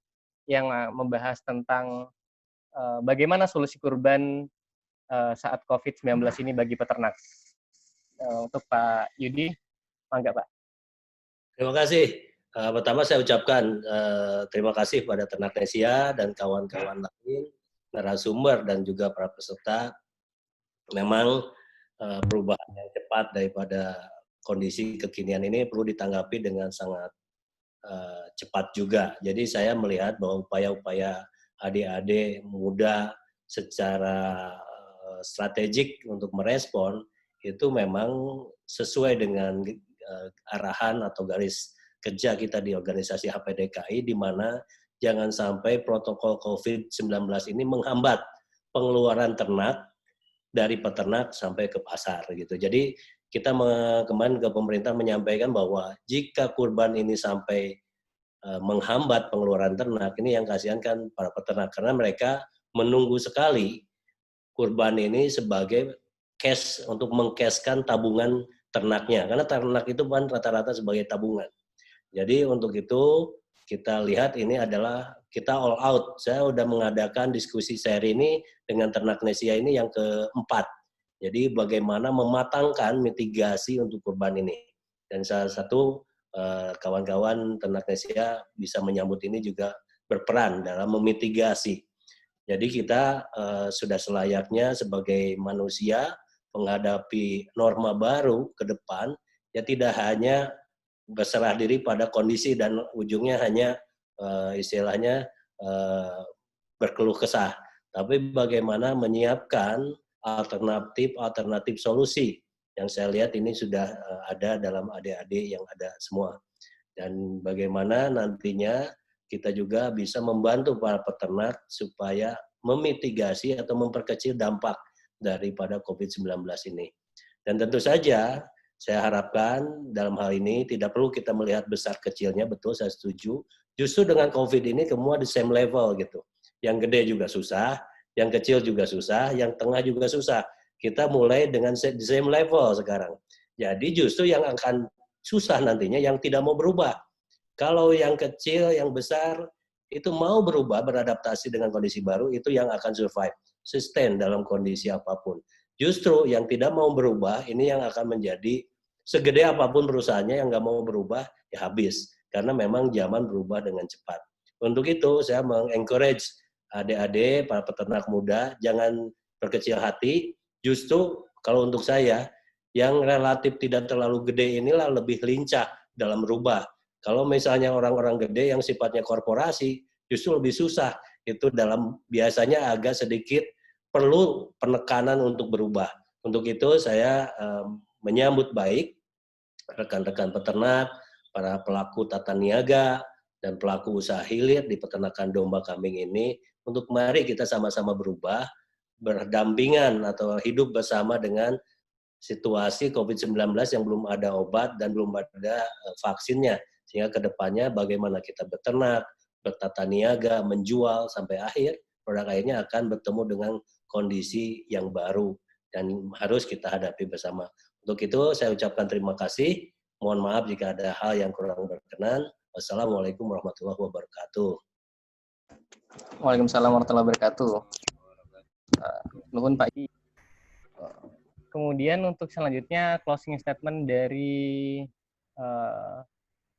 yang membahas tentang bagaimana solusi kurban saat COVID-19 ini bagi peternak. Untuk Pak Yudi, mangga Pak. Terima kasih. Pertama saya ucapkan terima kasih pada Ternaknesia dan kawan-kawan lain, narasumber dan juga para peserta. Memang perubahan yang cepat daripada kondisi kekinian ini perlu ditanggapi dengan sangat cepat juga. Jadi saya melihat bahwa upaya-upaya adik-adik muda secara strategik untuk merespon itu memang sesuai dengan arahan atau garis kerja kita di organisasi HPDKI, di mana jangan sampai protokol COVID-19 ini menghambat pengeluaran ternak dari peternak sampai ke pasar gitu. Jadi kita kemarin ke pemerintah menyampaikan bahwa jika kurban ini sampai menghambat pengeluaran ternak, ini yang kasihan kan para peternak karena mereka menunggu sekali kurban ini sebagai cash untuk mengcashkan tabungan ternaknya, karena ternak itu kan rata-rata sebagai tabungan. Jadi untuk itu kita lihat ini adalah kita all out. Saya sudah mengadakan diskusi seri ini dengan Ternaknesia ini yang keempat. Jadi bagaimana mematangkan mitigasi untuk kurban ini. Dan salah satu kawan-kawan Ternaknesia bisa menyambut ini juga berperan dalam memitigasi. Jadi kita sudah selayaknya sebagai manusia menghadapi norma baru ke depan, ya tidak hanya berserah diri pada kondisi dan ujungnya hanya istilahnya berkeluh kesah, tapi bagaimana menyiapkan alternatif solusi yang saya lihat ini sudah ada dalam adik-adik yang ada semua. Dan bagaimana nantinya kita juga bisa membantu para peternak supaya memitigasi atau memperkecil dampak daripada COVID-19 ini. Dan tentu saja saya harapkan dalam hal ini tidak perlu kita melihat besar kecilnya, betul saya setuju. Justru dengan COVID ini semua di same level gitu. Yang gede juga susah, yang kecil juga susah, yang tengah juga susah. Kita mulai dengan the same level sekarang. Jadi justru yang akan susah nantinya yang tidak mau berubah. Kalau yang kecil, yang besar, itu mau berubah, beradaptasi dengan kondisi baru, itu yang akan survive, sustain dalam kondisi apapun. Justru yang tidak mau berubah, ini yang akan menjadi segede apapun perusahaannya yang nggak mau berubah, ya habis. Karena memang zaman berubah dengan cepat. Untuk itu, saya mengencourage adik-adik, para peternak muda, jangan berkecil hati. Justru kalau untuk saya, yang relatif tidak terlalu gede inilah lebih lincah dalam berubah. Kalau misalnya orang-orang gede yang sifatnya korporasi, justru lebih susah. Itu biasanya agak sedikit perlu penekanan untuk berubah. Untuk itu saya menyambut baik rekan-rekan peternak, para pelaku tata niaga, dan pelaku usaha hilir di peternakan domba kambing ini, untuk mari kita sama-sama berubah, berdampingan atau hidup bersama dengan situasi COVID-19 yang belum ada obat dan belum ada vaksinnya. Sehingga kedepannya bagaimana kita beternak, bertata niaga, menjual, sampai akhir, produk akhirnya akan bertemu dengan kondisi yang baru dan harus kita hadapi bersama. Untuk itu saya ucapkan terima kasih. Mohon maaf jika ada hal yang kurang berkenan. Wassalamualaikum warahmatullahi wabarakatuh. Waalaikumsalam warahmatullahi wabarakatuh. Nuhun Pak I. Kemudian untuk selanjutnya closing statement dari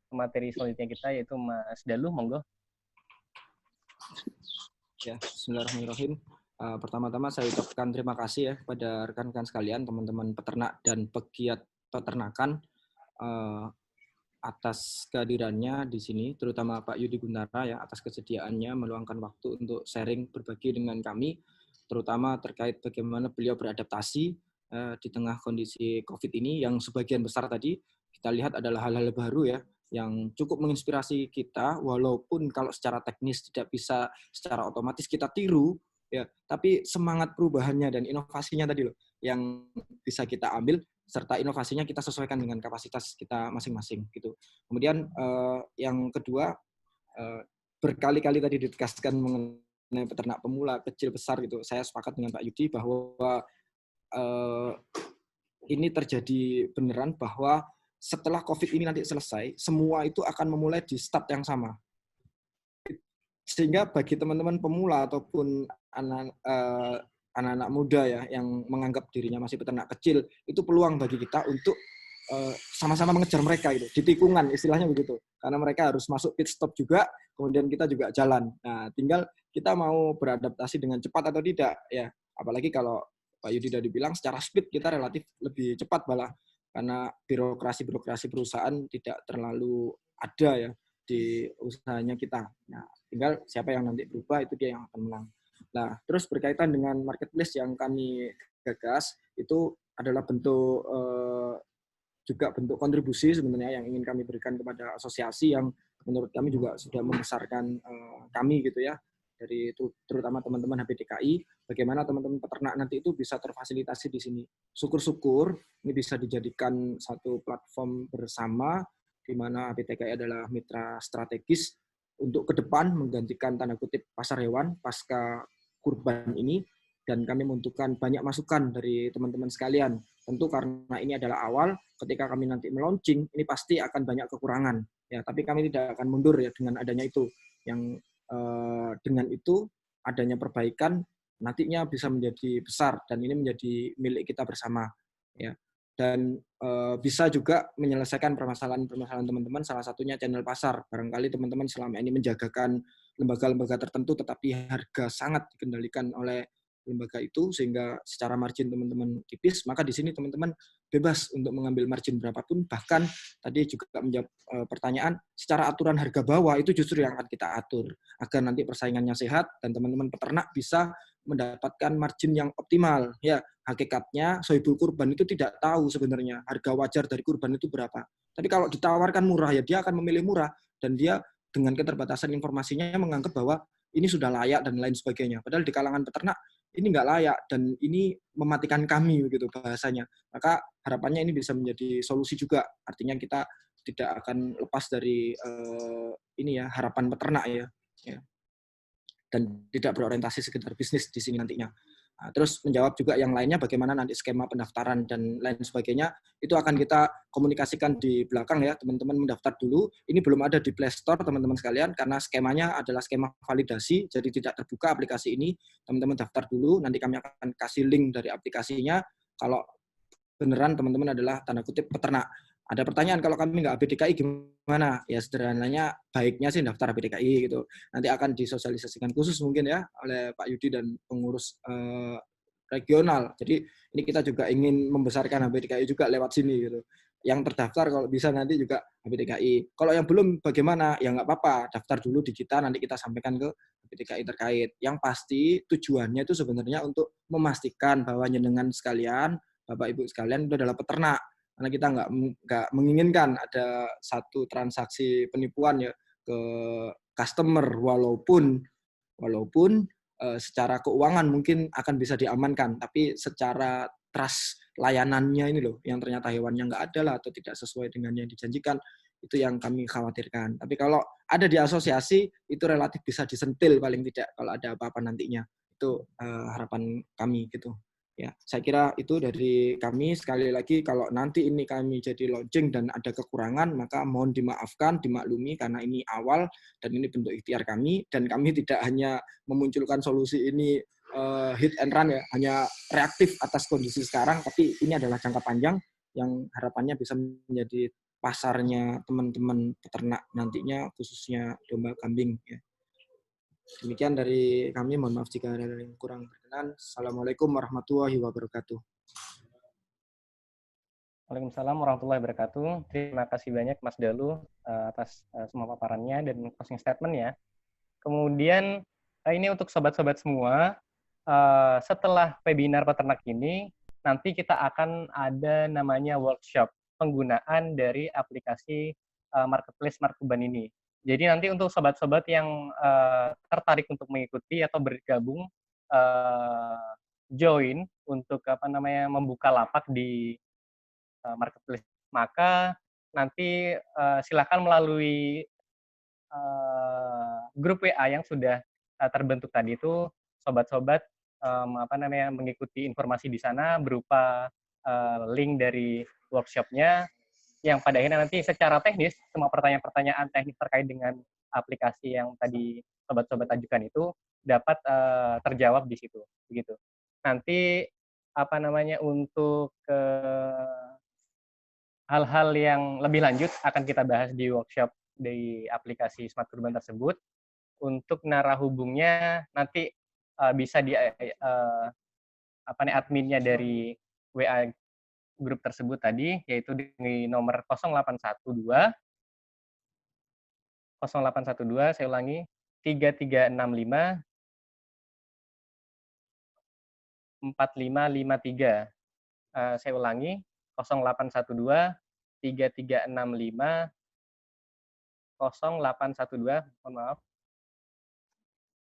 materi selanjutnya kita yaitu Mas Dalu, monggo. Ya, bismillahirrahmanirrahim. Pertama-tama saya ucapkan terima kasih ya kepada rekan-rekan sekalian, teman-teman peternak dan pegiat peternakan atas kehadirannya di sini, terutama Pak Yudi Guntara ya atas kesediaannya meluangkan waktu untuk sharing berbagi dengan kami, terutama terkait bagaimana beliau beradaptasi di tengah kondisi COVID ini yang sebagian besar tadi kita lihat adalah hal-hal baru ya yang cukup menginspirasi kita, walaupun kalau secara teknis tidak bisa secara otomatis kita tiru ya, tapi semangat perubahannya dan inovasinya tadi loh yang bisa kita ambil, serta inovasinya kita sesuaikan dengan kapasitas kita masing-masing gitu. Kemudian yang kedua, berkali-kali tadi ditegaskan mengenai peternak pemula, kecil, besar gitu. Saya sepakat dengan Pak Yudi bahwa ini terjadi beneran bahwa setelah COVID ini nanti selesai, semua itu akan memulai di start yang sama. Sehingga bagi teman-teman pemula ataupun anak-anak muda ya yang menganggap dirinya masih peternak kecil, itu peluang bagi kita untuk sama-sama mengejar mereka itu di tikungan, istilahnya begitu. Karena mereka harus masuk pit stop juga, kemudian kita juga jalan. Nah, tinggal kita mau beradaptasi dengan cepat atau tidak ya. Apalagi kalau Pak Yudi tadi bilang secara speed kita relatif lebih cepat malah, karena birokrasi perusahaan tidak terlalu ada ya di usahanya kita. Nah, tinggal siapa yang nanti berubah itu dia yang akan menang. Nah, terus berkaitan dengan marketplace yang kami gagas itu adalah bentuk juga bentuk kontribusi sebenarnya yang ingin kami berikan kepada asosiasi yang menurut kami juga sudah membesarkan kami gitu ya, dari terutama teman-teman HPDKI, bagaimana teman-teman peternak nanti itu bisa terfasilitasi di sini. Syukur-syukur ini bisa dijadikan satu platform bersama di mana HPDKI adalah mitra strategis untuk ke depan menggantikan tanda kutip pasar hewan pasca kurban ini, dan kami membutuhkan banyak masukan dari teman-teman sekalian. Tentu karena ini adalah awal, ketika kami nanti melaunching ini pasti akan banyak kekurangan ya, tapi kami tidak akan mundur ya dengan adanya itu. Yang dengan itu adanya perbaikan nantinya bisa menjadi besar dan ini menjadi milik kita bersama ya, dan bisa juga menyelesaikan permasalahan teman-teman, salah satunya channel pasar. Barangkali teman-teman selama ini menjagakan lembaga-lembaga tertentu tetapi harga sangat dikendalikan oleh lembaga itu sehingga secara margin teman-teman tipis, maka di sini teman-teman bebas untuk mengambil margin berapapun. Bahkan tadi juga menjawab pertanyaan, secara aturan harga bawah itu justru yang akan kita atur agar nanti persaingannya sehat dan teman-teman peternak bisa mendapatkan margin yang optimal. Ya, hakikatnya sohibul kurban itu tidak tahu sebenarnya harga wajar dari kurban itu berapa. Tapi kalau ditawarkan murah ya dia akan memilih murah, dan dia dengan keterbatasan informasinya menganggap bahwa ini sudah layak dan lain sebagainya. Padahal di kalangan peternak ini nggak layak dan ini mematikan kami gitu bahasanya. Maka harapannya ini bisa menjadi solusi juga. Artinya kita tidak akan lepas dari ini ya, harapan peternak ya. Dan tidak berorientasi sekedar bisnis di sini nantinya. Nah, terus menjawab juga yang lainnya bagaimana nanti skema pendaftaran dan lain sebagainya, itu akan kita komunikasikan di belakang ya, teman-teman mendaftar dulu. Ini belum ada di Play Store teman-teman sekalian karena skemanya adalah skema validasi, jadi tidak terbuka aplikasi ini. Teman-teman daftar dulu, nanti kami akan kasih link dari aplikasinya. Kalau beneran teman-teman adalah tanda kutip peternak. Ada pertanyaan, kalau kami nggak ABDKI gimana? Ya sederhananya baiknya sih daftar ABDKI gitu. Nanti akan disosialisasikan khusus mungkin ya oleh Pak Yudi dan pengurus regional. Jadi ini kita juga ingin membesarkan ABDKI juga lewat sini gitu. Yang terdaftar kalau bisa nanti juga ABDKI. Kalau yang belum bagaimana? Ya nggak apa-apa, daftar dulu di kita, nanti kita sampaikan ke ABDKI terkait. Yang pasti tujuannya itu sebenarnya untuk memastikan bahwa jenengan sekalian, Bapak Ibu sekalian itu adalah peternak. Karena kita nggak menginginkan ada satu transaksi penipuan ya ke customer, walaupun secara keuangan mungkin akan bisa diamankan, tapi secara trust layanannya ini loh, yang ternyata hewannya nggak ada lah atau tidak sesuai dengan yang dijanjikan, itu yang kami khawatirkan. Tapi kalau ada di asosiasi, itu relatif bisa disentil paling tidak kalau ada apa-apa nantinya. Itu harapan kami gitu. Ya, saya kira itu dari kami. Sekali lagi, kalau nanti ini kami jadi launching dan ada kekurangan, maka mohon dimaafkan, dimaklumi, karena ini awal dan ini bentuk ikhtiar kami, dan kami tidak hanya memunculkan solusi ini hit and run ya, hanya reaktif atas kondisi sekarang, tapi ini adalah jangka panjang yang harapannya bisa menjadi pasarnya teman-teman peternak nantinya, khususnya domba kambing ya. Demikian dari kami, mohon maaf jika ada yang kurang berkenan. Assalamualaikum warahmatullahi wabarakatuh. Waalaikumsalam warahmatullahi wabarakatuh. Terima kasih banyak Mas Dalu atas semua paparannya dan closing statement-nya. Kemudian ini untuk sobat-sobat semua, setelah webinar peternak ini, nanti kita akan ada namanya workshop penggunaan dari aplikasi Marketplace Smart Kurban ini. Jadi nanti untuk sobat-sobat yang tertarik untuk mengikuti atau bergabung, join untuk membuka lapak di Marketplace, maka nanti silakan melalui grup WA yang sudah terbentuk tadi itu, sobat-sobat mengikuti informasi di sana berupa link dari workshopnya, yang pada akhirnya nanti secara teknis semua pertanyaan-pertanyaan teknis terkait dengan aplikasi yang tadi sobat-sobat ajukan itu dapat terjawab di situ, begitu. Nanti untuk hal-hal yang lebih lanjut akan kita bahas di workshop di aplikasi Smart Kurban tersebut. Untuk narah hubungnya nanti bisa di adminnya dari WA grup tersebut tadi, yaitu di nomor 0812, saya ulangi, 3365 4553. Saya ulangi, 0812 3365 0812, mohon maaf,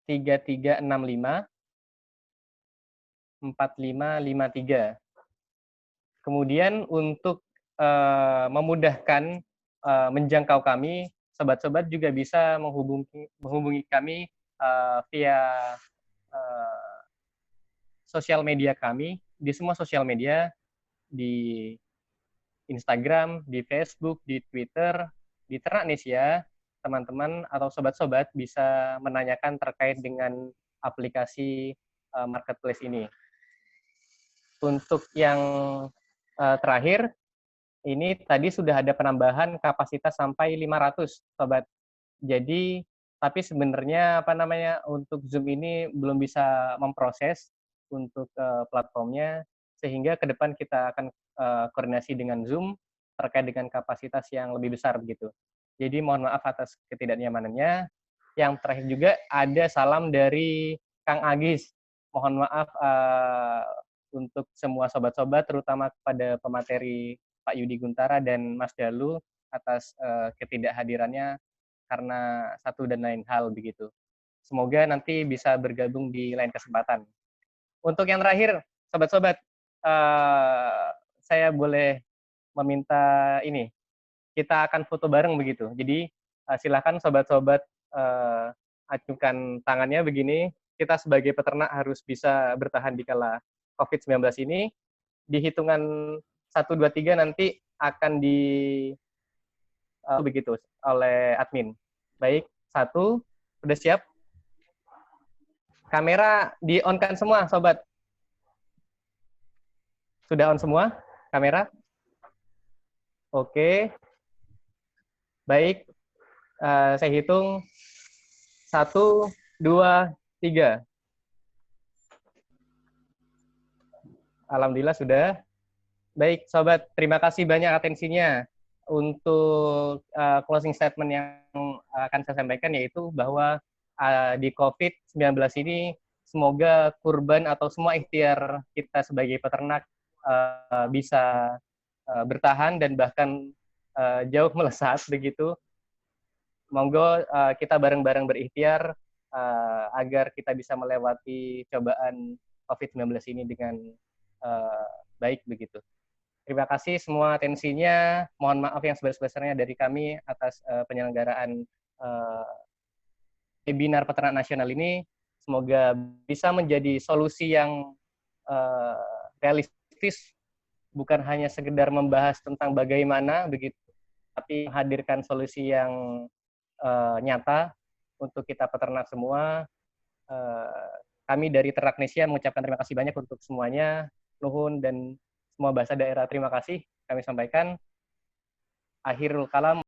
3365 4553. Kemudian untuk memudahkan menjangkau kami, sobat-sobat juga bisa menghubungi kami via sosial media kami, di semua sosial media, di Instagram, di Facebook, di Twitter, di Ternaknesia, teman-teman atau sobat-sobat bisa menanyakan terkait dengan aplikasi Marketplace ini. Untuk yang terakhir, ini tadi sudah ada penambahan kapasitas sampai 500, sobat. Jadi, tapi sebenarnya untuk Zoom ini belum bisa memproses untuk platformnya, sehingga ke depan kita akan koordinasi dengan Zoom terkait dengan kapasitas yang lebih besar begitu. Jadi mohon maaf atas ketidaknyamanannya. Yang terakhir juga ada salam dari Kang Agis. Mohon maaf untuk semua sobat-sobat, terutama kepada pemateri Pak Yudi Guntara dan Mas Dalu atas ketidakhadirannya karena satu dan lain hal begitu. Semoga nanti bisa bergabung di lain kesempatan. Untuk yang terakhir, sobat-sobat, saya boleh meminta ini, kita akan foto bareng begitu. Jadi silakan sobat-sobat acukan tangannya begini. Kita sebagai peternak harus bisa bertahan di kala COVID-19 ini. Di hitungan 1, 2, 3 nanti akan begitu oleh admin. Baik, 1, sudah siap? Kamera di-on-kan semua, sobat. Sudah on semua? kamera? Oke. Baik. Saya hitung 1, 2, 3. Alhamdulillah sudah. Baik, sobat, terima kasih banyak atensinya. Untuk closing statement yang akan saya sampaikan yaitu bahwa di COVID-19 ini semoga kurban atau semua ikhtiar kita sebagai peternak bisa bertahan dan bahkan jauh melesat begitu. Monggo kita bareng-bareng berikhtiar agar kita bisa melewati cobaan COVID-19 ini dengan baik begitu. Terima kasih semua atensinya. Mohon maaf yang sebesar-besarnya dari kami atas penyelenggaraan webinar Peternak Nasional ini. Semoga bisa menjadi solusi yang realistis, bukan hanya sekedar membahas tentang bagaimana begitu, tapi menghadirkan solusi yang nyata untuk kita peternak semua. Kami dari Ternaknesia mengucapkan terima kasih banyak untuk semuanya. Nuhun dan semua bahasa daerah terima kasih kami sampaikan. Akhirul kalam.